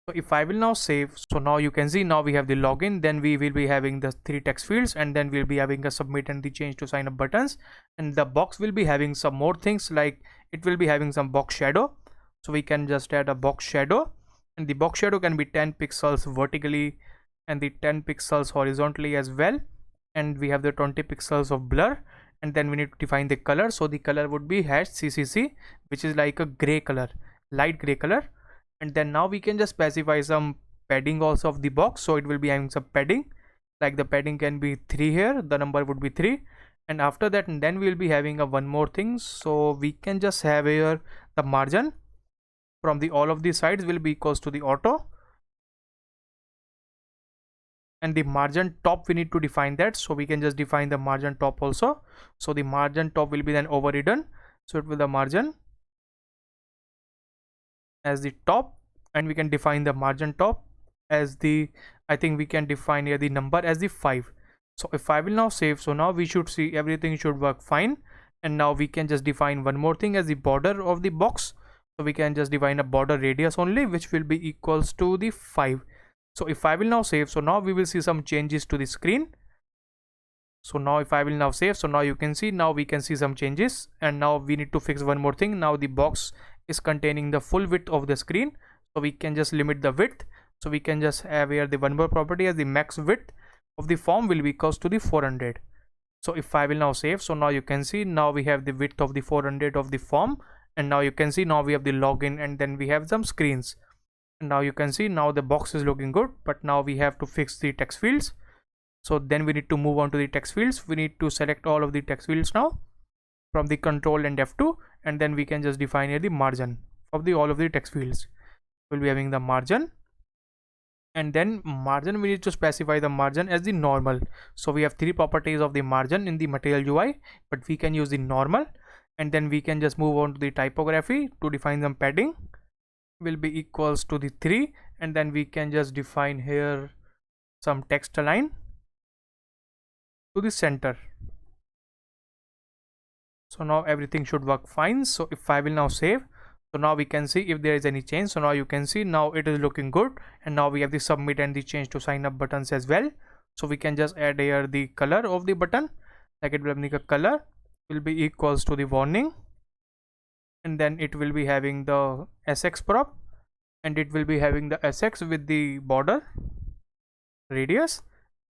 So if I will now save, so now you can see now we have the login, then we will be having the 3 text fields, and then we'll be having a submit and the change to sign up buttons, and the box will be having some more things, like it will be having some box shadow. So we can just add a box shadow, and the box shadow can be 10 pixels vertically and the 10 pixels horizontally as well, and we have the 20 pixels of blur. And then we need to define the color, so the color would be hash ccc, which is like a gray color, light gray color. And then now we can just specify some padding also of the box, so it will be having some padding, like the padding can be 3 here, the number would be 3. And after that, and then we will be having a one more thing, so we can just have here the margin from the all of these sides will be equals to the auto, and the margin top we need to define that, so we can just define the margin top also. So the margin top will be then overridden, so it will the margin as the top, and we can define the margin top as the, I think we can define here the number as the 5. So if I will now save, so now we should see everything should work fine. And now we can just define one more thing as the border of the box, so we can just define a border radius only, which will be equals to the 5. So if I will now save, so now we will see some changes to the screen. So now if I will now save, so now you can see, now we can see some changes. And now we need to fix one more thing. Now the box is containing the full width of the screen, so we can just limit the width. So we can just have here the one more property as the max width of the form will be equals to the 400. So if I will now save, so now you can see, now we have the width of the 400 of the form. And now you can see, now we have the login, and then we have some screens. And now you can see, now the box is looking good, but now we have to fix the text fields. So then we need to move on to the text fields. We need to select all of the text fields now from the control and F2, and then we can just define here the margin of the all of the text fields. We'll be having the margin, and then margin we need to specify the margin as the normal. So we have 3 properties of the margin in the material UI, but we can use the normal. And then we can just move on to the typography to define some padding will be equals to the 3, and then we can just define here some text align to the center. So now everything should work fine. So if I will now save, so now we can see if there is any change. So now you can see, now it is looking good, and now we have the submit and the change to sign up buttons as well. So we can just add here the color of the button, like it will make a color will be equals to the warning, and then it will be having the SX prop, and it will be having the SX with the border radius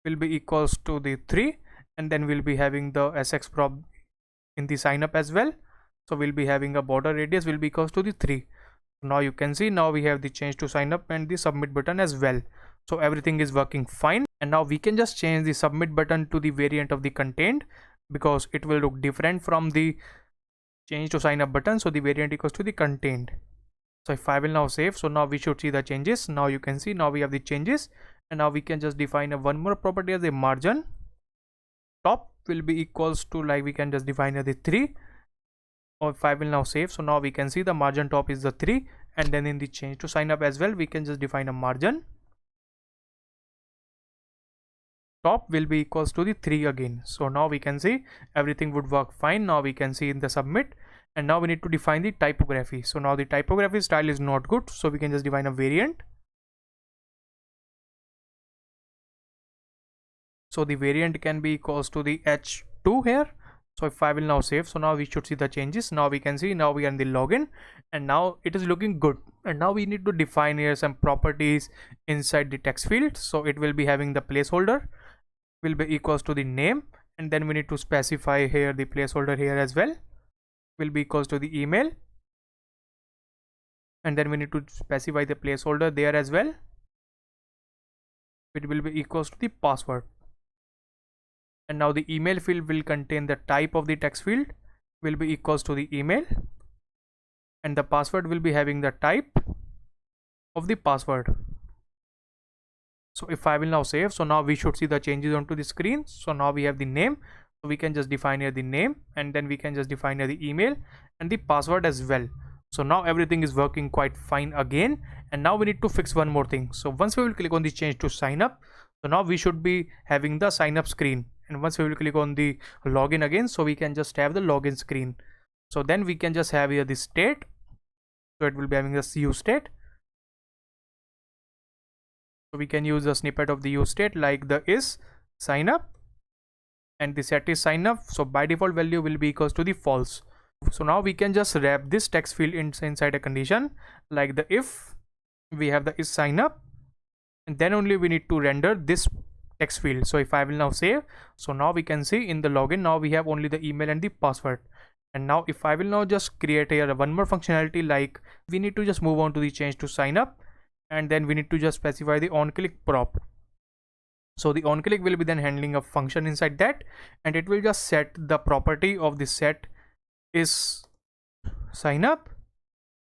will be equals to the 3, and then we'll be having the SX prop in the sign up as well. So we'll be having a border radius will be equals to the 3. Now you can see, now we have the change to sign up and the submit button as well. So everything is working fine. And now we can just change the submit button to the variant of the contained, because it will look different from the change to sign up button. So the variant equals to the contained. So if I will now save, so now we should see the changes. Now you can see, now we have the changes, and now we can just define a one more property as a margin top will be equals to, like we can just define as the 3. Or if I will now save, so now we can see the margin top is the 3, and then in the change to sign up as well, we can just define a margin top will be equals to the 3 again. So now we can see everything would work fine. Now we can see in the submit, and now we need to define the typography. So now the typography style is not good, so we can just define a variant. So the variant can be equals to the h2 here. So if I will now save, so now we should see the changes. Now we can see, now we are in the login, and now it is looking good. And now we need to define here some properties inside the text field. So it will be having the placeholder will be equals to the name, and then we need to specify here the placeholder here as well will be equals to the email, and then we need to specify the placeholder there as well. It will be equals to the password. And now the email field will contain the type of the text field will be equals to the email, and the password will be having the type of the password. So if I will now save, so now we should see the changes onto the screen. So now we have the name, so we can just define here the name, and then we can just define here the email and the password as well. So now everything is working quite fine again. And now we need to fix one more thing. So once we will click on the change to sign up, so now we should be having the sign up screen, and once we will click on the login again, so we can just have the login screen. So then we can just have here the state, so it will be having the use state, So we can use a snippet of the use state like the is sign up, and the set is sign up. So by default value will be equals to the false. So now we can just wrap this text field inside a condition like the if we have the is sign up, and then only we need to render this text field. So if I will now save, so now we can see in the login now we have only the email and the password. And now if I will now just create here one more functionality, like we need to just move on to the change to sign up, and then we need to just specify the on click prop. So the on click will be then handling a function inside that, and it will just set the property of the set is sign up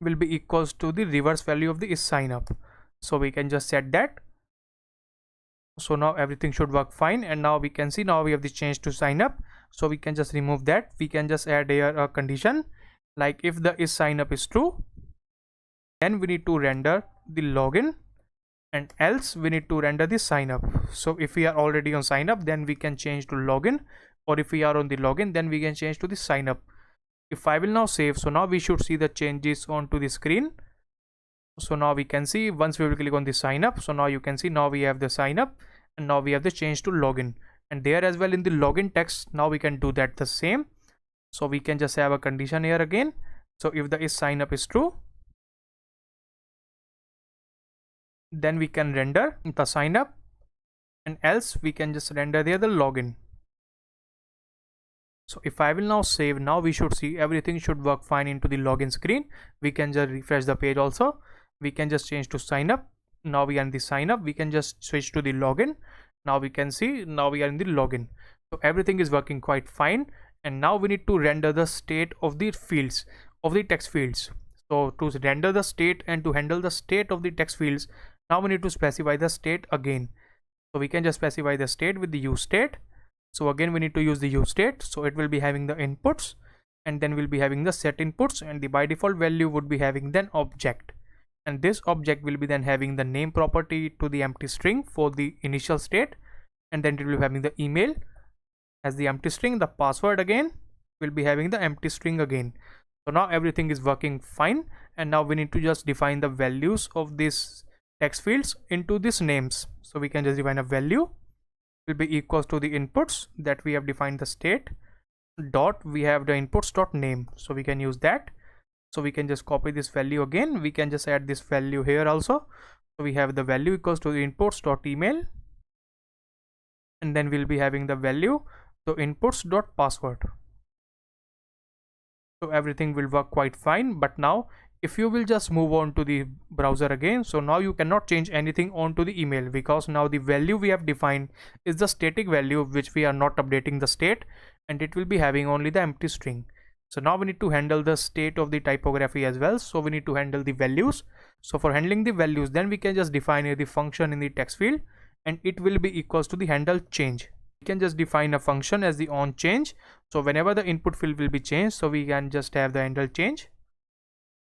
will be equals to the reverse value of the is sign up. So we can just set that. So now everything should work fine, and now we can see now we have the change to sign up. So we can just remove that. We can just add here a condition like if the is sign up is true, then we need to render the login, and else we need to render the sign up. So if we are already on sign up, then we can change to login, or if we are on the login, then we can change to the sign up. If I will now save, so now we should see the changes onto the screen. So now we can see once we will click on the sign up, so now you can see now we have the sign up, and now we have the change to login, and there as well in the login text now we can do that the same. So we can just have a condition here again. So if the is sign up is true, then we can render the sign up, and else we can just render there the login. So if I will now save, now we should see everything should work fine into the login screen. We can just refresh the page also. We can just change to sign up. Now we are in the sign up. We can just switch to the login. Now we can see now we are in the login. So everything is working quite fine, and now we need to render the state of the fields, of the text fields. So to render the state and to handle the state of the text fields, now we need to specify the state again. So we can just specify the state with the use state. So again we need to use the use state. So it will be having the inputs, and then we'll be having the set inputs, and the by default value would be having then object, and this object will be then having the name property to the empty string for the initial state, and then it will be having the email as the empty string. The password again will be having the empty string again. So now everything is working fine, and now we need to just define the values of these text fields into these names. So we can just define a value will be equals to the inputs that we have defined the state dot we have the inputs dot name. So we can use that. So we can just copy this value again. We can just add this value here also. So we have the value equals to the inputs dot email, and then we'll be having the value so inputs dot password. So everything will work quite fine. But now if you will just move on to the browser again, so now you cannot change anything onto the email, because now the value we have defined is the static value which we are not updating the state, and it will be having only the empty string. So now we need to handle the state of the typography as well. So we need to handle the values. So for handling the values, then we can just define here the function in the text field, and it will be equals to the handle change. We can just define a function as the on change. So whenever the input field will be changed, so we can just have the handle change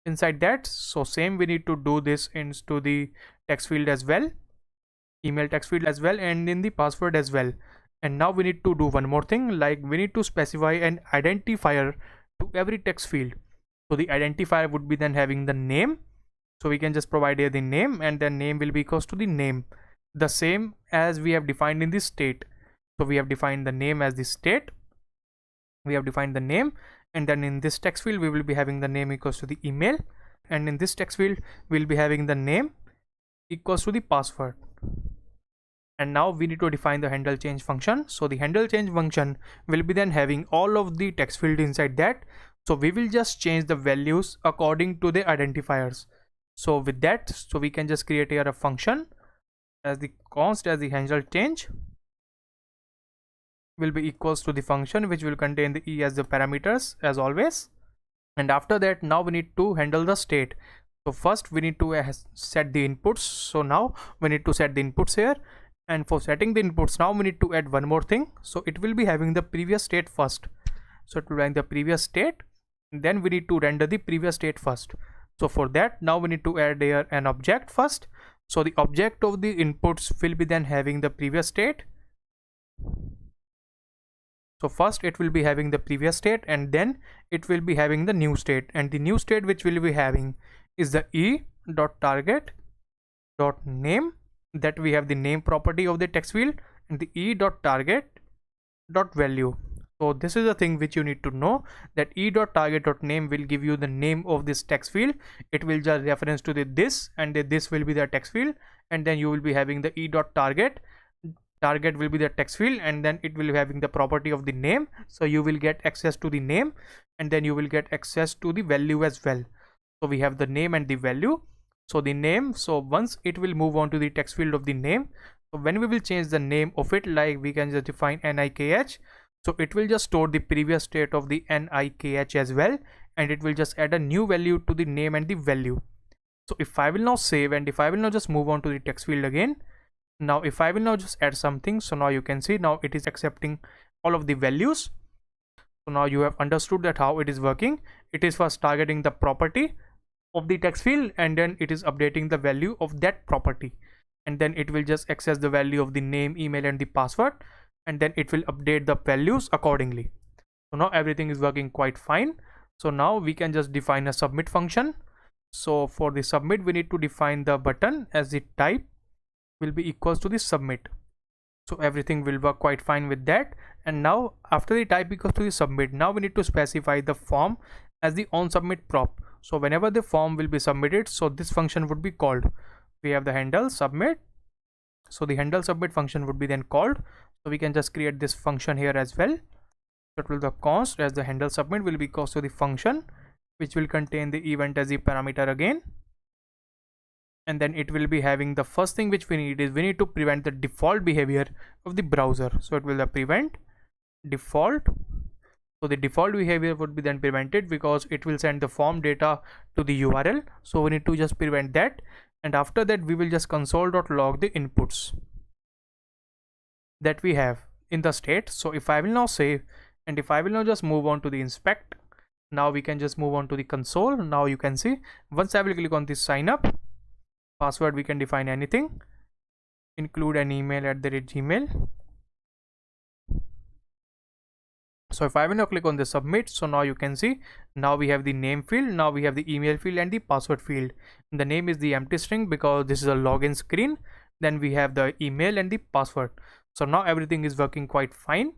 inside that. So same we need to do this into the text field as well, email text field as well, and in the password as well. And now we need to do one more thing, like we need to specify an identifier to every text field. So the identifier would be then having the name. So we can just provide here the name, and then name will be equals to the name, the same as we have defined in the state. So we have defined the name as the state, we have defined the name, and then in this text field we will be having the name equals to the email, and in this text field we'll be having the name equals to the password. And now we need to define the handle change function. So the handle change function will be then having all of the text field inside that. So we will just change the values according to the identifiers. So with that, so we can just create here a function as the const as the handle change will be equals to the function which will contain the e as the parameters as always. And after that, now we need to handle the state. So first we need to set the inputs. So now we need to set the inputs here, and for setting the inputs, now we need to add one more thing. So it will be having the previous state first. So it will run the previous state, then we need to render the previous state first. So for that, now we need to add here an object first. So the object of the inputs will be then having the previous state. So first it will be having the previous state, and then it will be having the new state, and the new state which will be having is the e.target.name that we have the name property of the text field and the e.target.value. so this is the thing which you need to know, that e.target.name will give you the name of this text field. It will just reference to the this, and this will be the text field, and then you will be having the e.target. Target will be the text field, and then it will be having the property of the name, so you will get access to the name, and then you will get access to the value as well. So we have the name and the value. So the name, so once it will move on to the text field of the name, so when we will change the name of it, like we can just define nikh, so it will just store the previous state of the nikh as well, and it will just add a new value to the name and the value. So if I will now save, and if I will now just move on to the text field again, now if I will now just add something, so now you can see now it is accepting all of the values. So now you have understood that how it is working. It is first targeting the property of the text field, and then it is updating the value of that property, and then it will just access the value of the name, email and the password, and then it will update the values accordingly. So now everything is working quite fine. So now we can just define a submit function. So for the submit, we need to define the button as the type will be equals to the submit. So everything will work quite fine with that. And now after the type equals to the submit, now we need to specify the form as the on submit prop. So whenever the form will be submitted, so this function would be called. We have the handle submit, so the handle submit function would be then called. So we can just create this function here as well. So it will the const as the handle submit will be equals to the function, which will contain the event as the parameter again. And then it will be having the first thing which we need is we need to prevent the default behavior of the browser. So it will the prevent default. So the default behavior would be then prevented because it will send the form data to the URL. So we need to just prevent that. And after that, we will just console.log the inputs that we have in the state. So if I will now save, and if I will now just move on to the inspect, now we can just move on to the console. Now you can see once I will click on this sign up, password we can define anything, include an email at the Gmail. So if I will now click on the submit, so now you can see now we have the name field, now we have the email field and the password field. The name is the empty string because this is a login screen. Then we have the email and the password. So now everything is working quite fine.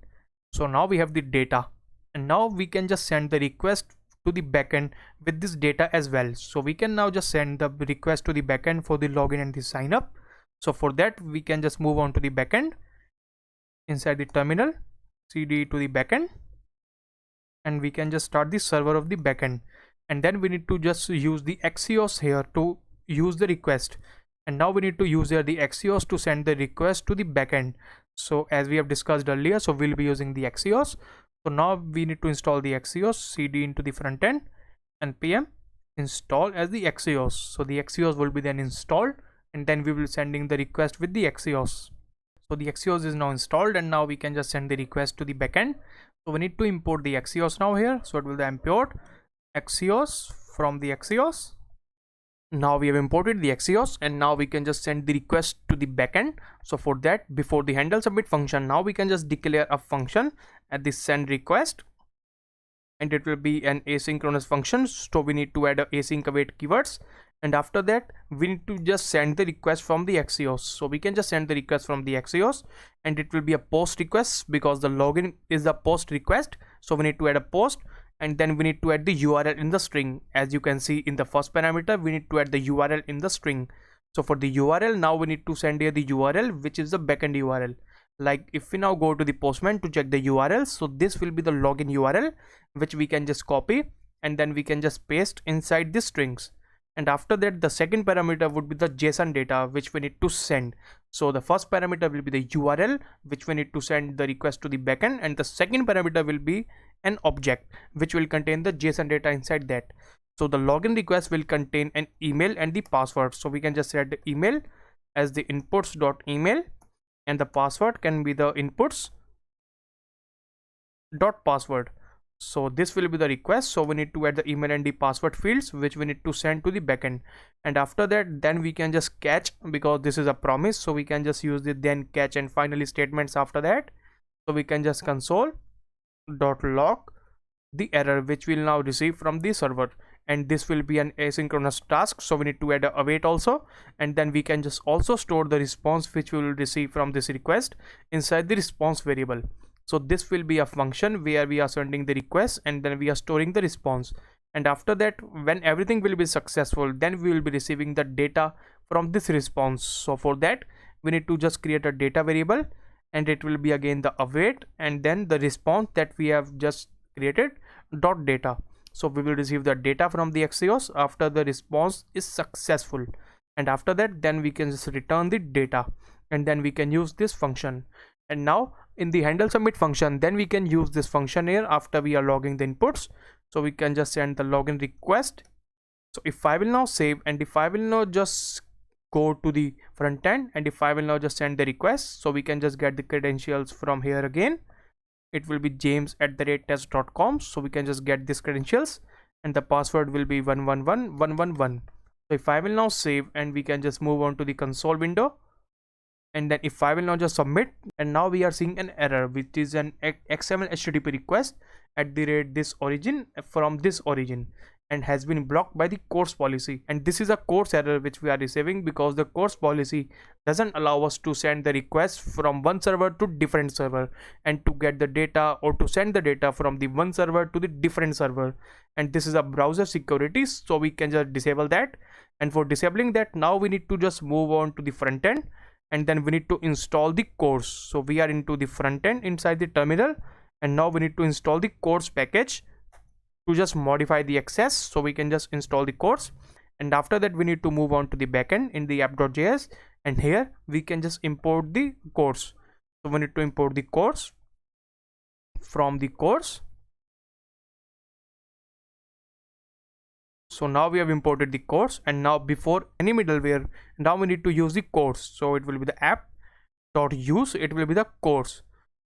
So now we have the data, and now we can just send the request to the backend with this data as well. So we can now just send the request to the backend for the login and the sign up. So for that, we can just move on to the backend inside the terminal, cd to the backend, and we can just start the server of the backend. And then we need to just use the Axios here to use the request. And now we need to use here the Axios to send the request to the backend. So as we have discussed earlier, so we'll be using the Axios. So now we need to install the Axios, cd into the front end, and npm install as the Axios. So the Axios will be then installed, and then we will sending the request with the Axios. So the Axios is now installed, and now we can just send the request to the backend. So we need to import the Axios now here. So it will import Axios from the Axios. Now we have imported the Axios, and now we can just send the request to the backend. So for that, before the handle submit function, now we can just declare a function at the send request, and it will be an asynchronous function. So we need to add a async await keywords, and after that we need to just send the request from the Axios. So we can just send the request from the Axios, and it will be a post request because the login is the post request. So we need to add a post, and then we need to add the URL in the string. As you can see in the first parameter, we need to add the URL in the string. So for the URL, now we need to send here the URL, which is the backend URL. Like if we now go to the Postman to check the URL, so this will be the login URL, which we can just copy, and then we can just paste inside the strings. And after that, the second parameter would be the JSON data, which we need to send. So the first parameter will be the URL, which we need to send the request to the backend, and the second parameter will be an object, which will contain the JSON data inside that. So the login request will contain an email and the password. So we can just set the email as the inputs.email, and the password can be the inputs.password. So this will be the request. So we need to add the email and the password fields, which we need to send to the backend. And after that, then we can just catch, because this is a promise. So we can just use the then catch and finally statements after that. So we can just console.log the error which we'll now receive from the server, and this will be an asynchronous task, so we need to add a await also, and then we can just also store the response which we will receive from this request inside the response variable. So this will be a function where we are sending the request and then we are storing the response, and after that, when everything will be successful, then we will be receiving the data from this response. So for that, we need to just create a data variable, and it will be again the await and then the response that we have just created dot data. So we will receive the data from the Axios after the response is successful, and after that, then we can just return the data, and then we can use this function. And now in the handle submit function, then we can use this function here after we are logging the inputs. So we can just send the login request. So if I will now save, and if I will now just go to the front end, and if I will now just send the request, so we can just get the credentials from here again. It will be james@test.com, so we can just get these credentials, and the password will be 111111. So if I will now save, and we can just move on to the console window, and then if I will now just submit, and now we are seeing an error which is an XML HTTP request at the rate this origin from this origin, and has been blocked by the course policy. And this is a course error which we are receiving because the course policy doesn't allow us to send the request from one server to different server, and to get the data or to send the data from the one server to the different server. And this is a browser security, so we can just disable that. And for disabling that, now we need to just move on to the front end, and then we need to install the course. So we are into the front end inside the terminal, and now we need to install the course package to just modify the access. So we can just install the course, and after that we need to move on to the backend in the app.js, and here we can just import the course. So we need to import the course from the course. So now we have imported the course, and now before any middleware, now we need to use the course. So it will be the app.use, it will be the course.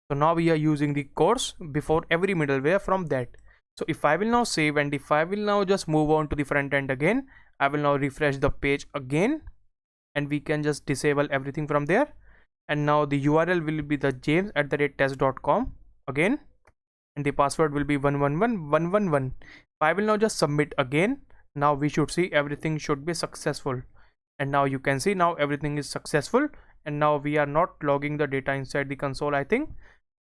So now we are using the course before every middleware from that. So if I will now save, and if I will now just move on to the front end again, I will now refresh the page again, and we can just disable everything from there. And now the URL will be the james@test.com again, and the password will be 111111. If I will now just submit again, now we should see everything should be successful. And now you can see now everything is successful, and now we are not logging the data inside the console, I think.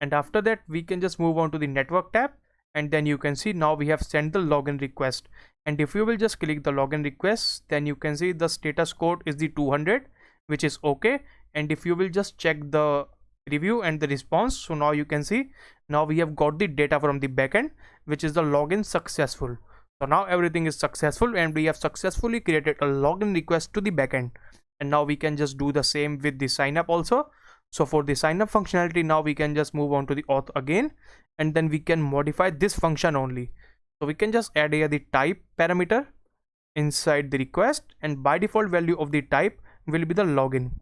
And after that, we can just move on to the network tab, and then you can see now we have sent the login request. And if you will just click the login request, then you can see the status code is the 200, which is okay. And if you will just check the review and the response, so now you can see now we have got the data from the backend, which is the login successful. So now everything is successful, and we have successfully created a login request to the backend. And now we can just do the same with the sign up also. So for the sign up functionality, now we can just move on to the auth again, and then we can modify this function only. So we can just add here the type parameter inside the request, and by default value of the type will be the login.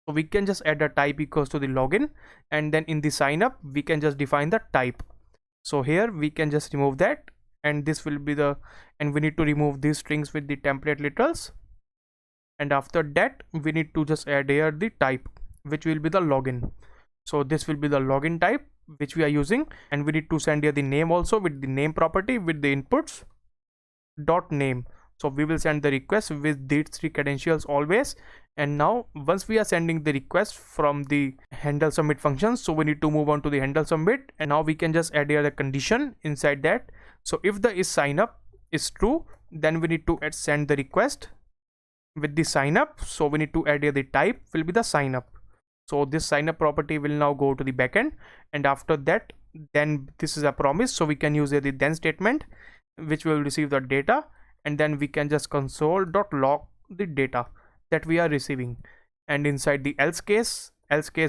So we can just add a type equals to the login, and then in the sign up we can just define the type. So here we can just remove that, and this will be the, and we need to remove these strings with the template literals. And after that, we need to just add here the type, which will be the login. So this will be the login type which we are using, and we need to send here the name also with the name property with the inputs dot name. So we will send the request with these three credentials always. And now once we are sending the request from the handle submit function, so we need to move on to the handle submit, and now we can just add here the condition inside that. So if the is sign up is true, then we need to send the request with the sign up. So we need to add here the type will be the sign up. So this sign up property will now go to the backend, and after that, then this is a promise, so we can use here the then statement which will receive the data, and then we can just console.log the data that we are receiving. And inside the else case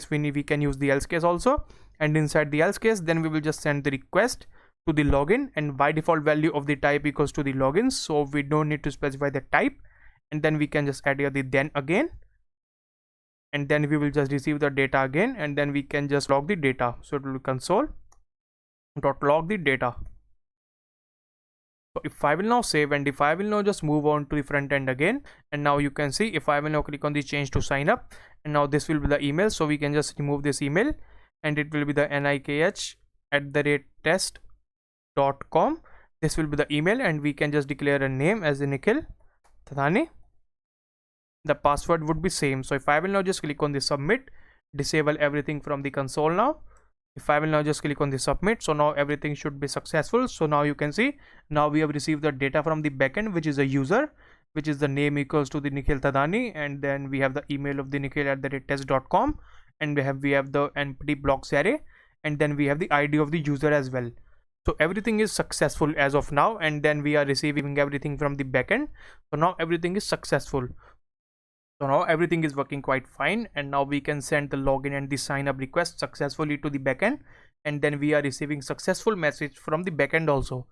we can use the else case also, and inside the else case, then we will just send the request to the login, and by default value of the type equals to the login, so we don't need to specify the type. And then we can just add here the then again, and then we will just receive the data again, and then we can just log the data. So it will be console.log the data. So if I will now save, and if I will now just move on to the front end again, and now you can see if I will now click on the change to sign up, and now this will be the email. So we can just remove this email, and it will be the nikh@test.com. This will be the email, and we can just declare a name as Nikhil Thadani. The password would be same. So if I will now just click on the submit, disable everything from the console now. If I will now just click on the submit, so now everything should be successful. So now you can see, now we have received the data from the backend, which is a user, which is the name equals to the Nikhil Thadani, and then we have the email of the nikhil@test.com, and we have the empty blocks array, and then we have the ID of the user as well. So everything is successful as of now, and then we are receiving everything from the backend. So now everything is successful. So now everything is working quite fine, and now we can send the login and the sign up request successfully to the backend, and then we are receiving successful message from the backend also.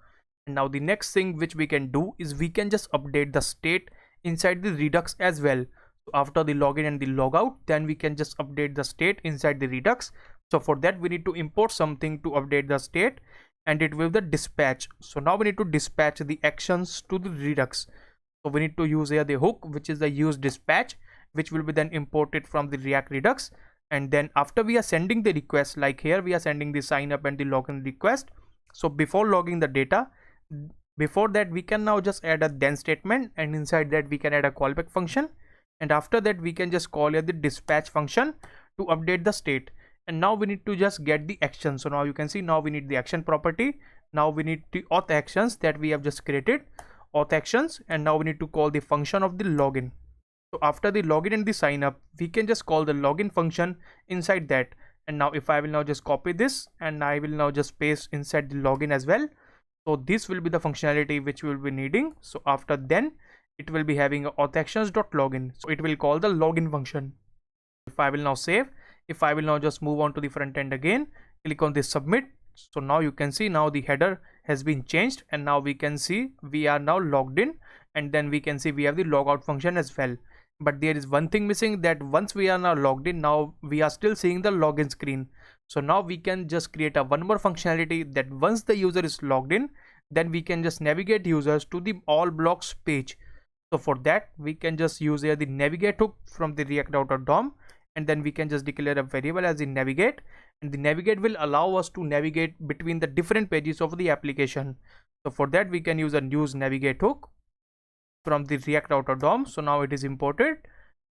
And now the next thing which we can do is we can just update the state inside the Redux as well. So after the login and the logout, then we can just update the state inside the Redux. So for that we need to import something to update the state, and it will be the dispatch. So now we need to dispatch the actions to the Redux. So we need to use here the hook, which is the use dispatch, which will be then imported from the React Redux. And then after we are sending the request, like here we are sending the sign up and the login request. So before logging the data, before that we can now just add a then statement, and inside that we can add a callback function, and after that we can just call here the dispatch function to update the state. And now we need to just get the action. So now you can see, now we need the action property. Now we need the auth actions that we have just created, auth actions, and now we need to call the function of the login. So after the login and the sign up, we can just call the login function inside that. And now if I will now just copy this, and I will now just paste inside the login as well. So this will be the functionality which we will be needing. So after then it will be having a authactions.login. So it will call the login function. If I will now save, if I will now just move on to the front end again, click on this submit. So now you can see, now the header has been changed, and now we can see we are now logged in, and then we can see we have the logout function as well. But there is one thing missing, that once we are now logged in, now we are still seeing the login screen. So now we can just create a one more functionality, that once the user is logged in, then we can just navigate users to the all blocks page. So for that we can just use here the navigate hook from the react.dom, and then we can just declare a variable as the navigate, and the navigate will allow us to navigate between the different pages of the application. So for that we can use a use navigate hook from the react.dom. So now it is imported,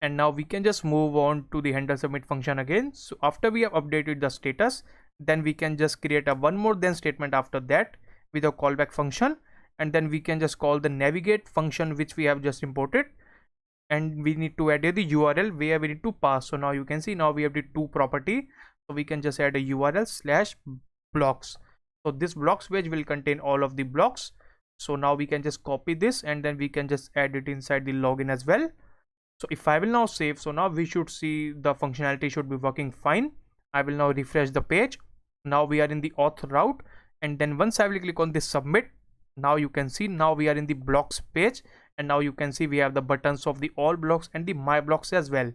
and now we can just move on to the handle submit function again. So after we have updated the status, then we can just create a one more then statement after that with a callback function, and then we can just call the navigate function which we have just imported, and we need to add the URL where we need to pass. So now you can see, now we have the two property, so we can just add a URL /blocks. So this blocks page will contain all of the blocks. So now we can just copy this, and then we can just add it inside the login as well. So if I will now save, so now we should see the functionality should be working fine. I will now refresh the page. Now we are in the auth route, and then once I will click on this submit, now you can see, now we are in the blocks page, and now you can see we have the buttons of the all blocks and the my blocks as well.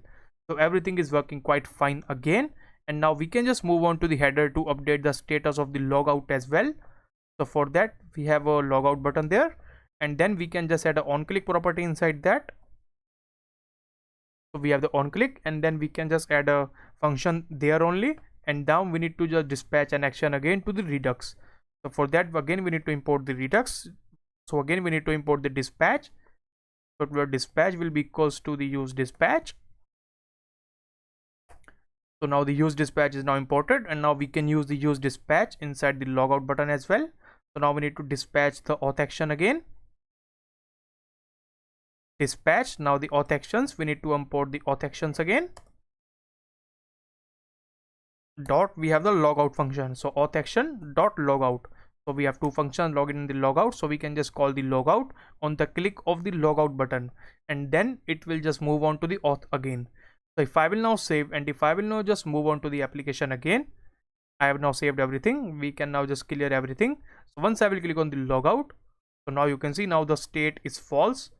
So everything is working quite fine again, and now we can just move on to the header to update the status of the logout as well. So for that we have a logout button there, and then we can just add an on click property inside that. So we have the on click, and then we can just add a function there only, and now we need to just dispatch an action again to the Redux. So for that again we need to import the Redux. So again we need to import the dispatch. So the dispatch will be equals to the use dispatch. So now the use dispatch is now imported, and now we can use the use dispatch inside the logout button as well. So now we need to dispatch the auth action again. Dispatch, now the auth actions, we need to import the auth actions again. Dot, we have the logout function. So auth action dot logout. So we have two functions, login and the logout. So we can just call the logout on the click of the logout button, and then it will just move on to the auth again. So if I will now save, and if I will now just move on to the application again, I have now saved everything. We can now just clear everything. So once I will click on the logout, so now you can see now the state is false.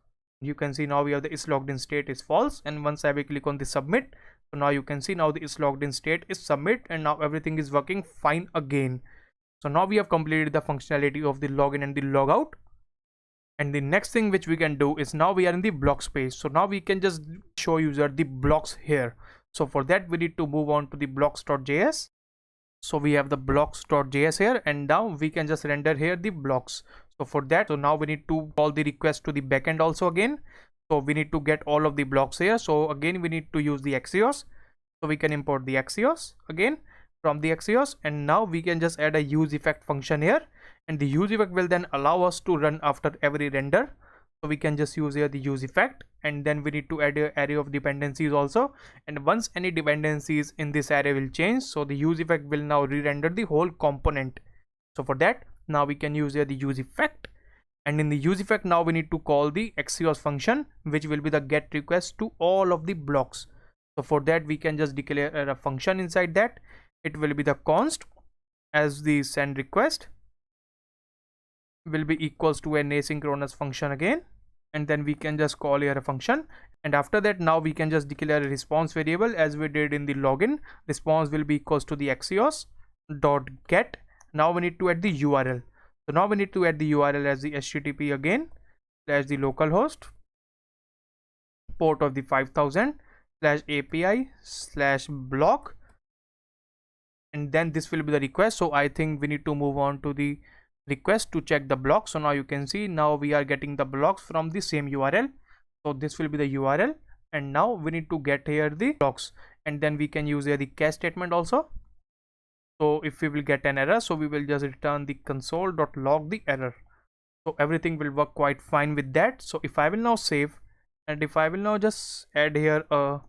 You can see now we have the is logged in state is false, and once I will click on the submit, so now you can see now the is logged in state is submit, and now everything is working fine again. So now we have completed the functionality of the login and the logout. And the next thing which we can do is, now we are in the blocks page. So now we can just show user the blocks here. So for that we need to move on to the blocks.js. So we have the blocks.js here, and now we can just render here the blocks. So for that, so now we need to call the request to the backend also again. So we need to get all of the blocks here. So again, we need to use the Axios. So we can import the Axios again from the Axios, and now we can just add a use effect function here, and the use effect will then allow us to run after every render. So we can just use here the use effect, and then we need to add an array of dependencies also, and once any dependencies in this array will change, so the use effect will now re-render the whole component. So for that, now we can use here the use effect, and in the use effect now we need to call the Axios function, which will be the get request to all of the blocks. So for that, we can just declare a function inside that. It will be the const as the send request will be equals to an asynchronous function again, and then we can just call here a function, and after that now we can just declare a response variable as we did in the login. Response will be equals to the Axios dot get. Now we need to add the URL. So now we need to add the URL as the HTTP again slash the localhost port of the 5000 slash API slash block, and then this will be the request. So I think we need to move on to the request to check the blocks. So now you can see now we are getting the blocks from the same URL. So this will be the URL, and now we need to get here the blocks, and then we can use here the catch statement also. So if we will get an error, so we will just return the console.log the error. So everything will work quite fine with that. So if I will now save, and if I will now just add here a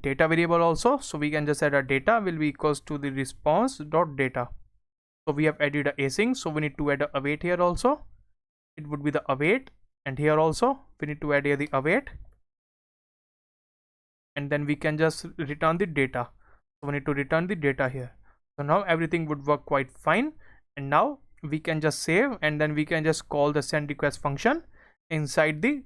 data variable also, so we can just add a data will be equals to the response dot data. So we have added a async, so we need to add a await here also. It would be the await, and here also we need to add here the await, and then we can just return the data. So we need to return the data here. So now everything would work quite fine, and now we can just save, and then we can just call the send request function inside the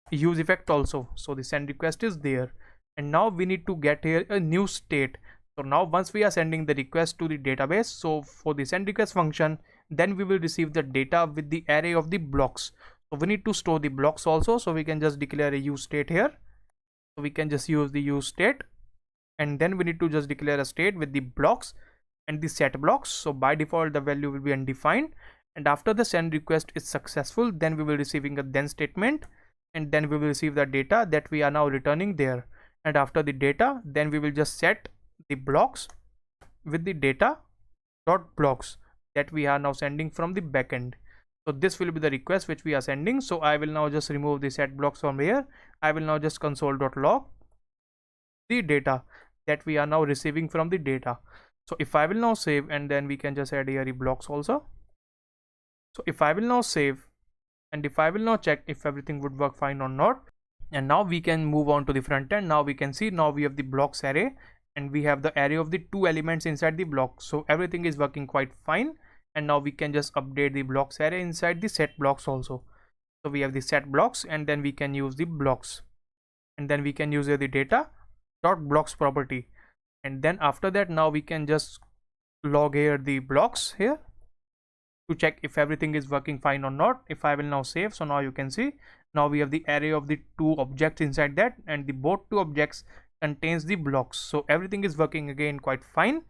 use effect also. So the send request is there, and now we need to get here a new state. So now once we are sending the request to the database, so for the send request function, then we will receive the data with the array of the blocks. So we need to store the blocks also, so we can just declare a use state here. So we can just use the use state, and then we need to just declare a state with the blocks and the set blocks. So by default the value will be undefined, and after the send request is successful, then we will receiving a then statement, and then we will receive the data that we are now returning there. And after the data, then we will just set the blocks with the data dot blocks that we are now sending from the backend. So this will be the request which we are sending. So I will now just remove the set blocks from here. I will now just console.log the data that we are now receiving from the data. So if I will now save, and then we can just add here the blocks also. So if I will now save, and if I will now check if everything would work fine or not, and now we can move on to the front end. Now we can see now we have the blocks array, and we have the array of the two elements inside the block. So everything is working quite fine, and now we can just update the blocks array inside the set blocks also. So we have the set blocks, and then we can use the blocks, and then we can use the data dot blocks property, and then after that now we can just log here the blocks here to check if everything is working fine or not. If I will now save, so now you can see now we have the array of the two objects inside that, and the both two objects contains the blocks. So everything is working again quite fine,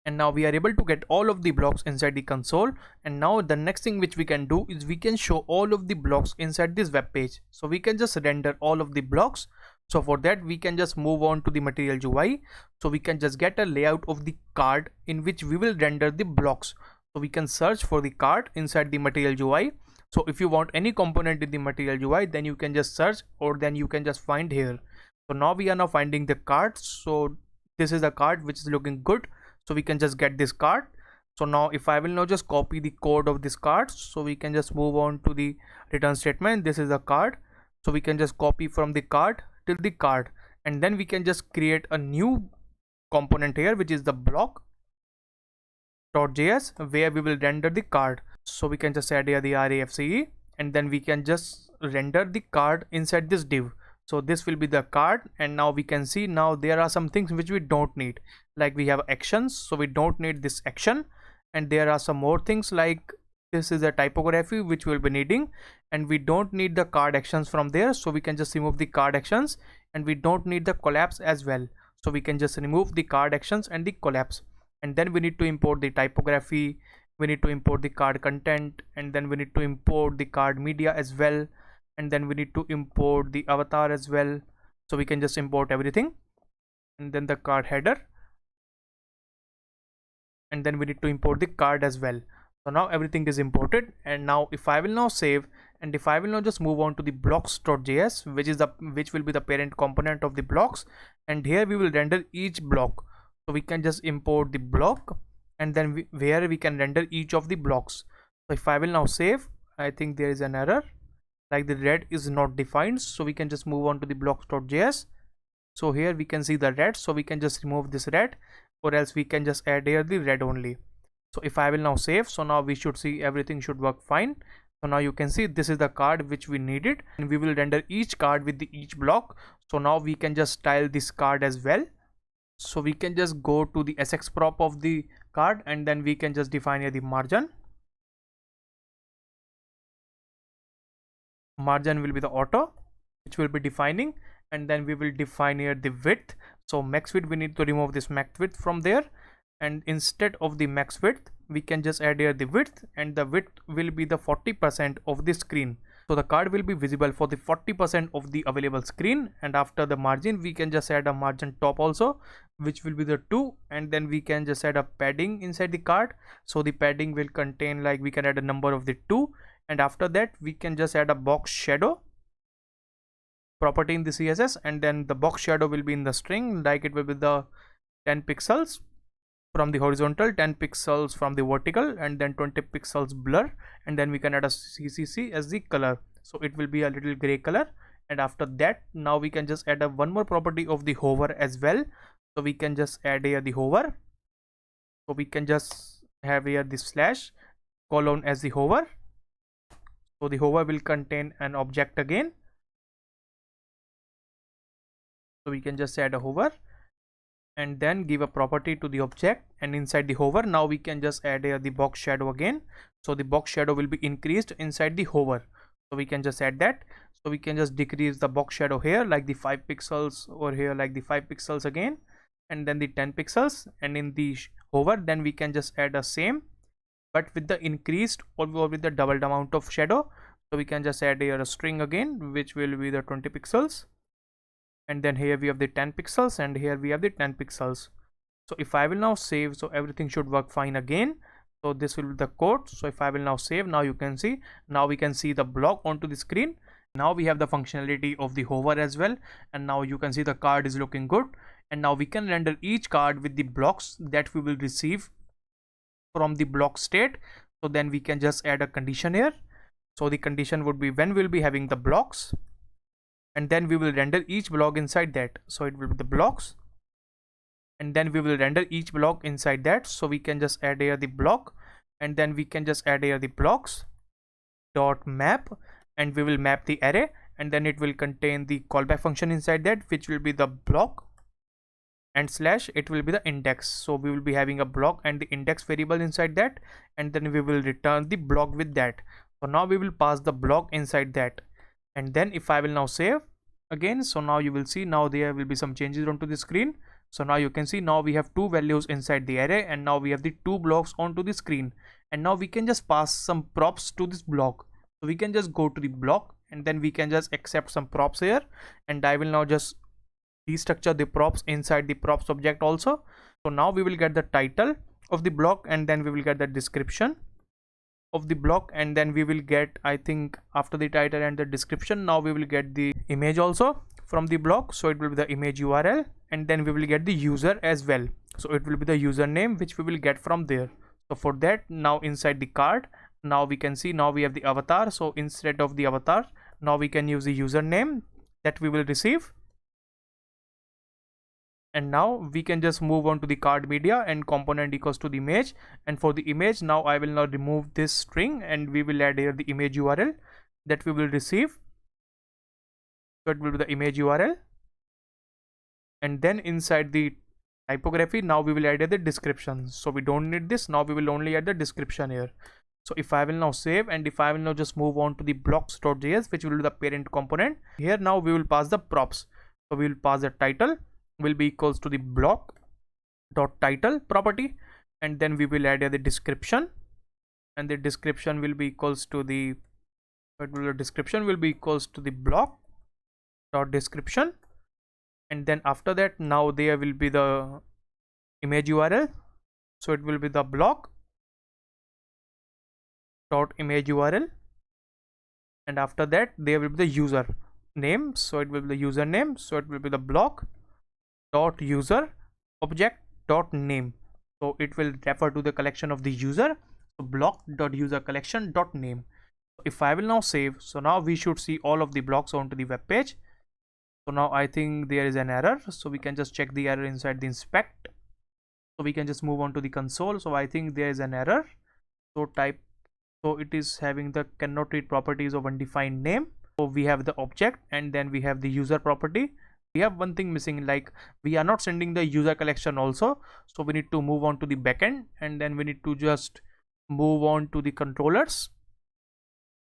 and now we are able to get all of the blocks inside the console. And now the next thing which we can do is we can show all of the blocks inside this web page. So we can just render all of the blocks. So for that we can just move on to the material UI. So we can just get a layout of the card in which we will render the blocks. So we can search for the card inside the material UI. So if you want any component in the material UI, then you can just search, or then you can just find here. So now we are now finding the card. So this is the card which is looking good, so we can just get this card. So now if I will now just copy the code of this card, so we can just move on to the return statement. This is the card, so we can just copy from the card till the card, and then we can just create a new component here which is the block.js where we will render the card. So we can just add here the RAFCE, and then we can just render the card inside this div. So this will be the card, and now we can see now there are some things which we don't need, like we have actions, so we don't need this action, and there are some more things like this is a typography which we'll be needing, and we don't need the card actions from there, so we can just remove the card actions, and we don't need the collapse as well, so we can just remove the card actions and the collapse. And then we need to import the typography, we need to import the card content, and then we need to import the card media as well, and then we need to import the avatar as well. So we can just import everything, and then the card header, and then we need to import the card as well. So now everything is imported, and now if I will now save, and if I will now just move on to the blocks.js, which will be the parent component of the blocks, and here we will render each block. So we can just import the block, and then where we can render each of the blocks. So if I will now save, I think there is an error, like the red is not defined. So we can just move on to the blocks.js. So here we can see the red, so we can just remove this red, or else we can just add here the red only. So if I will now save, so now we should see everything should work fine. So now you can see this is the card which we needed, and we will render each card with each block. So now we can just style this card as well. So we can just go to the SX prop of the card, and then we can just define here the margin. Margin will be the auto, which will be defining, and then we will define here the width. So max width, we need to remove this max width from there, and instead of the max width we can just add here the width, and the width will be the 40% of the screen. So the card will be visible for the 40% of the available screen. And after the margin, we can just add a margin top also, which will be the 2, and then we can just add a padding inside the card. So the padding will contain, like, we can add a number of the 2, and after that we can just add a box shadow property in the CSS, and then the box shadow will be in the string, like it will be the 10 pixels from the horizontal, 10 pixels from the vertical, and then 20 pixels blur, and then we can add a CCC as the color, so it will be a little gray color. And after that, now we can just add a one more property of the hover as well. So we can just add here the hover, so we can just have here the slash colon as the hover. So the hover will contain an object again, so we can just add a hover and then give a property to the object, and inside the hover now we can just add here the box shadow again. So the box shadow will be increased inside the hover, so we can just add that. So we can just decrease the box shadow here, like the 5 pixels, or here like the 5 pixels again, and then the 10 pixels, and in the hover then we can just add a same, but with the increased or with the doubled amount of shadow. So we can just add here a string again, which will be the 20 pixels, and then here we have the 10 pixels, and here we have the 10 pixels. So if I will now save, so everything should work fine again. So this will be the code. So if I will now save, now you can see, now we can see the block onto the screen. Now we have the functionality of the hover as well, and now you can see the card is looking good. And now we can render each card with the blocks that we will receive from the block state. So then we can just add a condition here. So the condition would be when we'll be having the blocks, and then we will render each block inside that. So it will be the blocks, and then we will render each block inside that. So we can just add here the block, and then we can just add here the blocks dot map, and we will map the array, and then it will contain the callback function inside that, which will be the block, and slash it will be the index. So we will be having a block and the index variable inside that, and then we will return the block with that. So now we will pass the block inside that, and then if I will now save again, so now you will see, now there will be some changes onto the screen. So now you can see, now we have two values inside the array, and now we have the two blocks onto the screen, and now we can just pass some props to this block. So we can just go to the block, and then we can just accept some props here, and I will now just destructure the props inside the props object also. So now we will get the title of the block, and then we will get the description of the block, and then we will get, I think after the title and the description, now we will get the image also from the block. So it will be the image URL, and then we will get the user as well. So it will be the username which we will get from there. So for that, now inside the card, now we can see, now we have the avatar. So instead of the avatar, now we can use the username that we will receive. And now we can just move on to the card media, and component equals to the image. And for the image, now I will now remove this string, and we will add here the image URL that we will receive. So it will be the image URL, and then inside the typography, now we will add here the description. So we don't need this, now we will only add the description here. So if I will now save, and if I will now just move on to the blocks.js, which will be the parent component, here now we will pass the props. So we will pass the title will be equals to the block dot title property, and then we will add the description, and the description will be equals to the description will be equals to the block dot description. And then after that, now there will be the image URL, so it will be the block dot image URL. And after that there will be the user name, so it will be the username, so it will be the block dot user object dot name, so it will refer to the collection of the user. So block dot user collection dot name. If I will now save, so now we should see all of the blocks onto the web page. So now I think there is an error, so we can just check the error inside the inspect. So we can just move on to the console. So I think there is an error, so type, so it is having the cannot read properties of undefined name. So we have the object and then we have the user property. We have one thing missing, like we are not sending the user collection also, so we need to move on to the backend, and then we need to just move on to the controllers,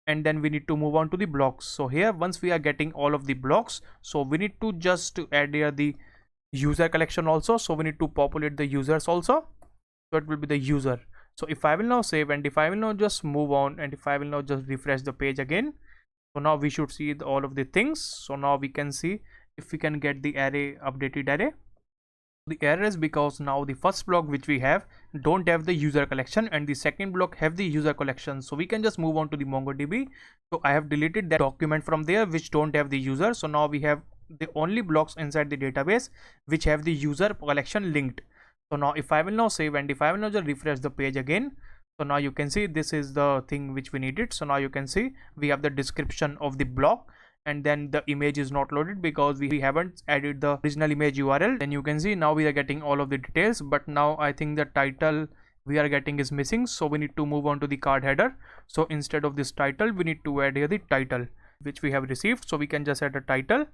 and then we need to move on to the blocks. So here, once we are getting all of the blocks, so we need to just add here the user collection also, so we need to populate the users also, so it will be the user. So if I will now save, and if I will now just move on, and if I will now just refresh the page again, so now we should see all of the things. So now we can see if we can get the array updated array. The error is because now the first block which we have don't have the user collection, and the second block have the user collection. So we can just move on to the MongoDB. So I have deleted that document from there which don't have the user. So now we have the only blocks inside the database which have the user collection linked. So now if I will now save, and if I will now just refresh the page again, so now you can see this is the thing which we needed. So now you can see we have the description of the block, and then the image is not loaded because we haven't added the original image URL. Then you can see now we are getting all of the details, but now I think the title we are getting is missing, so we need to move on to the card header. So instead of this title, we need to add here the title which we have received. So we can just add a title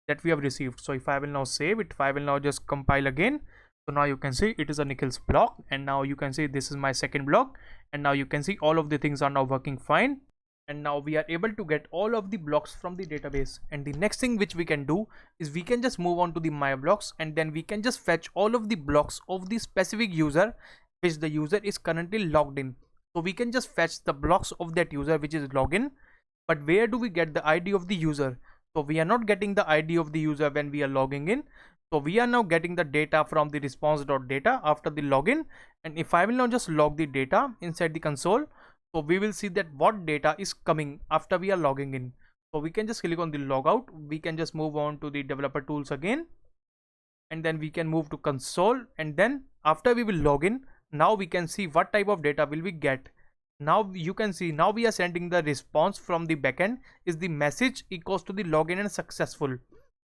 that we have received. So if I will now save it, if I will now just compile again, so now you can see it is a Nikhil's block, and now you can see this is my second block, and now you can see all of the things are now working fine. And now we are able to get all of the blocks from the database. And the next thing which we can do is we can just move on to the my blocks, and then we can just fetch all of the blocks of the specific user which the user is currently logged in. So we can just fetch the blocks of that user which is login. But where do we get the ID of the user? So we are not getting the ID of the user when we are logging in. So we are now getting the data from the response.data after the login. And if I will now just log the data inside the console, so we will see that what data is coming after we are logging in. So we can just click on the logout. We can just move on to the developer tools again, and then we can move to console, and then after we will log in, now we can see what type of data will we get. Now you can see now we are sending the response from the backend is the message equals to the login and successful.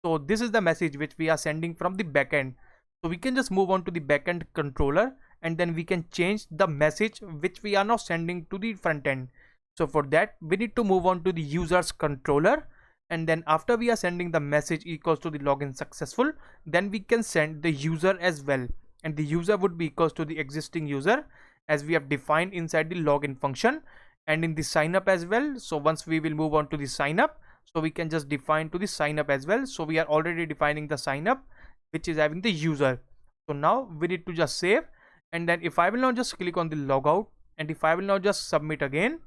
So this is the message which we are sending from the backend. So we can just move on to the backend controller, and then we can change the message which we are now sending to the front end. So for that we need to move on to the users controller, and then after we are sending the message equals to the login successful, then we can send the user as well, and the user would be equals to the existing user as we have defined inside the login function, and in the sign up as well. So once we will move on to the sign up, so we can just define to the sign up as well. So we are already defining the sign up which is having the user. So now we need to just save, and then if I will now just click on the logout, and if I will now just submit again,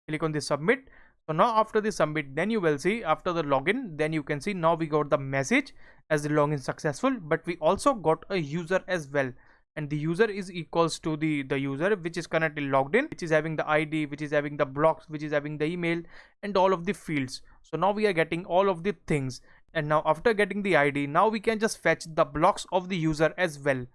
click on the submit. So now after the submit, then you will see after the login, then you can see now we got the message as the login successful, but we also got a user as well, and the user is equals to the user which is currently logged in, which is having the ID, which is having the blocks, which is having the email and all of the fields. So now we are getting all of the things, and now after getting the ID, now we can just fetch the blocks of the user as well.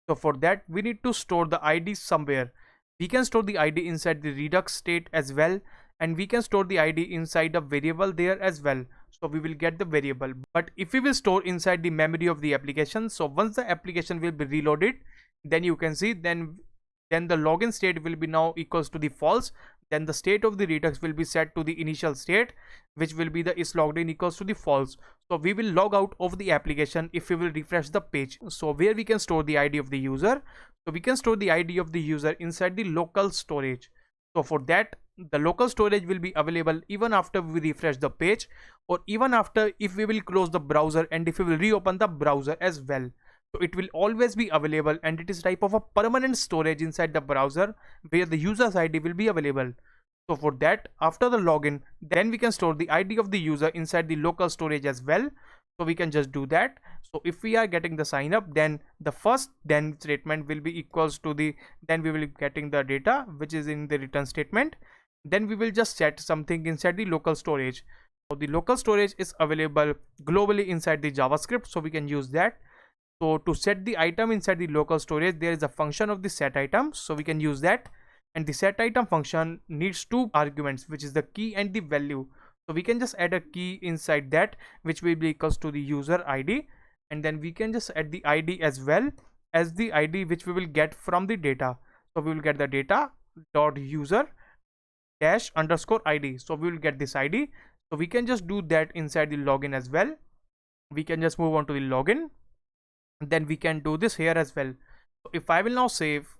So for that we need to store the ID somewhere. We can store the ID inside the Redux state as well, and we can store the ID inside a variable there as well. So we will get the variable, but if we will store inside the memory of the application, so once the application will be reloaded, then you can see then the login state will be now equals to the false. Then the state of the Redux will be set to the initial state, which will be the is logged in equals to the false. So we will log out of the application if we will refresh the page. So where we can store the ID of the user, so we can store the ID of the user inside the local storage. So for that the local storage will be available even after we refresh the page, or even after if we will close the browser and if we will reopen the browser as well. So it will always be available, and it is type of a permanent storage inside the browser where the user's ID will be available. So for that, after the login, then we can store the ID of the user inside the local storage as well. So we can just do that. So if we are getting the sign up, then the first then statement will be equals to the, then we will be getting the data which is in the return statement. Then we will just set something inside the local storage. So the local storage is available globally inside the JavaScript, so we can use that. So to set the item inside the local storage, there is a function of the set item, so we can use that. And the set item function needs two arguments, which is the key and the value. So we can just add a key inside that, which will be equals to the user ID, and then we can just add the ID as well as the ID which we will get from the data. So we will get the data dot user dash underscore ID. So we will get this ID. So we can just do that inside the login as well. We can just move on to the login. Then we can do this here as well. So if I will now save,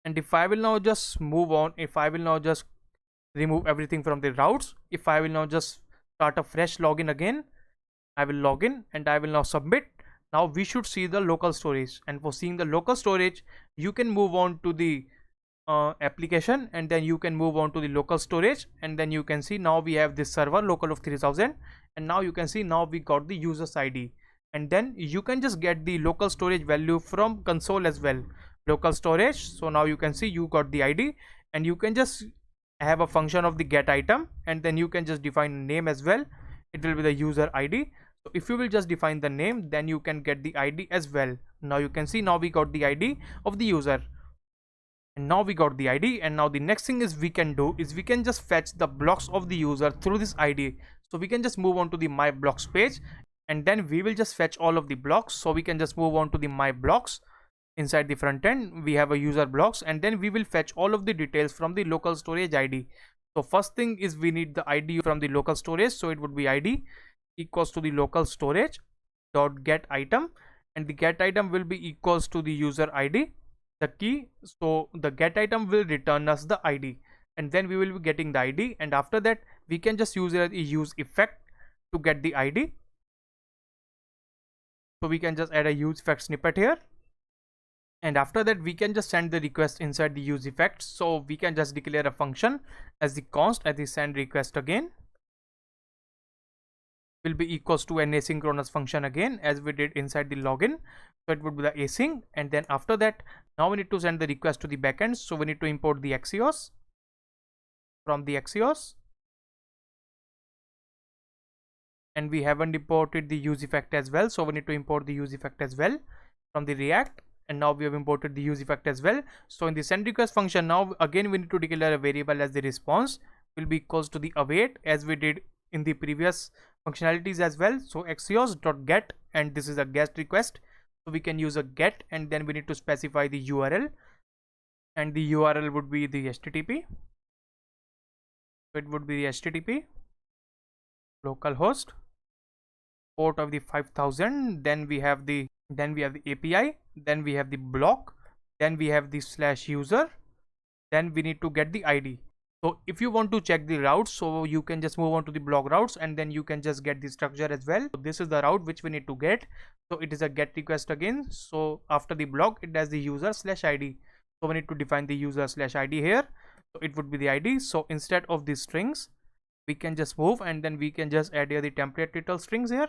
and if I will now just move on, if I will now just remove everything from the routes, if I will now just start a fresh login again, I will log in and I will now submit. Now we should see the local storage, and for seeing the local storage, you can move on to the application, and then you can move on to the local storage, and then you can see now we have this server local of 3000, and now you can see now we got the user's ID. And then you can just get the local storage value from console as well, local storage. So now you can see you got the ID, and you can just have a function of the get item, and then you can just define name as well. It will be the user ID. So if you will just define the name, then you can get the ID as well. Now you can see now we got the ID of the user, and now we got the ID. And now the next thing is we can do is we can just fetch the blocks of the user through this ID. So we can just move on to the my blocks page, and then we will just fetch all of the blocks. So we can just move on to the my blocks. Inside the front end we have a user blocks, and then we will fetch all of the details from the local storage ID. So first thing is we need the ID from the local storage, so it would be ID equals to the local storage dot get item, and the get item will be equals to the user ID, the key. So the get item will return us the ID, and then we will be getting the ID. And after that we can just use a use effect to get the ID. So we can just add a use effect snippet here, and after that we can just send the request inside the use effect. So we can just declare a function as the const as the send request again will be equals to an asynchronous function again as we did inside the login. So it would be the async, and then after that now we need to send the request to the backend. So we need to import the Axios from the Axios, and we haven't imported the use effect as well, so we need to import the use effect as well from the React. And now we have imported the use effect as well. So in the send request function, now again we need to declare a variable as the response will be equals to the await as we did in the previous functionalities as well. So axios dot get, and this is a get request, so we can use a get, and then we need to specify the URL, and the URL would be the HTTP. So it would be the HTTP localhost port of the 5000. Then we have the API, then we have the block, then we have the slash user, then we need to get the ID. So if you want to check the routes, so you can just move on to the block routes, and then you can just get the structure as well. So this is the route which we need to get. So it is a get request again. So after the block it has the user slash ID. So we need to define the user slash ID here. So it would be the ID. So instead of the strings, we can just move, and then we can just add here the template title strings here,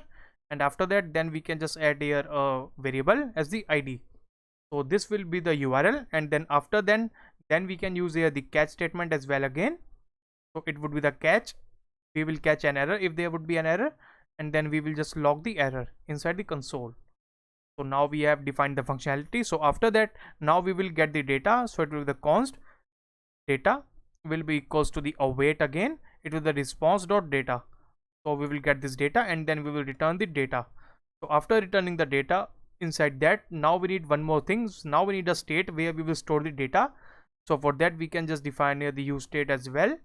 and after that then we can just add here a variable as the ID. So this will be the URL, and then after then we can use here the catch statement as well again. So it would be the catch. We will catch an error if there would be an error, and then we will just log the error inside the console. So now we have defined the functionality. So after that now we will get the data. So it will be the const data will be equals to the await again. It will be the response dot data. So we will get this data, and then we will return the data. So after returning the data, inside that now we need one more thing. Now we need a state where we will store the data. So for that we can just define here the use state as well.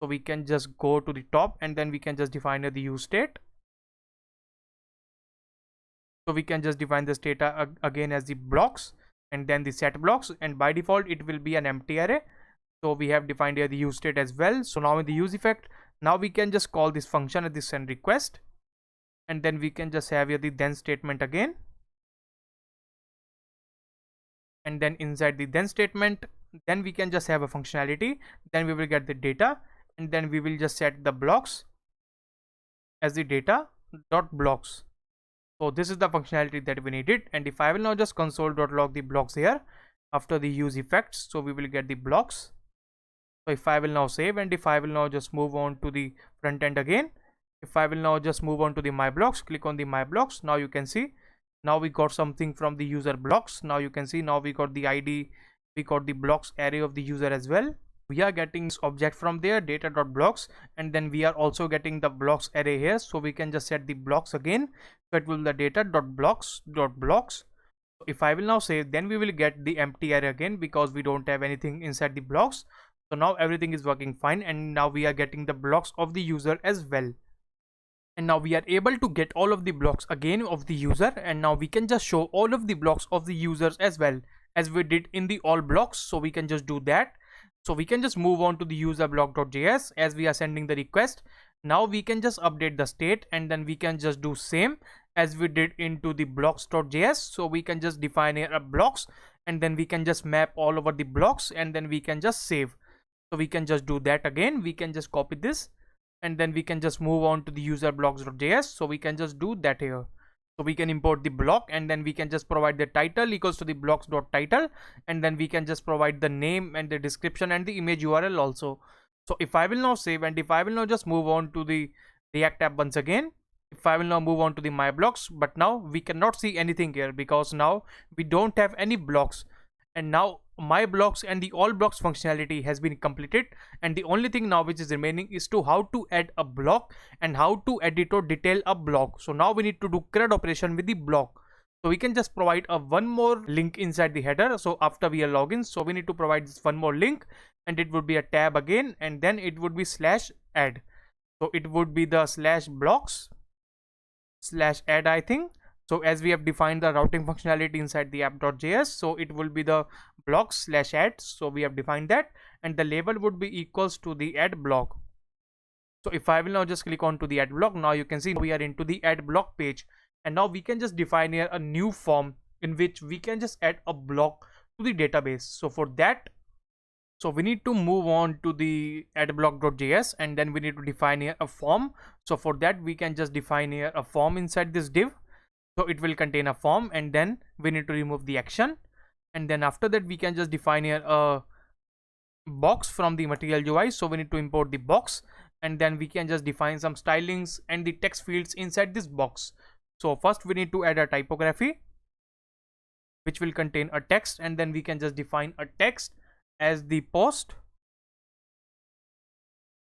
So we can just go to the top, and then we can just define here the use state. So we can just define this data again as the blocks, and then the set blocks, and by default it will be an empty array. So we have defined here the use state as well. So now in the use effect, now we can just call this function at the send request, and then we can just have here the then statement again. and then inside the then statement, then we can just have a functionality, then we will get the data, and then we will just set the blocks as the data dot blocks. So this is the functionality that we needed. And if I will now just console.log the blocks here after the use effects, so we will get the blocks. So if I will now save, and if I will now just move on to the front end again, if I will now just move on to the my blocks, click on the my blocks, now you can see now we got something from the user blocks. Now you can see now we got the id, we got the blocks array of the user as well. We are getting this object from there, data.blocks, and then we are also getting the blocks array here. So we can just set the blocks again, so it will be the data.blocks. If I will now save, then we will get the empty array again because we don't have anything inside the blocks. So now everything is working fine, and now we are getting the blocks of the user as well. And now we are able to get all of the blocks again of the user, and now we can just show all of the blocks of the users as well as we did in the all blocks. So we can just do that. So we can just move on to the user block.js as we are sending the request. Now we can just update the state, and then we can just do same as we did into the blocks.js. So we can just define a blocks, and then we can just map all over the blocks, and then we can just save. So we can just do that again. We can just copy this, and then we can just move on to the user blocks.js. So we can just do that here. So we can import the block, and then we can just provide the title equals to the blocks.title, and then we can just provide the name and the description and the image URL also. So if I will now save, and if I will now just move on to the React app once again, if I will now move on to the my blocks, but now we cannot see anything here because now we don't have any blocks. And now my blocks and the all blocks functionality has been completed, and the only thing now which is remaining is to how to add a block and how to edit or detail a block. So now we need to do CRUD operation with the block. So we can just provide a one more link inside the header. So after we are login, so we need to provide this one more link, and it would be a tab again, and then it would be /add. So it would be the /blocks/add, I think. So as we have defined the routing functionality inside the app.js, so it will be the blocks/add. So we have defined that, and the label would be equals to the add block. So if I will now just click on to the add block, now you can see we are into the add block page, and now we can just define here a new form in which we can just add a block to the database. So for that, so we need to move on to the add block.js, and then we need to define here a form. So for that, we can just define here a form inside this div. So it will contain a form, and then we need to remove the action, and then after that we can just define here a box from the material UI. So we need to import the box, and then we can just define some stylings and the text fields inside this box. So first we need to add a typography which will contain a text, and then we can just define a text as the post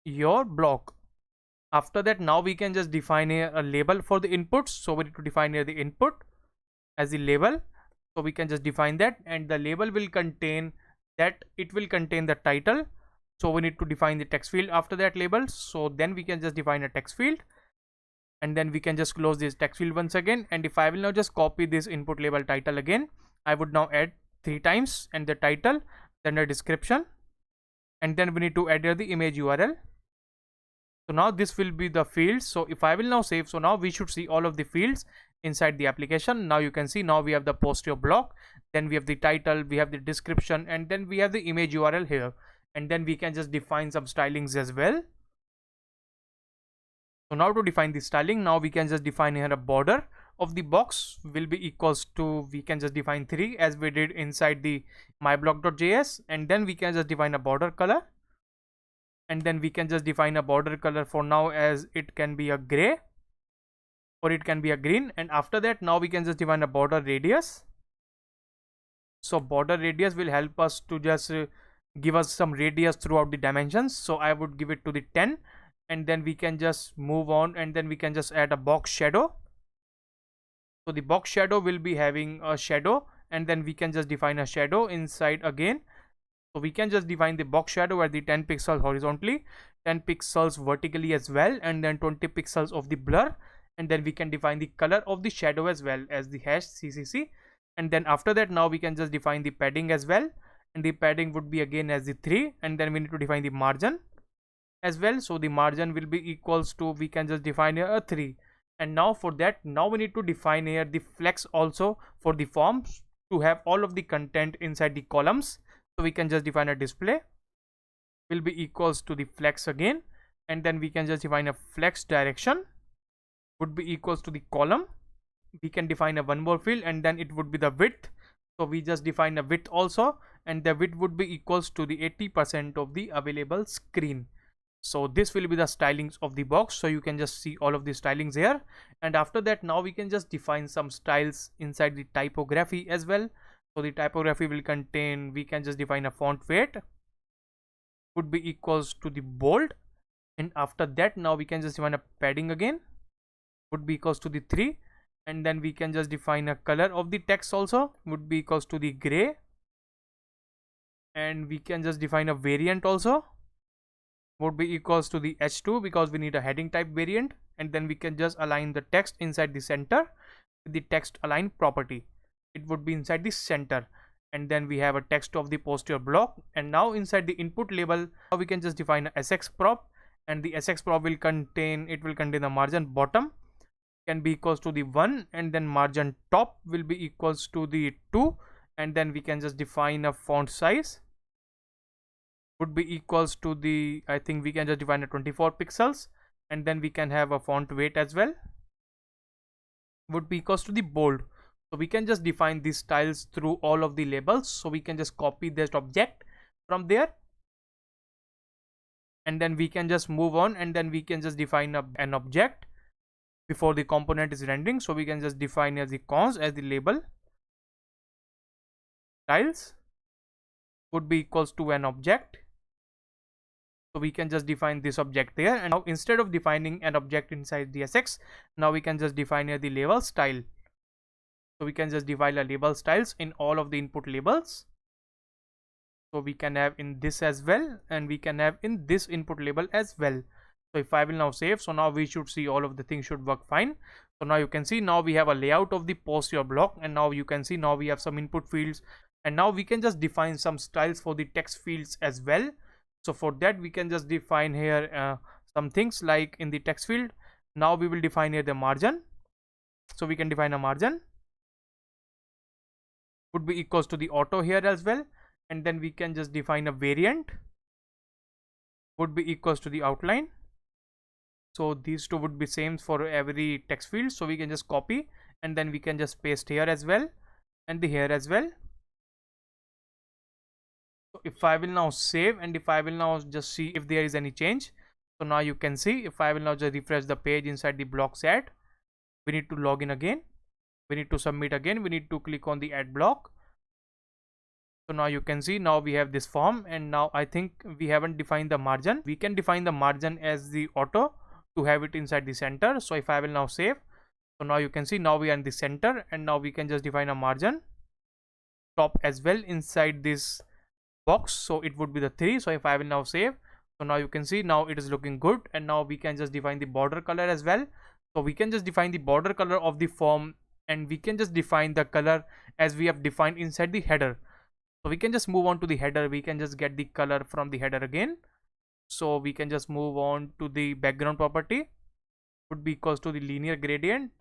your block. After that, now we can just define here a label for the inputs. So we need to define here the input as the label. So we can just define that, and the label will contain that, it will contain the title. So we need to define the text field after that label. So then we can just define a text field, and then we can just close this text field once again. And if I will now just copy this input label title again, I would now add 3 times, and the title, then the description, and then we need to add here the image URL. So now this will be the fields. So if I will now save, so now we should see all of the fields inside the application. Now you can see now we have the post your block, then we have the title, we have the description, and then we have the image URL here, and then we can just define some stylings as well. So now to define the styling, now we can just define here a border of the box will be equals to, we can just define 3 as we did inside the myblock.js, and then we can just define a border color. And then we can just define a border color for now as it can be a gray or it can be a green. And after that, now we can just define a border radius. So border radius will help us to just give us some radius throughout the dimensions. So I would give it to the 10, and then we can just move on, and then we can just add a box shadow. So the box shadow will be having a shadow, and then we can just define a shadow inside again. So we can just define the box shadow at the 10 pixels horizontally, 10 pixels vertically as well, and then 20 pixels of the blur. And then we can define the color of the shadow as well as the #CCC. And then after that, now we can just define the padding as well, and the padding would be again as the 3. And then we need to define the margin as well. So the margin will be equals to, we can just define here a 3. And now for that, now we need to define here the flex also for the forms to have all of the content inside the columns. So we can just define a display will be equals to the flex again, and then we can just define a flex direction would be equals to the column. We can define a one more field, and then it would be the width. So we just define a width also, and the width would be equals to the 80% of the available screen. So this will be the stylings of the box. So you can just see all of the stylings here, and after that now we can just define some styles inside the typography as well. So the typography will contain, we can just define a font weight would be equals to the bold, and after that now we can just define a padding again would be equals to the 3, and then we can just define a color of the text also would be equals to the gray, and we can just define a variant also would be equals to the h2 because we need a heading type variant, and then we can just align the text inside the center with the text align property. It would be inside the center, and then we have a text of the posterior block. And now inside the input label now we can just define a sx prop, and the sx prop will contain, it will contain the margin bottom can be equals to the 1, and then margin top will be equals to the 2, and then we can just define a font size would be equals to the, I think we can just define a 24 pixels, and then we can have a font weight as well would be equals to the bold. So we can just define these styles through all of the labels. So we can just copy this object from there, and then we can just move on, and then we can just define an object before the component is rendering. So we can just define as the cons as the label styles would be equals to an object. So we can just define this object there, and now instead of defining an object inside the sx, now we can just define here the label style. So we can just define a label styles in all of the input labels. So we can have in this as well, and we can have in this input label as well. So if I will now save, so now we should see all of the things should work fine. So now you can see now we have a layout of the posterior block, and now you can see now we have some input fields, and now we can just define some styles for the text fields as well. So for that we can just define here some things like in the text field. Now we will define here the margin. So we can define a margin would be equals to the auto here as well, and then we can just define a variant would be equals to the outline. So these two would be same for every text field. So we can just copy, and then we can just paste here as well, and the here as well. So if I will now save, and if I will now just see if there is any change. So now you can see if I will now just refresh the page inside the block set, we need to log in again, we need to submit again, we need to click on the add block. So now you can see now we have this form, and now I think we haven't defined the margin. We can define the margin as the auto to have it inside the center. So if I will now save, so now you can see now we are in the center, and now we can just define a margin top as well inside this box. So it would be the 3. So if I will now save, so now you can see now it is looking good, and now we can just define the border color as well. So we can just define the border color of the form, and we can just define the color as we have defined inside the header. So we can just move on to the header, we can just get the color from the header again. So we can just move on to the background property would be equals to the linear gradient,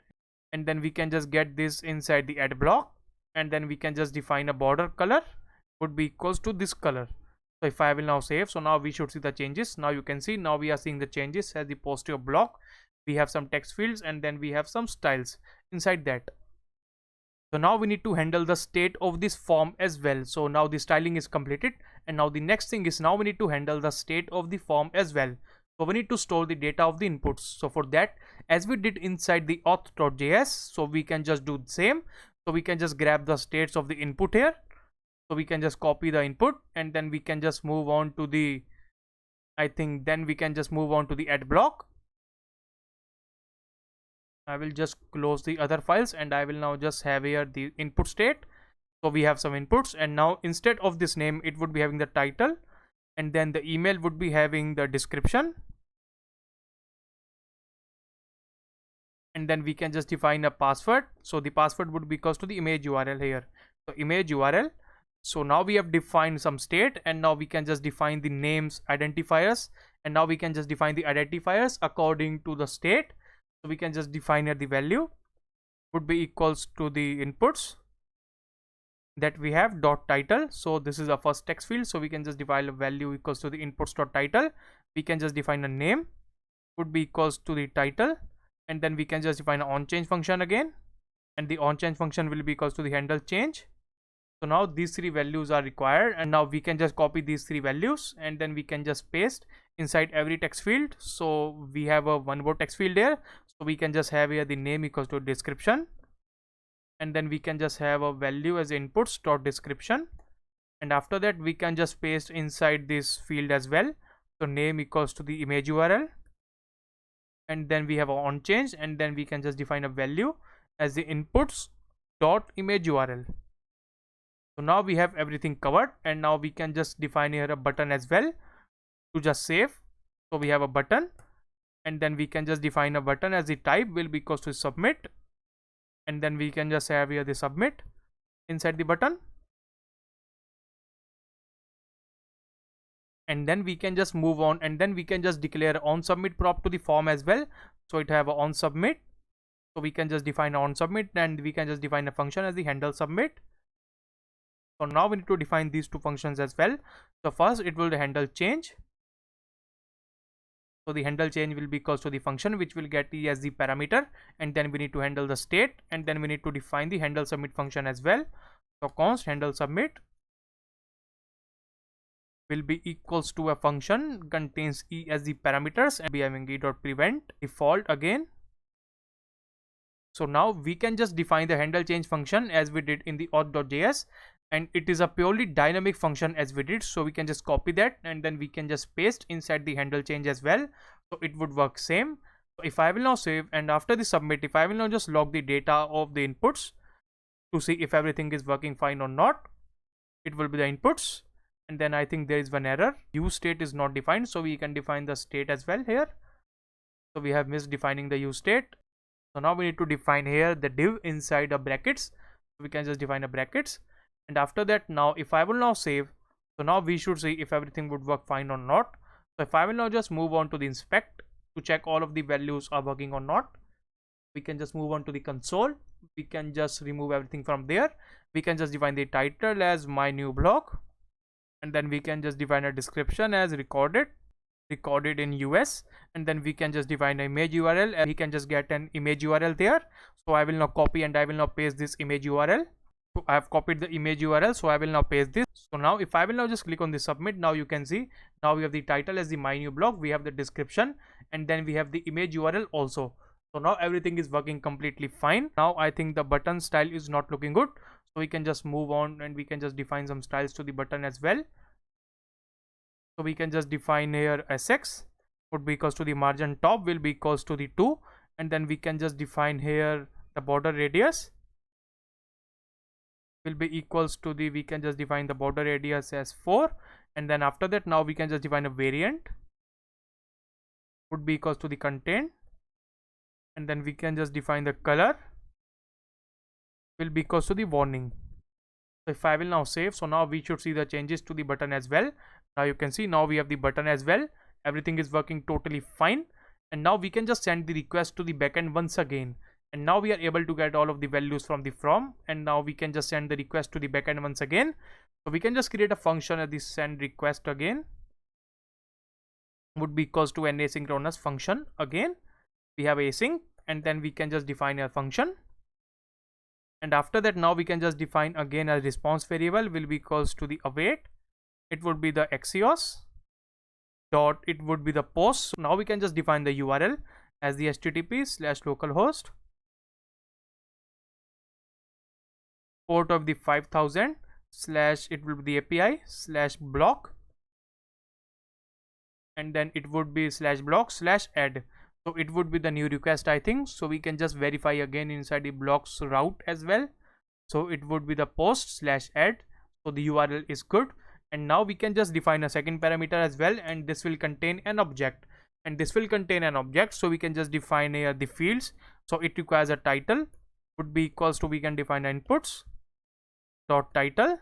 and then we can just get this inside the add block, and then we can just define a border color would be equals to this color. So if I will now save, so now we should see the changes. Now you can see now we are seeing the changes as the posterior block. We have some text fields, and then we have some styles inside that. So now we need to handle the state of this form as well. So now the styling is completed, and now the next thing is now we need to handle the state of the form as well. So we need to store the data of the inputs. So for that, as we did inside the auth.js, so we can just do the same. So we can just grab the states of the input here. So we can just copy the input, and then we can just move on to the, I think then we can just move on to the add block. I will just close the other files, and I will now just have here the input state. So we have some inputs, and now instead of this name it would be having the title, and then the email would be having the description, and then we can just define a password. So the password would be equals to the image URL here. So image URL. So now we have defined some state, and now we can just define the names identifiers, and now we can just define the identifiers according to the state. So we can just define here the value would be equals to the inputs, that we have dot title. So this is our first text field, so we can just define a value equals to the inputs dot title. We can just define a name would be equals to the title, and then we can just define an on change function again, and the on change function will be equals to the handle change. So now these three values are required, and now we can just copy these three values and then we can just paste inside every text field. So we have a one more text field here, so we can just have here the name equals to description, and then we can just have a value as inputs dot description, and after that we can just paste inside this field as well. So name equals to the image URL, and then we have a on change, and then we can just define a value as the inputs dot image URL. So now we have everything covered, and now we can just define here a button as well to just save. So we have a button, and then we can just define a button as the type will be equals to submit, and then we can just have here the submit inside the button, and then we can just move on, and then we can just declare on submit prop to the form as well. So it have a on submit, so we can just define on submit, and we can just define a function as the handle submit. So now we need to define these two functions as well. So first it will handle change. So the handle change will be equals to the function which will get as the parameter, and then we need to handle the state, and then we need to define the handle submit function as well. So const handle submit will be equals to a function contains e as the parameters, and be having e dot prevent default again. So now we can just define the handle change function as we did in the auth.js, and it is a purely dynamic function as we did. So we can just copy that, and then we can just paste inside the handle change as well, so it would work same. So if I will now save, and after the submit, if I will now just log the data of the inputs to see if everything is working fine or not, it will be the inputs, and then I think there is one error, use state is not defined, so we can define the state as well here. So we have missed defining the use state. So now we need to define here the div inside the brackets. We can just define a brackets, and after that, now if I will now save, so now we should see if everything would work fine or not. So if I will now just move on to the inspect to check all of the values are working or not, we can just move on to the console. We can just remove everything from there. We can just define the title as my new blog, and then we can just define a description as recorded in US, and then we can just define an image URL, and we can just get an image URL there. So I will now copy and I will now paste this image URL. So I have copied the image URL, so I will now paste this. So now if I will now just click on the submit, now you can see now we have the title as the my new blog, we have the description, and then we have the image URL also. So now everything is working completely fine. Now I think the button style is not looking good, so we can just move on, and we can just define some styles to the button as well. So we can just define here sx would be equals to the margin top will be equals to the 2, and then we can just define here the border radius will be equals to the, we can just define the border radius as 4, and then after that, now we can just define a variant would be equals to the content, and then we can just define the color will be equals to the warning. So if I will now save, so now we should see the changes to the button as well. Now you can see now we have the button as well, everything is working totally fine, and now we can just send the request to the backend once again, and now we are able to get all of the values from the from, and now we can just send the request to the backend once again. So we can just create a function at the send request again would be equals to an asynchronous function. Again we have async, and then we can just define a function, and after that, now we can just define again a response variable will be equals to the await, it would be the axios dot, it would be the post. So now we can just define the URL as the http/localhost port of the 5000 slash, it will be the API slash block, and then it would be slash block slash add. So it would be the new request, I think. So we can just verify again inside the blocks route as well. So it would be the post slash add. So the URL is good, and now we can just define a second parameter as well, and this will contain an object, and this will contain an object. So we can just define here the fields. So it requires a title would be equals to, we can define inputs dot title,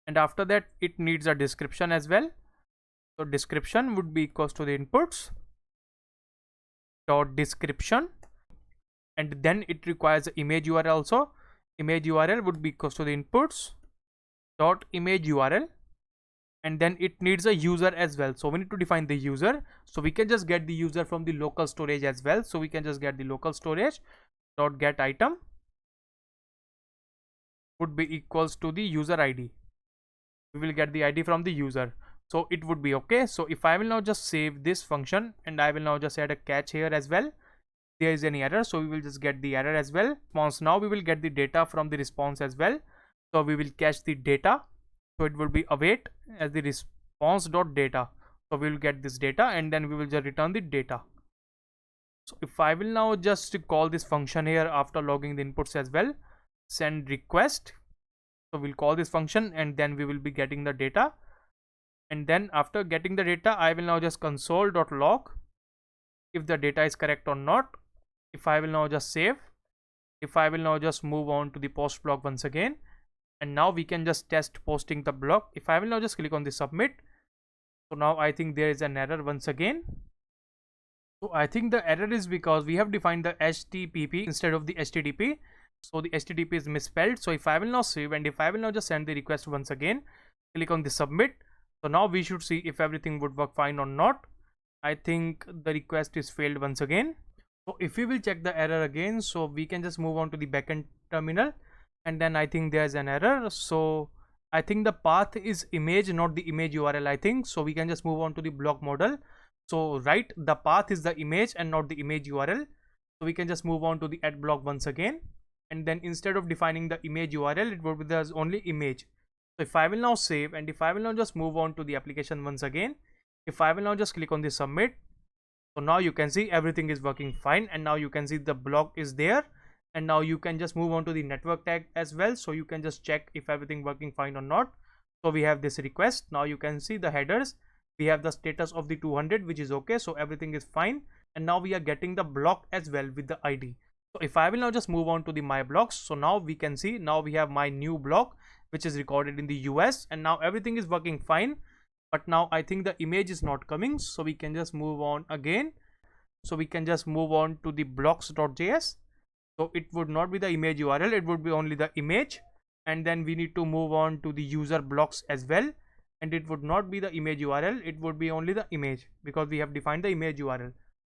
and after that it needs a description as well. So description would be equals to the inputs dot description, and then it requires the image URL also. image URL would be equals to the inputs dot image URL, and then it needs a user as well. So we need to define the user. So we can just get the user from the local storage as well. So we can just get the local storage dot get item would be equals to the user ID. We will get the ID from the user. So it would be okay. So if I will now just save this function and I will now just add a catch here as well, there is any error, so we will just get the error as well. Response, now we will get the data from the response as well. So we will catch the data. So it will be await as the response dot data. So we will get this data and then we will just return the data. So if I will now just call this function here after logging the inputs as well, send request. So we'll call this function and then we will be getting the data. And then after getting the data, I will now just console.log if the data is correct or not. If I will now just save, if I will now just move on to the post block once again, and now we can just test posting the block. If I will now just click on the submit, so now I think there is an error once again. So I think the error is because we have defined the HTTP instead of the HTTP. So the HTTP is misspelled. So if I will now save and if I will now just send the request once again, click on the submit. So now we should see if everything would work fine or not. I think the request is failed once again. So if we will check the error again, so we can just move on to the backend terminal, and then I think there's an error. So I think the path is image, not the image URL, I think. So we can just move on to the block model. So right, the path is the image and not the image URL. So we can just move on to the add block once again, and then instead of defining the image URL, it would be there's only image. So if I will now save and if I will now just move on to the application once again, if I will now just click on the submit, so now you can see everything is working fine, and now you can see the block is there, and now you can just move on to the network tag as well. So you can just check if everything working fine or not. So we have this request. Now you can see the headers. We have the status of the 200, which is okay. So everything is fine. And now we are getting the block as well with the ID. So if I will now just move on to the my blocks, so now we can see now we have my new block, which is recorded in the US, and now everything is working fine. But now I think the image is not coming, so we can just move on again. So we can just move on to the blocks.js. So it would not be the image URL, it would be only the image, and then we need to move on to the user blocks as well, and it would not be the image URL, it would be only the image because we have defined the image URL.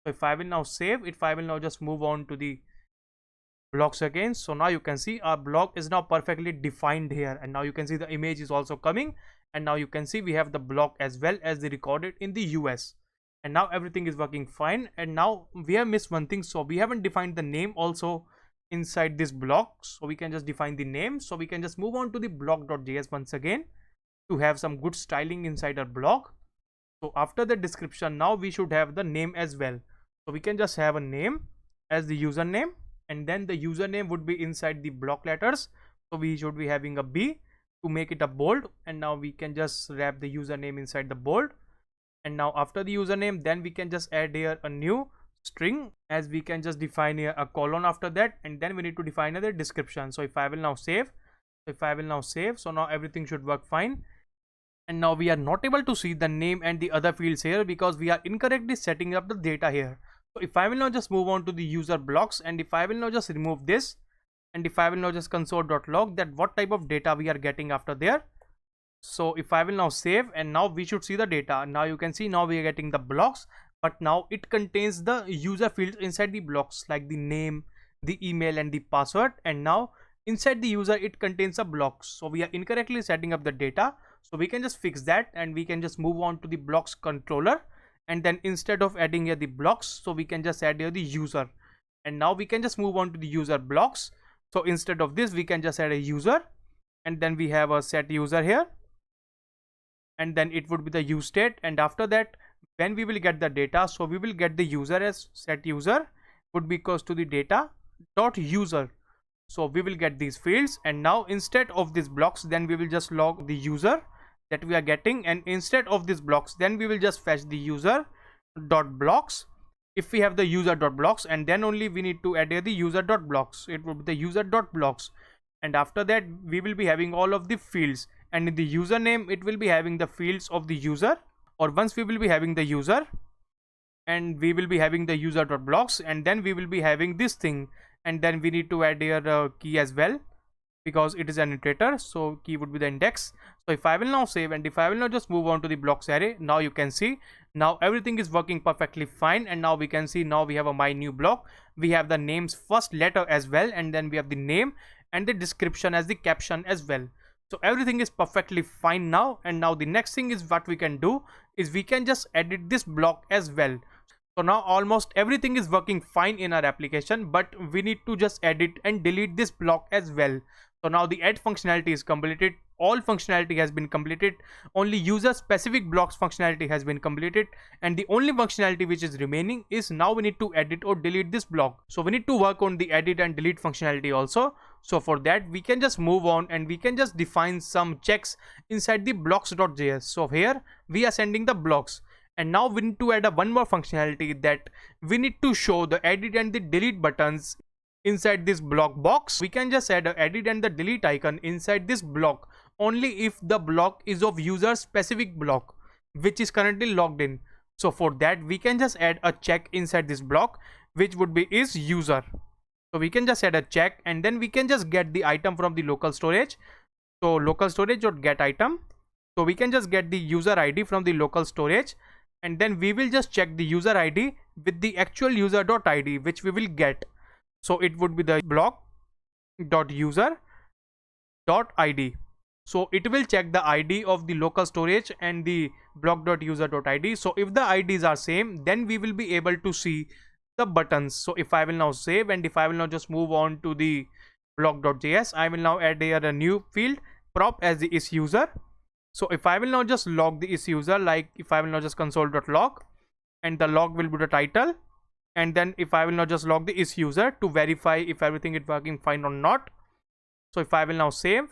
So if I will now save, if I will now just move on to the blocks again, so now you can see our block is now perfectly defined here, and now you can see the image is also coming, and now you can see we have the block as well as the recorded in the US, and now everything is working fine. And now we have missed one thing, so we haven't defined the name also inside this block. So we can just define the name. So we can just move on to the block.js once again to have some good styling inside our block. So after the description, now we should have the name as well. So we can just have a name as the username, and then the username would be inside the block letters. So we should be having a B to make it a bold, and now we can just wrap the username inside the bold. And now after the username, then we can just add here a new string, as we can just define here a colon after that, and then we need to define another description. So if I will now save, so now everything should work fine. And now we are not able to see the name and the other fields here because we are incorrectly setting up the data here. So if I will now just move on to the user blocks, and if I will now just remove this, and if I will now just console.log that what type of data we are getting after there. So if I will now save, and now we should see the data. Now you can see now we are getting the blocks, but now it contains the user fields inside the blocks like the name, the email and the password, and now inside the user it contains a block. So we are incorrectly setting up the data. So we can just fix that, and we can just move on to the blocks controller, and then instead of adding here the blocks, so we can just add here the user, and now we can just move on to the user blocks. So instead of this we can just add a user, and then we have a set user here, and then it would be the use state. And after that, when we will get the data, so we will get the user as set user would be equals to the data dot user. So we will get these fields, and now instead of these blocks, then we will just log the user that we are getting, and instead of these blocks, then we will just fetch the user dot blocks if we have the user dot blocks, and then only we need to add here the user dot blocks. It will be the user dot blocks, and after that we will be having all of the fields, and in the username it will be having the fields of the user. Or once we will be having the user, and we will be having the user dot blocks, and then we will be having this thing, and then we need to add here a key as well. because it is an iterator, so key would be the index. So if I will now save and if I will now just move on to the blocks array, now you can see now everything is working perfectly fine. And now we can see now we have a my new block. We have the name's first letter as well, and then we have the name and the description as the caption as well. So everything is perfectly fine now. And now the next thing is what we can do is we can just edit this block as well. So now almost everything is working fine in our application, but we need to just edit and delete this block as well. So now the add functionality is completed, all functionality has been completed, only user specific blocks functionality has been completed, and the only functionality which is remaining is now we need to edit or delete this block. So we need to work on the edit and delete functionality also. So for that we can just move on and we can just define some checks inside the blocks.js. So here we are sending the blocks. And now we need to add one more functionality, that we need to show the edit and the delete buttons inside this block box. We can just add a edit and the delete icon inside this block only if the block is of user specific block which is currently logged in. So for that we can just add a check inside this block which would be is user. So we can just add a check and then we can just get the item from the local storage. So local storage.get item. So we can just get the user ID from the local storage, and then we will just check the user ID with the actual user.id which we will get. So it would be the block.user.id. So it will check the ID of the local storage and the block.user.id. So if the IDs are same, then we will be able to see the buttons. So if I will now save and if I will now just move on to the block.js, I will now add here a new field prop as the isUser. So if I will now just log the isUser, like if I will now just console.log, and the log will be the title, and then if I will now just log the isUser to verify if everything is working fine or not. So if I will now save,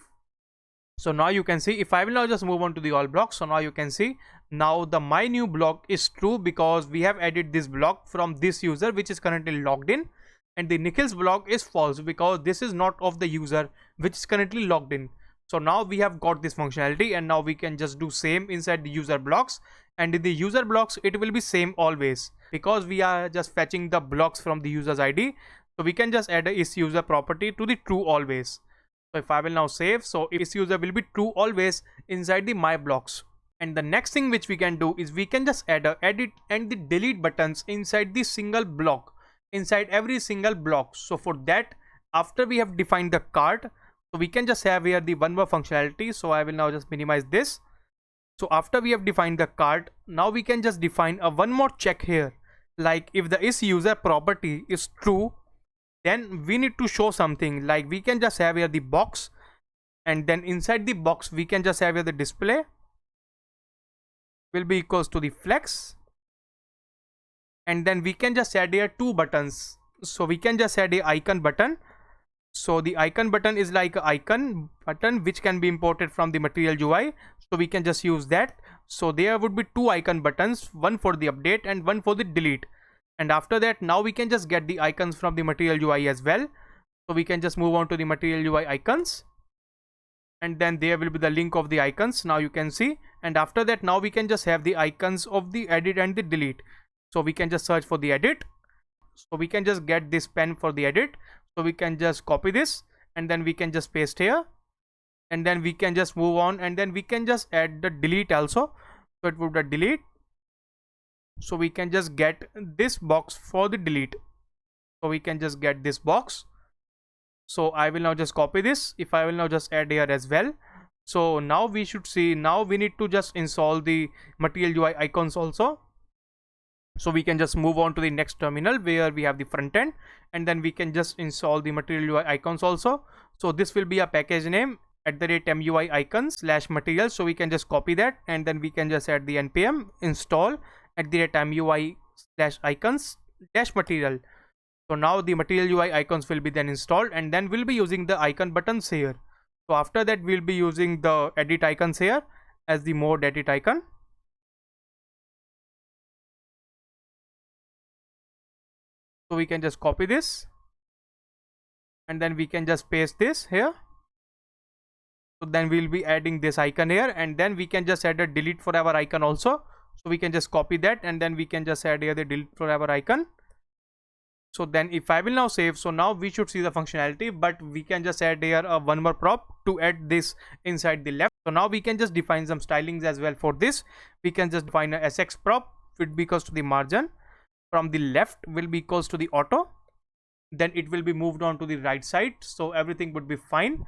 so now you can see if I will now just move on to the all blocks, so now you can see now the my new block is true because we have added this block from this user which is currently logged in, and the Nikhil's block is false because this is not of the user which is currently logged in. So now we have got this functionality, and now we can just do same inside the user blocks, and in the user blocks it will be same always because we are just fetching the blocks from the user's ID. So we can just add a isUser property to the true always. So if I will now save, so isUser will be true always inside the my blocks. And the next thing which we can do is we can just add a edit and the delete buttons inside the single block, inside every single block. So for that, after we have defined the cart, so we can just have here the one more functionality. So I will now just minimize this. So after we have defined the cart, now we can just define a one more check here. Like if the isUser property is true, then we need to show something, like we can just have here the box, and then inside the box we can just have here the display will be equals to the flex, and then we can just add here two buttons. So we can just add a icon button. So the icon button is like an icon button which can be imported from the material UI. So we can just use that. So there would be two icon buttons, one for the update and one for the delete. And after that, now we can just get the icons from the material UI as well. So we can just move on to the material UI icons. And then there will be the link of the icons. Now you can see. And after that, now we can just have the icons of the edit and the delete. So we can just search for the edit. So we can just get this pen for the edit. So we can just copy this and then we can just paste here, and then we can just move on, and then we can just add the delete also. So it would be delete. So we can just get this box for the delete. So we can just get this box. So I will now just copy this. If I will now just add here as well. So now we should see, now we need to just install the material UI icons also. So we can just move on to the next terminal where we have the front end, and then we can just install the material UI icons also. So this will be a package name @MUI icons /material. So we can just copy that, and then we can just add the npm install @MUI icons -material. So now the material UI icons will be then installed, and then we'll be using the icon buttons here. So after that, we'll be using the edit icons here as the mode edit icon. So we can just copy this, and then we can just paste this here. So then we'll be adding this icon here, and then we can just add a delete forever icon also. So we can just copy that, and then we can just add here the delete forever icon. So then if I will now save, so now we should see the functionality, but we can just add here one more prop to add this inside the left. So now we can just define some stylings as well. For this we can just define a sx prop will be equals to the margin from the left will be equals to the auto, then it will be moved on to the right side, so everything would be fine.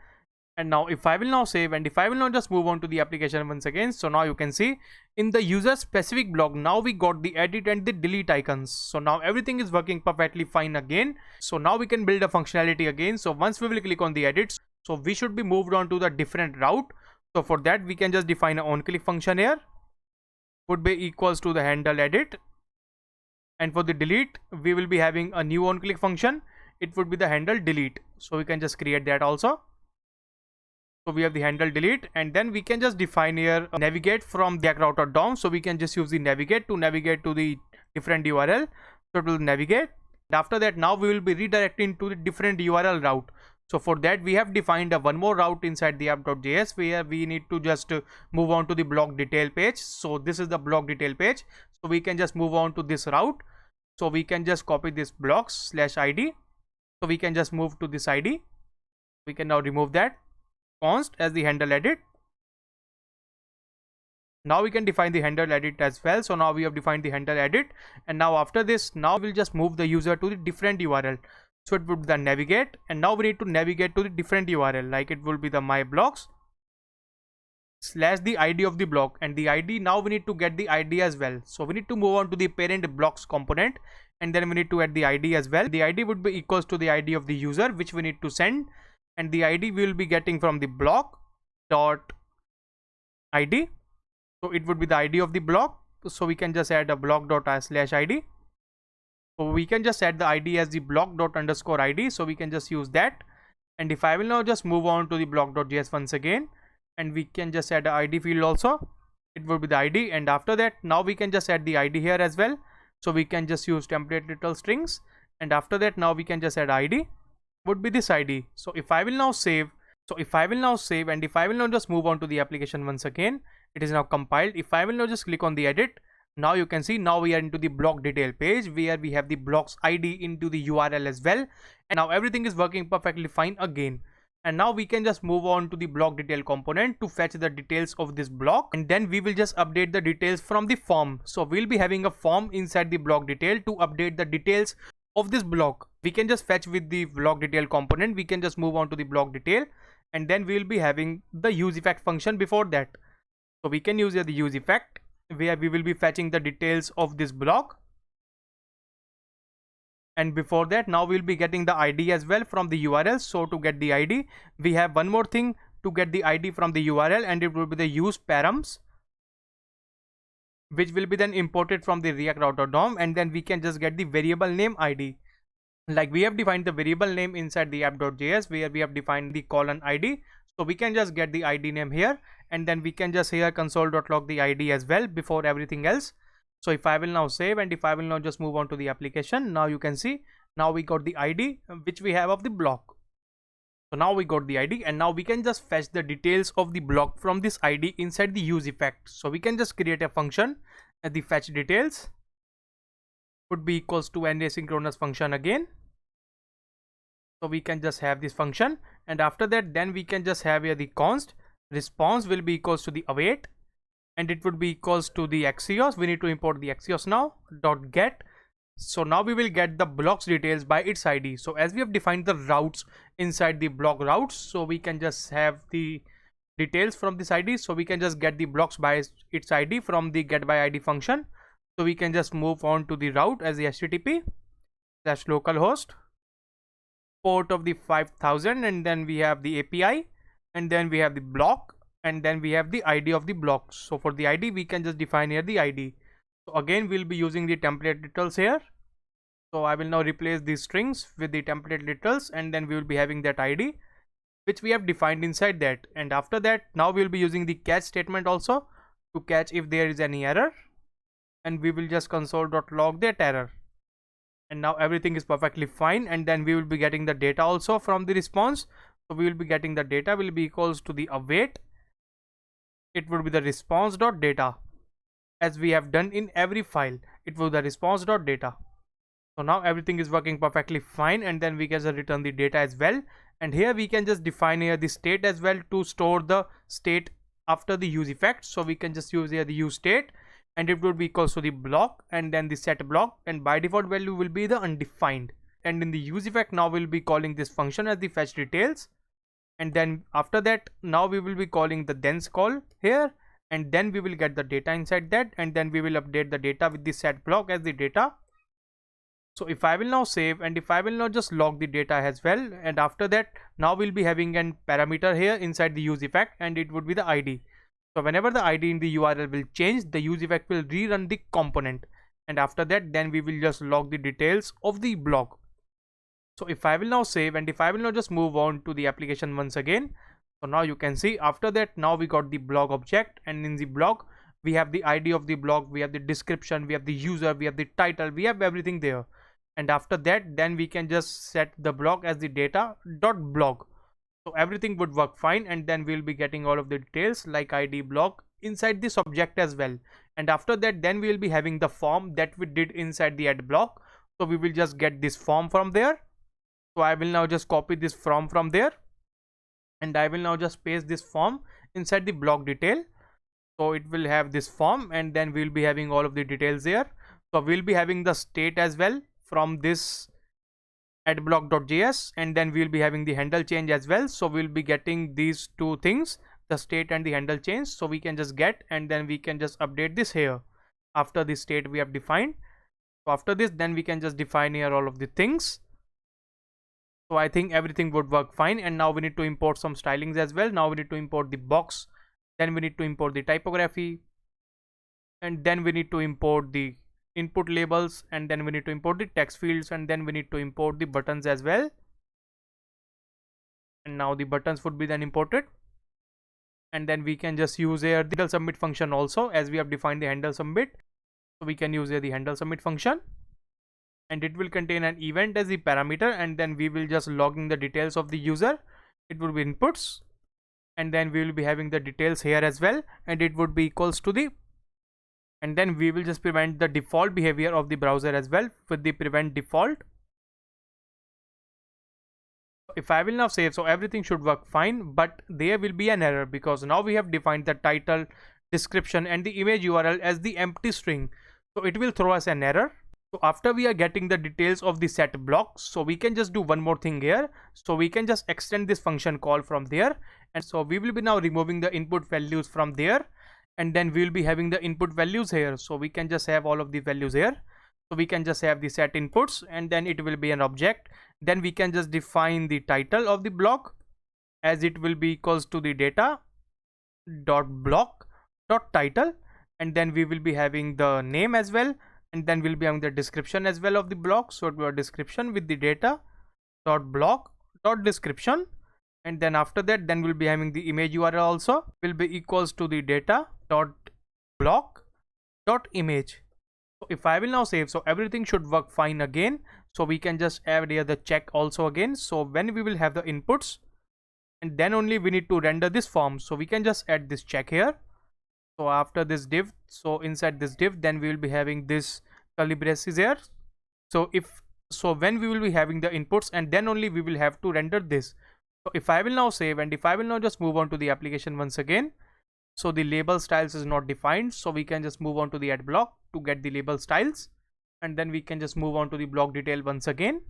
And now if I will now save, and if I will now just move on to the application once again, so now you can see in the user specific block now we got the edit and the delete icons. So now everything is working perfectly fine again. So now we can build a functionality again. So once we will click on the edits, so we should be moved on to the different route. So for that we can just define a on click function here would be equals to the handle edit, and for the delete we will be having a new on click function, it would be the handle delete. So we can just create that also. So we have the handle delete, and then we can just define here navigate from the route or DOM. So we can just use the navigate to navigate to the different URL. So it will navigate. After that now we will be redirecting to the different URL route. So for that we have defined a one more route inside the app.js where we need to just move on to the block detail page. So this is the block detail page. So we can just move on to this route. So we can just copy this blocks /id. So we can just move to this id. We can now remove that const as the handle edit. Now we can define the handle edit as well. So now we have defined the handle edit, and now after this now we'll just move the user to the different URL. So it would be the navigate, and now we need to navigate to the different URL, like it will be the my blocks / the id of the block, and the id now we need to get the id as well. So we need to move on to the parent blocks component, and then we need to add the id as well. The id would be equals to the id of the user which we need to send, and the id we will be getting from the block dot id. So it would be the id of the block. So we can just add a block dot /id. So we can just add the id as the block dot underscore id. So we can just use that. And if I will now just move on to the block.js once again, and we can just add a id field also, it will be the id. And after that now we can just add the id here as well. So we can just use template little strings, and after that now we can just add id would be this id. So if I will now save, and if I will now just move on to the application once again, it is now compiled. If I will now just click on the edit, now you can see now we are into the block detail page where we have the blocks id into the URL as well, and now everything is working perfectly fine again. And now we can just move on to the block detail component to fetch the details of this block, and then we will just update the details from the form. So we'll be having a form inside the block detail to update the details of this block. We can just fetch with the block detail component. We can just move on to the block detail, and then we will be having the use effect function before that. So we can use here the use effect where we will be fetching the details of this block, and before that now we'll be getting the id as well from the URL. So to get the id we have one more thing to get the id from the URL, and it will be the use params which will be then imported from the React router DOM, and then we can just get the variable name id. Like we have defined the variable name inside the app.js where we have defined the colon id. So we can just get the id name here, and then we can just here console.log the id as well before everything else. So if I will now save, and if I will now just move on to the application, now you can see now we got the id which we have of the block. So now we got the id, and now we can just fetch the details of the block from this id inside the use effect. So we can just create a function, and the fetch details would be equals to an asynchronous function again. So we can just have this function, and after that then we can just have here the const response will be equals to the await, and it would be equals to the axios. We need to import the axios now dot get. So now we will get the blocks details by its id. So as we have defined the routes inside the block routes, so we can just have the details from this id. So we can just get the blocks by its id from the get by id function. So we can just move on to the route as the http/localhost port of the 5000, and then we have the API, and then we have the block, and then we have the id of the block. So for the id we can just define here the id. So again we'll be using the template literals here. So I will now replace these strings with the template literals, and then we will be having that id which we have defined inside that. And after that now we will be using the catch statement also to catch if there is any error, and we will just console.log that error. And now everything is perfectly fine, and then we will be getting the data also from the response. So we will be getting the data will be equals to the await. It would be the response.data as we have done in every file. It was the response.data. So now everything is working perfectly fine, and then we can just return the data as well. And here we can just define here the state as well to store the state after the use effect. So we can just use here the use state, and it would be equals to the block and then the set block, and by default value will be the undefined. And in the use effect, now we'll be calling this function as the fetch details, and then after that now we will be calling the thence call here, and then we will get the data inside that, and then we will update the data with the set block as the data. So if I will now save, and if I will now just log the data as well, and after that now we'll be having an parameter here inside the use effect, and it would be the ID. So whenever the ID in the URL will change, the use effect will rerun the component, and after that then we will just log the details of the block. So if I will now save, and if I will now just move on to the application once again, so now you can see after that now we got the blog object, and in the blog we have the ID of the blog, we have the description, we have the user, we have the title, we have everything there. And after that then we can just set the block as the data dot blog. So everything would work fine, and then we'll be getting all of the details like ID block inside this object as well. And after that then we will be having the form that we did inside the add block. So we will just get this form from there. So I will now just copy this from there, and I will now just paste this form inside the block detail. So it will have this form, and then we'll be having all of the details there. So we'll be having the state as well from this addblock.js, and then we'll be having the handle change as well. So we'll be getting these two things, the state and the handle change. So we can just get, and then we can just update this here after the state we have defined. So after this then we can just define here all of the things. So I think everything would work fine, and now we need to import some stylings as well. Now we need to import the box, then we need to import the typography, and then we need to import the input labels, and then we need to import the text fields, and then we need to import the buttons as well. And now the buttons would be then imported, and then we can just use here the handle submit function also, as we have defined the handle submit. So we can use here the handle submit function, and it will contain an event as the parameter, and then we will just logging the details of the user. It would be inputs, and then we will be having the details here as well, and it would be equals to the, and then we will just prevent the default behavior of the browser as well with the prevent default. If I will now save, so everything should work fine, but there will be an error because now we have defined the title, description, and the image URL as the empty string. So it will throw us an error. So after we are getting the details of the set block, so we can just do one more thing here. So we can just extend this function call from there, and so we will be now removing the input values from there, and then we will be having the input values here. So we can just have all of the values here. So we can just have the set inputs, and then it will be an object. Then we can just define the title of the block, as it will be equals to the data dot block dot title, and then we will be having the name as well, and then we'll be having the description as well of the block. So it will be a description with the data dot block dot description, and then after that then we'll be having the image URL also will be equals to the data dot block dot image. So if I will now save, so everything should work fine again. So we can just add here the check also again. So when we will have the inputs, and then only we need to render this form, so we can just add this check here. So after this div, so inside this div then we will be having this curly braces here. So when we will be having the inputs, and then only we will have to render this. So if I will now save, and if I will now just move on to the application once again, so the label styles is not defined, so we can just move on to the add block to get the label styles, and then we can just move on to the block detail once again,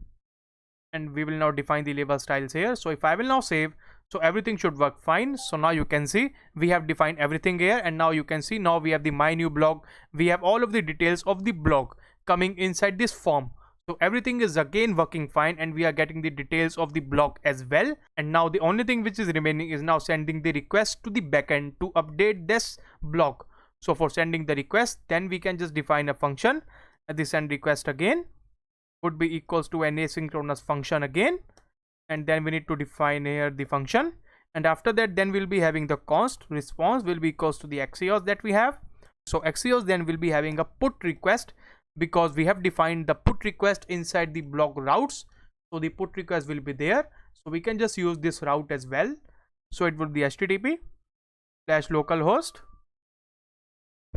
and we will now define the label styles here. So if I will now save, so everything should work fine. So now you can see we have defined everything here, and now you can see now we have the my new blog, we have all of the details of the blog coming inside this form. So everything is again working fine, and we are getting the details of the block as well. And now the only thing which is remaining is now sending the request to the backend to update this block. So for sending the request, then we can just define a function, and the send request again would be equals to an asynchronous function again, and then we need to define here the function, and after that then we'll be having the const response will be equals to the axios that we have. So axios then will be having a put request, because we have defined the put request inside the block routes. So the put request will be there, so we can just use this route as well. So it would be http/localhost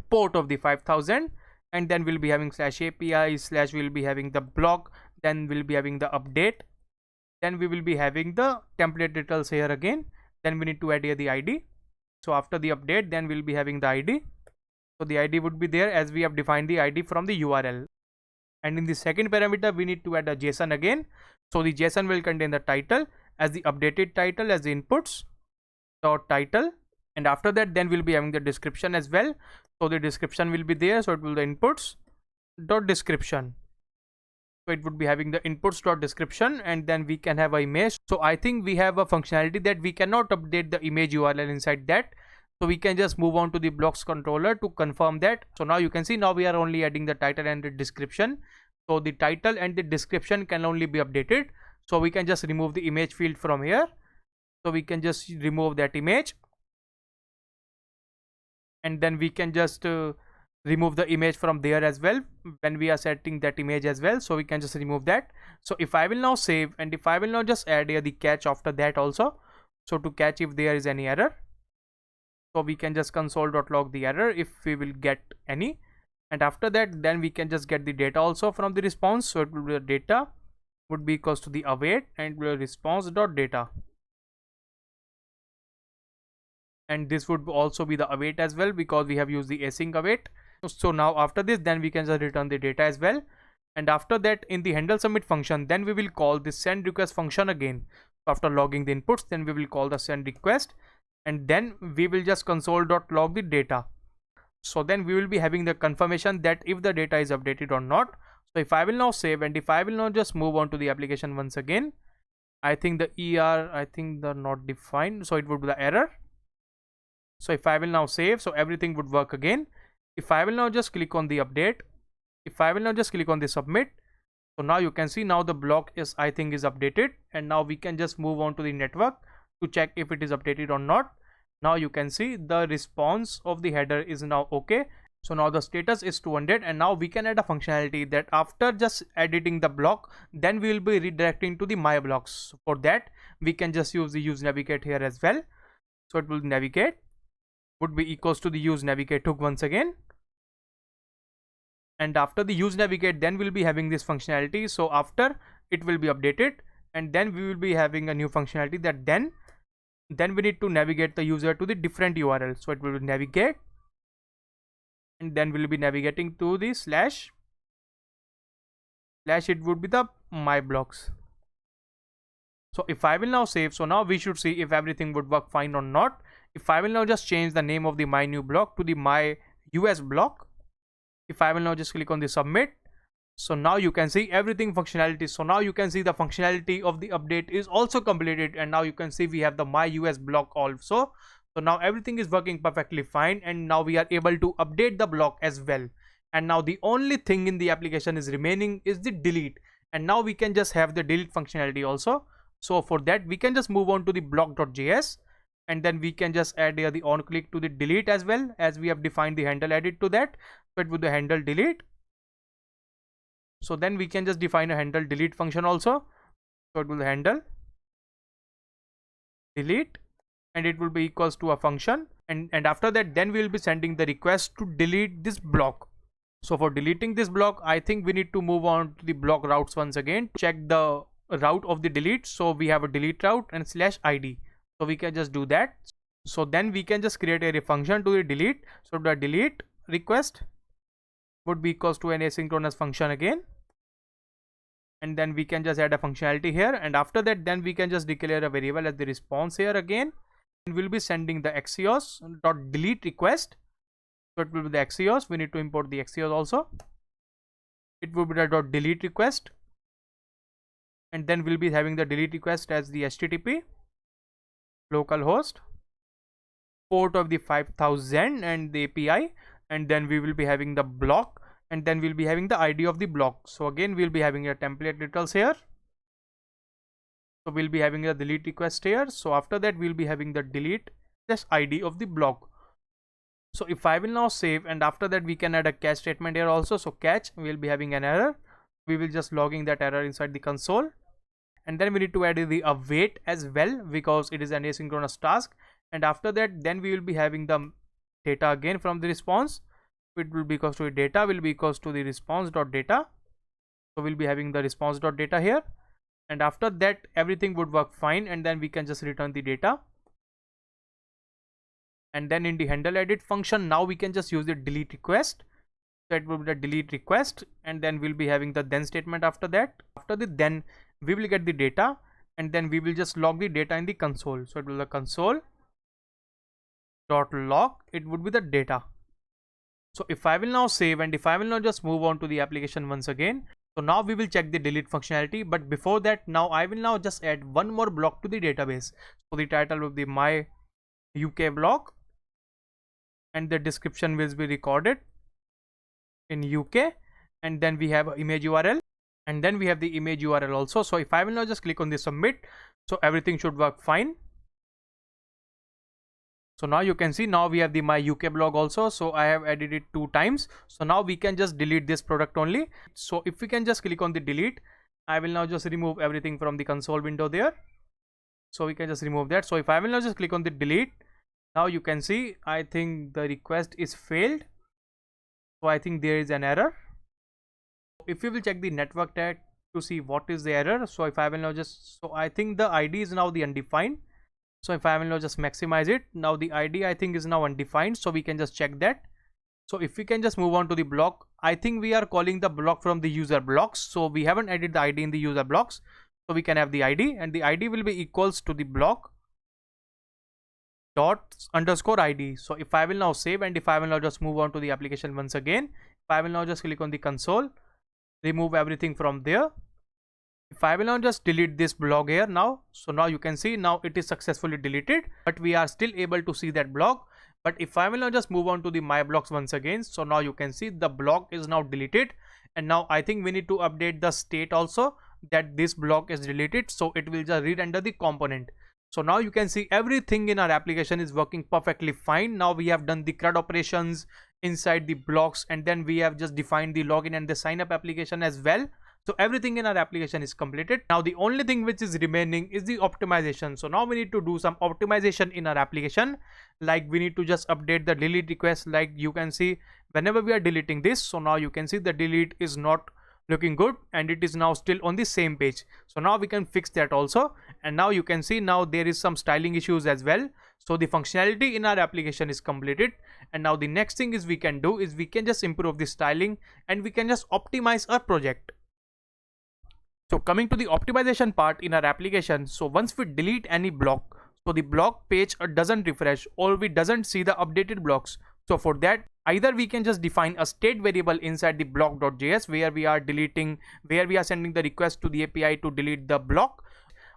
port of the 5000, and then we'll be having slash API slash we'll be having the block, then we'll be having the update, then we will be having the template details here again, then we need to add here the ID. So after the update, then we'll be having the ID. So the ID would be there as we have defined the ID from the URL. And in the second parameter, we need to add a JSON again. So the JSON will contain the title as the updated title as the inputs dot title, and after that then we'll be having the description as well. So the description will be there, so it will be the inputs dot description. So it would be having the inputs dot description, and then we can have an image. So I think we have a functionality that we cannot update the image URL inside that. So we can just move on to the blocks controller to confirm that. So now you can see now we are only adding the title and the description. So the title and the description can only be updated. So we can just remove the image field from here. So we can just remove that image, and then we can just remove the image from there as well when we are setting that image as well. So we can just remove that. So if I will now save, and if I will now just add here the catch after that also, so to catch if there is any error, so we can just console.log the error if we will get any, and after that then we can just get the data also from the response. So it will be the data would be equals to the await and response dot data, and this would also be the await as well because we have used the async await. So now after this then we can just return the data as well, and after that in the handle submit function then we will call the send request function again. After logging the inputs, then we will call the send request, and then we will just console.log the data. So then we will be having the confirmation that if the data is updated or not. So if I will now save, and if I will now just move on to the application once again, I think the I think they're not defined, so it would be the error. So if I will now save, so everything would work again. If I will now just click on the update, if I will now just click on the submit, so now you can see now the block is I think is updated, and now we can just move on to the network to check if it is updated or not. Now you can see the response of the header is now okay. So now the status is 200, and now we can add a functionality that after just editing the block, then we will be redirecting to the my blocks. For that we can just use the use navigate here as well. So it will navigate would be equals to the use navigate hook once again, and after the use navigate then we'll be having this functionality. So after it will be updated, and then we will be having a new functionality that then we need to navigate the user to the different URL. So it will navigate, and then we'll be navigating to the slash it would be the my blocks. So if I will now save, so now we should see if everything would work fine or not. If I will now just change the name of the my new block to the my US block, if I will now just click on the submit, so now you can see everything functionality. So now you can see the functionality of the update is also completed, and now you can see we have the my US block also. So now everything is working perfectly fine, and now we are able to update the block as well. And now the only thing in the application is remaining is the delete, and now we can just have the delete functionality also. So for that we can just move on to the block.js, and then we can just add here the on click to the delete as well, as we have defined the handle added to that. So it would the handle delete. So then we can just define a handle delete function also. So it will handle delete, and it will be equals to a function, and after that then we will be sending the request to delete this block. So for deleting this block, I think we need to move on to the block routes once again, check the route of the delete. So we have a delete route and slash id, so we can just do that. So then we can just create a function to the delete. So the delete request would be equals to an asynchronous function again, and then we can just add a functionality here, and after that then we can just declare a variable as the response here again, and we'll be sending the axios dot delete request. So it will be the axios, we need to import the axios also. It will be the dot delete request, and then we'll be having the delete request as the http localhost port of the 5000 and the API, and then we will be having the block, and then we'll be having the ID of the block. So again we'll be having a template details here. So we'll be having a delete request here. So after that we'll be having the delete this ID of the block. So if I will now save, and after that we can add a catch statement here also. So catch, we'll be having an error, we will just logging that error inside the console, and then we need to add the await as well because it is an asynchronous task. And after that then we will be having the data again from the response, it will be equals to data will be equals to the response.data. So we'll be having the response.data here, and after that everything would work fine, and then we can just return the data. And then in the handle edit function, now we can just use the delete request. So it will be the delete request, and then we'll be having the then statement after that. After the then, we will get the data, and then we will just log the data in the console. So it will be the console dot log, it would be the data. So if I will now save, and if I will now just move on to the application once again, so now we will check the delete functionality. But before that, now I will now just add one more block to the database. So the title will be my UK block, and the description will be recorded in UK, and then we have image URL, and then we have the image URL also. So if I will now just click on the submit, so everything should work fine. So now you can see, now we have the my UK blog also. So I have added it 2 times. So now we can just delete this product only. So if we can just click on the delete, I will now just remove everything from the console window there. So we can just remove that. So if I will now just click on the delete, now you can see, I think the request is failed. So I think there is an error. If you will check the network tag to see what is the error. So if I will now just, so I think the ID is now the undefined. So if I will now just maximize it, now the ID I think is now undefined. So we can just check that. So if we can just move on to the block, I think we are calling the block from the user blocks. So we haven't added the ID in the user blocks. So we can have the ID, and the ID will be equals to the block dot underscore ID. So if I will now save, and if I will now just move on to the application once again, if I will now just click on the console, remove everything from there. If I will now just delete this block here now, so now you can see, now it is successfully deleted, but we are still able to see that block. But if I will now just move on to the my blocks once again, so now you can see the block is now deleted, and now I think we need to update the state also that this block is deleted, so it will just read under the component. So now you can see everything in our application is working perfectly fine. Now we have done the CRUD operations inside the blocks, and then we have just defined the login and the sign up application as well. So everything in our application is completed. Now the only thing which is remaining is the optimization. So now we need to do some optimization in our application. Like we need to just update the delete request. Like you can see, whenever we are deleting this, so now you can see the delete is not looking good, and it is now still on the same page. So now we can fix that also. And now you can see, now there is some styling issues as well. So the functionality in our application is completed, and now the next thing is we can do is we can just improve the styling, and we can just optimize our project. So coming to the optimization part in our application, so once we delete any block, so the block page doesn't refresh, or we doesn't see the updated blocks. So for that, either we can just define a state variable inside the block.js where we are deleting, where we are sending the request to the API to delete the block,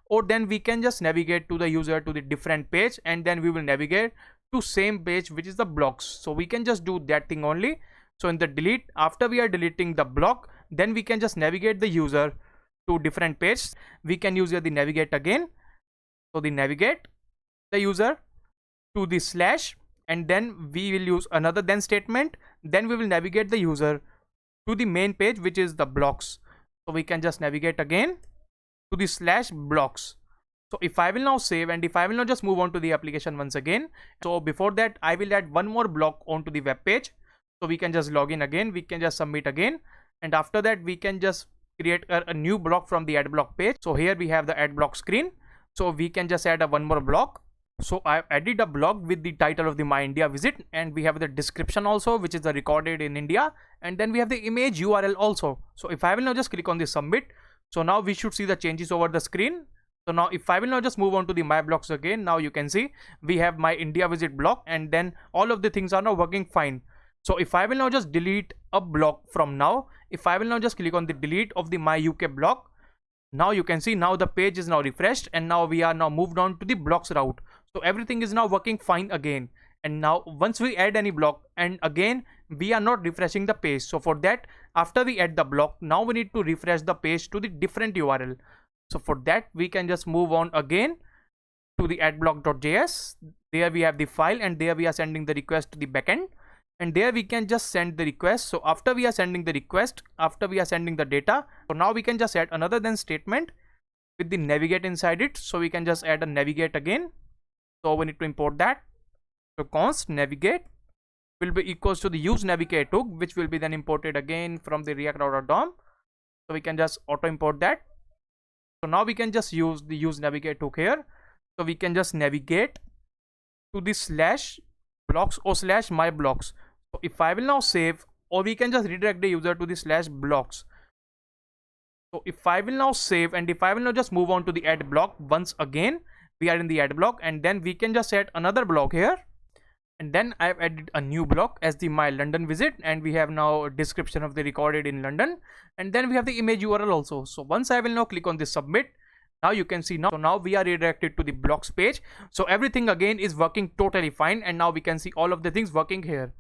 or then we can just navigate to the user to the different page, and then we will navigate to same page which is the blocks. So we can just do that thing only. So in the delete, after we are deleting the block, then we can just navigate the user to different page. We can use here the navigate again. So the navigate the user to the slash, and then we will use another then statement. Then we will navigate the user to the main page which is the blocks. So we can just navigate again to the slash blocks. So if I will now save, and if I will now just move on to the application once again, so before that I will add one more block onto the web page. So we can just log in again, we can just submit again, and after that we can just create a new block from the add block page. So here we have the add block screen, so we can just add a one more block. So I added a block with the title of the my India visit, and we have the description also which is the recorded in India, and then we have the image URL also. So if I will now just click on the submit, so now we should see the changes over the screen. So now if I will now just move on to the my blocks again, now you can see we have my India visit block, and then all of the things are now working fine. So if I will now just delete a block from now, if I will now just click on the delete of the my UK block, now you can see now the page is now refreshed, and now we are now moved on to the blocks route. So everything is now working fine again. And now once we add any block, and again we are not refreshing the page. So for that, after we add the block, now we need to refresh the page to the different URL. So for that, we can just move on again to the addblock.js. There we have the file, and there we are sending the request to the backend, and there we can just send the request. So after we are sending the request, after we are sending the data, so now we can just add another then statement with the navigate inside it. So we can just add a navigate again. So we need to import that. So const navigate will be equals to the use navigate hook, which will be then imported again from the React Router DOM. So we can just auto import that. So now we can just use the use navigate hook here. So we can just navigate to the slash blocks or slash my blocks. So if I will now save, or we can just redirect the user to the slash blocks. So if I will now save, and if I will now just move on to the add block once again, we are in the add block, and then we can just add another block here. And then I've added a new block as the my London visit, and we have now a description of the recorded in London, and then we have the image URL also. So once I will now click on this submit, now you can see now we are redirected to the blocks page. So everything again is working totally fine, and now we can see all of the things working here.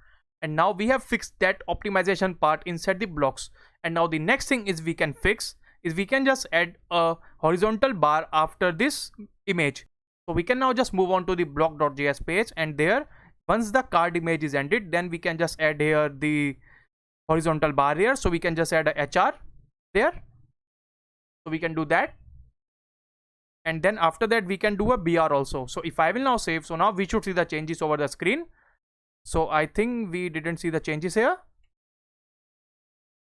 And now we have fixed that optimization part inside the blocks. And now the next thing is we can fix is we can just add a horizontal bar after this image. So we can now just move on to the block.js page, and there once the card image is ended, then we can just add here the horizontal bar here. So we can just add a HR there. So we can do that. And then after that we can do a BR also. So if I will now save, so now we should see the changes over the screen. So I think we didn't see the changes here.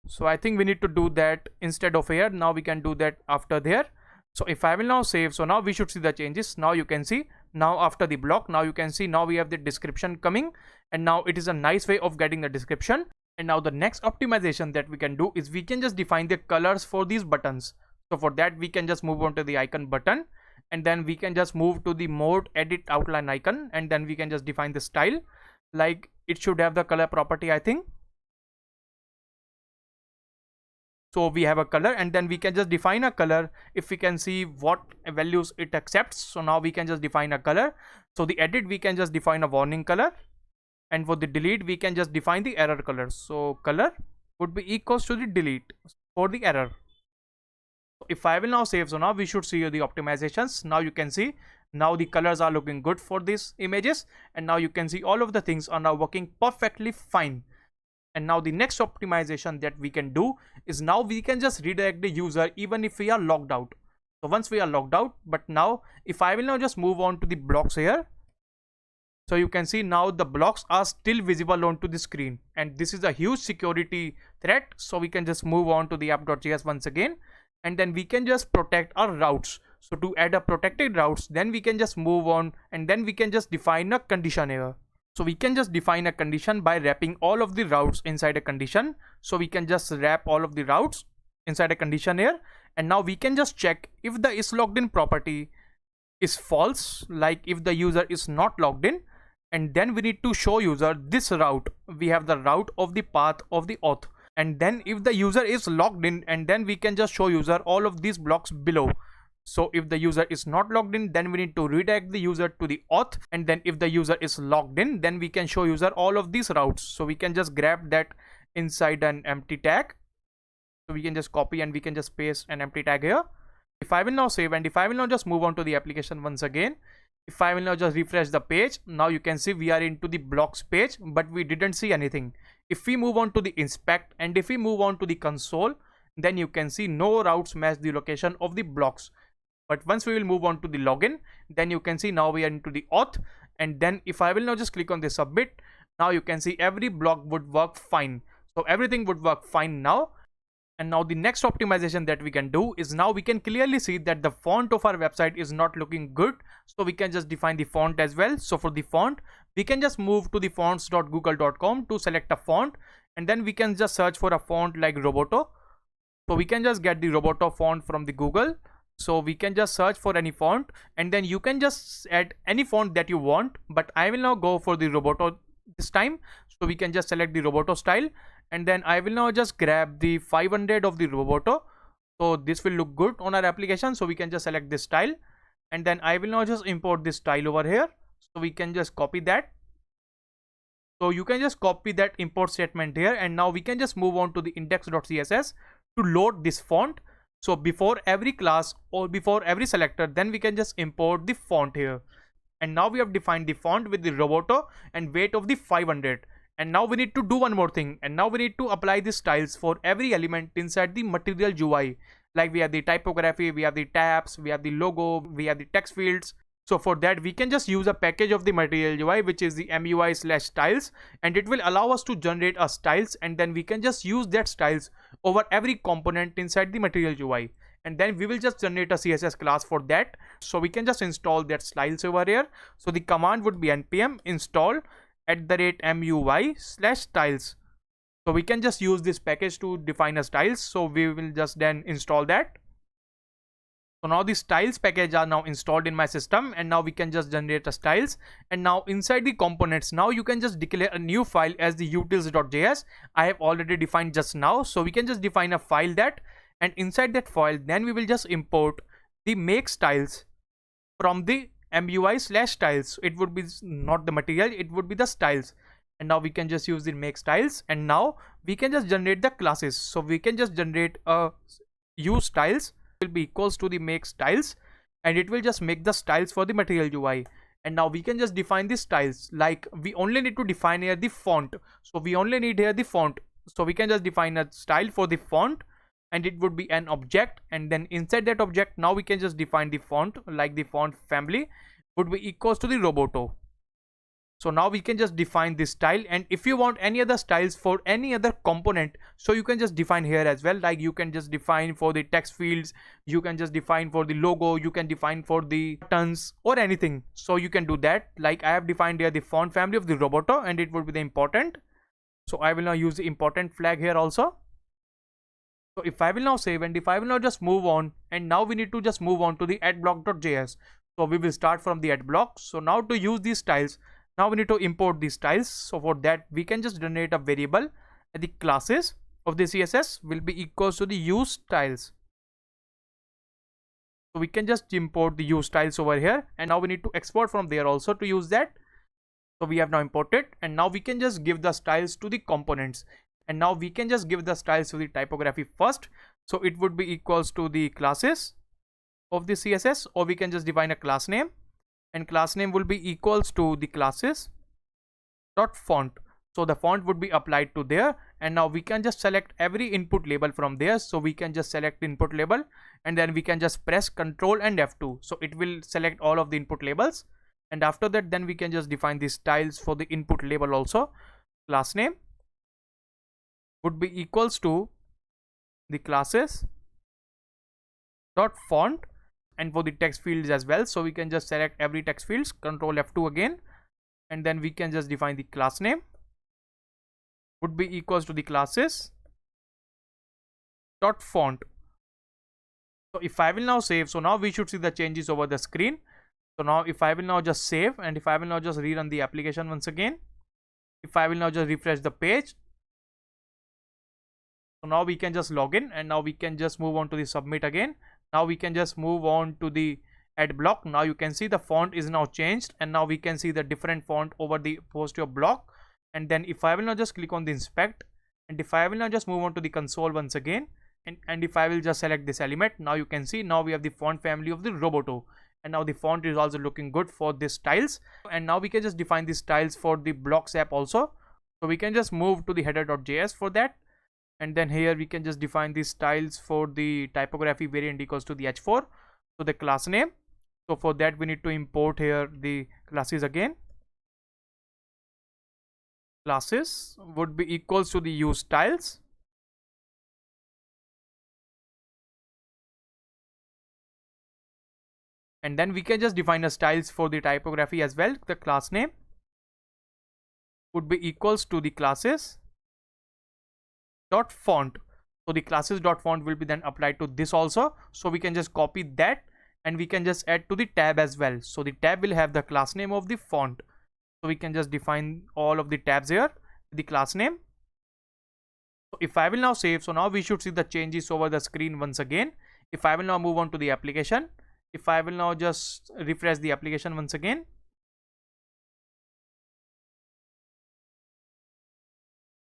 So I think we need to do that instead of here. Now we can do that after there. So if I will now save, so now we should see the changes. Now you can see, now after the block, now you can see now we have the description coming, and now it is a nice way of getting the description. And now the next optimization that we can do is we can just define the colors for these buttons. So for that we can just move on to the icon button, and then we can just move to the mode edit outline icon, and then we can just define the style. Like it should have the color property, I think. So we have a color, and then we can just define a color if we can see what values it accepts. So now we can just define a color. So the edit, we can just define a warning color, and for the delete we can just define the error color. So color would be equals to the delete for the error. If I will now save, so now we should see the optimizations. Now you can see now the colors are looking good for these images, and now you can see all of the things are now working perfectly fine. And now the next optimization that we can do is now we can just redirect the user even if we are logged out. So once we are logged out, but now if I will now just move on to the blocks here, so you can see now the blocks are still visible onto the screen, and this is a huge security threat. So we can just move on to the app.js once again, and then we can just protect our routes. So to add a protected routes, then we can just move on, and then we can just define a condition here. So we can just define a condition by wrapping all of the routes inside a condition. So we can just wrap all of the routes inside a condition here, and now we can just check if the is logged in property is false, like if the user is not logged in, and then we need to show user this route. We have the route of the path of the auth, and then if the user is logged in, and then we can just show user all of these blocks below. So if the user is not logged in, then we need to redirect the user to the auth, and then if the user is logged in, then we can show user all of these routes. So we can just grab that inside an empty tag. So we can just copy and we can just paste an empty tag here. If I will now save, and if I will now just move on to the application once again, if I will now just refresh the page, now you can see we are into the blocks page, but we didn't see anything. If we move on to the inspect, and if we move on to the console, then you can see no routes match the location of the blocks. But once we will move on to the login, then you can see now we are into the auth, and then if I will now just click on the submit, now you can see every block would work fine. So everything would work fine now. And now the next optimization that we can do is now we can clearly see that the font of our website is not looking good. So we can just define the font as well. So for the font, we can just move to the fonts.google.com to select a font, and then we can just search for a font like Roboto. So we can just get the Roboto font from the Google. So we can just search for any font, and then you can just add any font that you want, but I will now go for the Roboto this time. So we can just select the Roboto style, and then I will now just grab the 500 of the Roboto. So this will look good on our application. So we can just select this style, and then I will now just import this style over here. So we can just copy that. So you can just copy that import statement here, and now we can just move on to the index.css to load this font. So before every class or before every selector, then we can just import the font here. And now we have defined the font with the Roboto and weight of the 500. And now we need to do one more thing. And now we need to apply the styles for every element inside the material UI. Like we have the typography, we have the tabs, we have the logo, we have the text fields. So for that, we can just use a package of the material UI, which is the MUI/styles, and it will allow us to generate a styles, and then we can just use that styles over every component inside the material UI. And then we will just generate a CSS class for that. So we can just install that styles over here. So the command would be npm install @MUI/styles. So we can just use this package to define a styles. So we will just then install that. So now the styles package are now installed in my system, and now we can just generate a styles. And now inside the components, now you can just declare a new file as the utils.js. I have already defined just now. So we can just define a file that, and inside that file, then we will just import the make styles from the MUI/styles. It would be not the material, it would be the styles. And now we can just use the make styles, and now we can just generate the classes. So we can just generate a use styles will be equals to the make styles, and it will just make the styles for the material UI. And now we can just define the styles. Like, we only need to define here the font. So we only need here the font. So we can just define a style for the font, and it would be an object. And then inside that object, now we can just define the font, like the font family would be equals to the Roboto. So now we can just define this style, and if you want any other styles for any other component, so you can just define here as well. Like, you can just define for the text fields, you can just define for the logo, you can define for the buttons or anything. So you can do that. Like, I have defined here the font family of the Roboto, and it would be the important. So I will now use the important flag here also. So if I will now save, and if I will now just move on, and now we need to just move on to the add-block.js. So we will start from the add block. So now to use these styles, now we need to import these styles. So for that, we can just generate a variable, and the classes of the CSS will be equals to the use styles. So we can just import the use styles over here, and now we need to export from there also to use that. So we have now imported, and now we can just give the styles to the components, and now we can just give the styles to the typography first. So it would be equals to the classes of the CSS, or we can just define a class name, and class name will be equals to the classes dot font. So the font would be applied to there, and now we can just select every input label from there. So we can just select input label, and then we can just press Ctrl and F2. So it will select all of the input labels, and after that, then we can just define the styles for the input label also. Class name would be equals to the classes dot font, and for the text fields as well. So we can just select every text fields, Ctrl F2 again, and then we can just define the class name would be equals to the classes dot font. So if I will now save, so now we should see the changes over the screen. So now if I will now just save, and if I will now just rerun the application once again, if I will now just refresh the page, so now we can just log in, and now we can just move on to the submit again. Now we can just move on to the add block. Now you can see the font is now changed, and now we can see the different font over the post your block. And then if I will now just click on the inspect, and if I will now just move on to the console once again, and if I will just select this element, now you can see now we have the font family of the Roboto, and now the font is also looking good for the styles. And now we can just define the styles for the blocks app also. So we can just move to the header.js for that, and then here we can just define the styles for the typography variant equals to the h4. So the class name, so for that we need to import here the classes again. Classes would be equals to the use styles, and then we can just define a styles for the typography as well. The class name would be equals to the classes dot font. So the classes dot font will be then applied to this also. So we can just copy that, and we can just add to the tab as well. So the tab will have the class name of the font. So we can just define all of the tabs here, the class name. So if I will now save, so now we should see the changes over the screen once again. If I will now move on to the application, if I will now just refresh the application once again,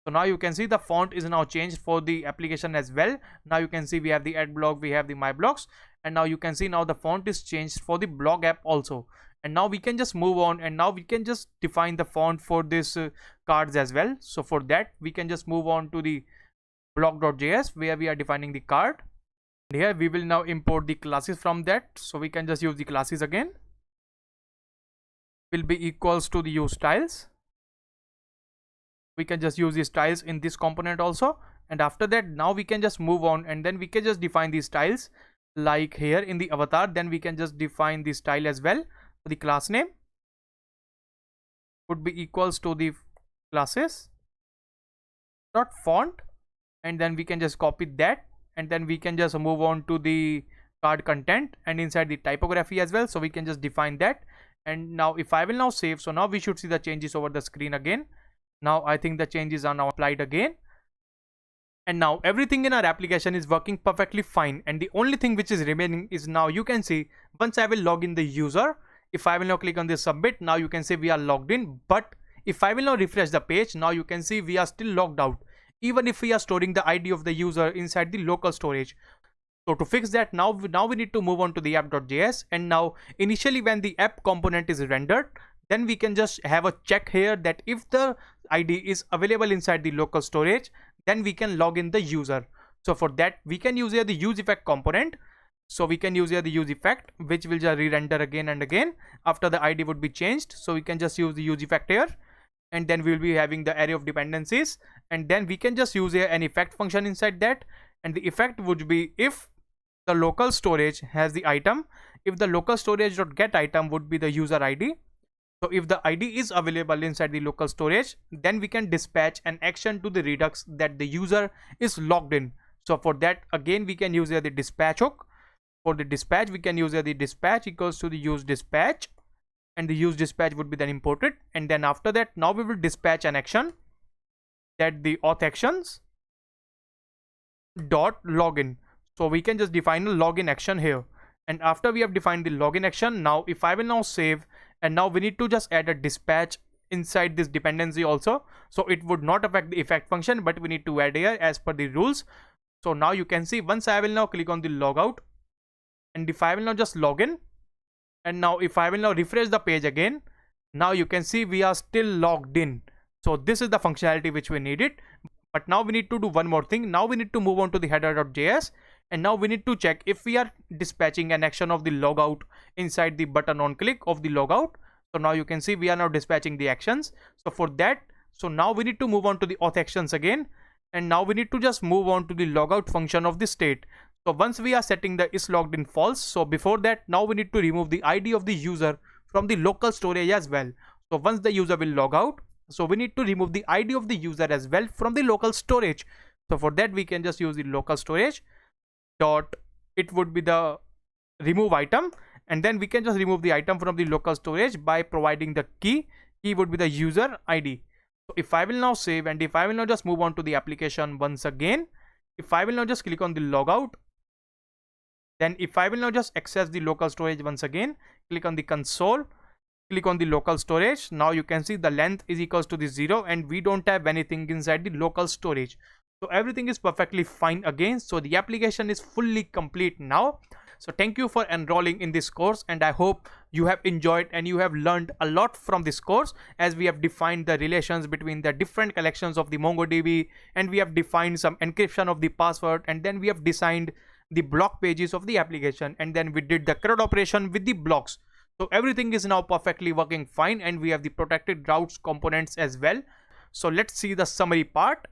so now you can see the font is now changed for the application as well. Now you can see we have the add block, we have the my blocks, and now you can see now the font is changed for the blog app also. And now we can just move on, and now we can just define the font for this cards as well. So for that, we can just move on to the blog.js where we are defining the card. And here we will now import the classes from that. So we can just use the classes again. will be equals to the use styles. We can just use these styles in this component also, and after that now we can just move on, and then we can just define these styles like here in the avatar. Then we can just define the style as well. The class name would be equals to the classes dot font, and then we can just copy that, and then we can just move on to the card content and inside the typography as well. So we can just define that, and now if I will now save, so now we should see the changes over the screen again. Now I think the changes are now applied again, and now everything in our application is working perfectly fine. And the only thing which is remaining is, now you can see, once I will log in the user, if I will now click on this submit, now you can see we are logged in. But if I will now refresh the page, now you can see we are still logged out, even if we are storing the ID of the user inside the local storage. So to fix that, now we need to move on to the app.js, and now initially when the app component is rendered, then we can just have a check here that if the ID is available inside the local storage, then we can log in the user. So for that we can use here the use effect component. So we can use here the use effect, which will just re-render again and again after the ID would be changed. So we can just use the use effect here, and then we will be having the array of dependencies, and then we can just use here an effect function inside that, and the effect would be if the local storage has the item, if the local storage.get item would be the user ID. So if the ID is available inside the local storage, then we can dispatch an action to the Redux that the user is logged in. So for that again we can use here the dispatch hook. For the dispatch we can use here the dispatch equals to the use dispatch, and the use dispatch would be then imported, and then after that now we will dispatch an action that the auth actions dot login. So we can just define a login action here, and after we have defined the login action, now if I will now save, and now we need to just add a dispatch inside this dependency also. So it would not affect the effect function, but we need to add here as per the rules. So now you can see, once I will now click on the logout, and if I will now just log in, and now if I will now refresh the page again, now you can see we are still logged in. So this is the functionality which we needed. But now we need to do one more thing. Now we need to move on to the header.js, and now we need to check if we are dispatching an action of the logout inside the button on click of the logout. So now you can see we are now dispatching the actions. So for that, so now we need to move on to the auth actions again, and now we need to just move on to the logout function of the state. So once we are setting the is logged in false, so before that now we need to remove the ID of the user from the local storage as well. So once the user will log out, so we need to remove the ID of the user as well from the local storage. So for that we can just use the local storage dot, it would be the remove item, and then we can just remove the item from the local storage by providing the key would be the user ID. So if I will now save, and if I will now just move on to the application once again, if I will now just click on the logout, then if I will now just access the local storage once again, click on the console, click on the local storage, now you can see the length is equals to the 0, and we don't have anything inside the local storage. So everything is perfectly fine again. So the application is fully complete now. So thank you for enrolling in this course, and I hope you have enjoyed and you have learned a lot from this course, as we have defined the relations between the different collections of the MongoDB, and we have defined some encryption of the password, and then we have designed the block pages of the application, and then we did the CRUD operation with the blocks. So everything is now perfectly working fine, and we have the protected routes components as well. So let's see the summary part.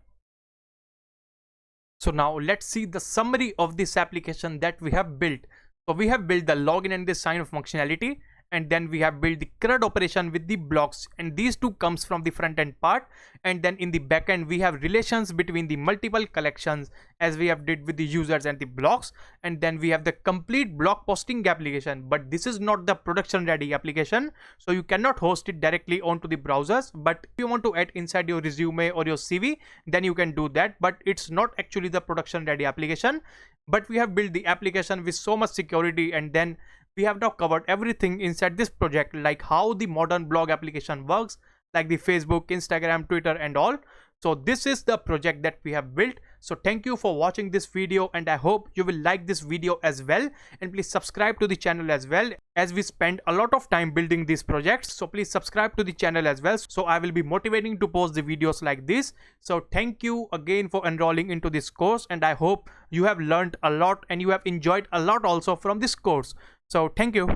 So now let's see the summary of this application that we have built. So we have built the login and the sign off functionality, and then we have built the CRUD operation with the blocks, and these two comes from the front end part. And then in the backend we have relations between the multiple collections, as we have did with the users and the blocks. And then we have the complete block posting application, but this is not the production ready application, so you cannot host it directly onto the browsers. But if you want to add inside your resume or your CV, then you can do that, but it's not actually the production ready application. But we have built the application with so much security, and then we have now covered everything inside this project, like how the modern blog application works, like the Facebook, Instagram, Twitter and all. So this is the project that we have built. So thank you for watching this video, and I hope you will like this video as well, and please subscribe to the channel as well, as we spend a lot of time building these projects. So please subscribe to the channel as well, so I will be motivating to post the videos like this. So thank you again for enrolling into this course, and I hope you have learned a lot and you have enjoyed a lot also from this course. So thank you.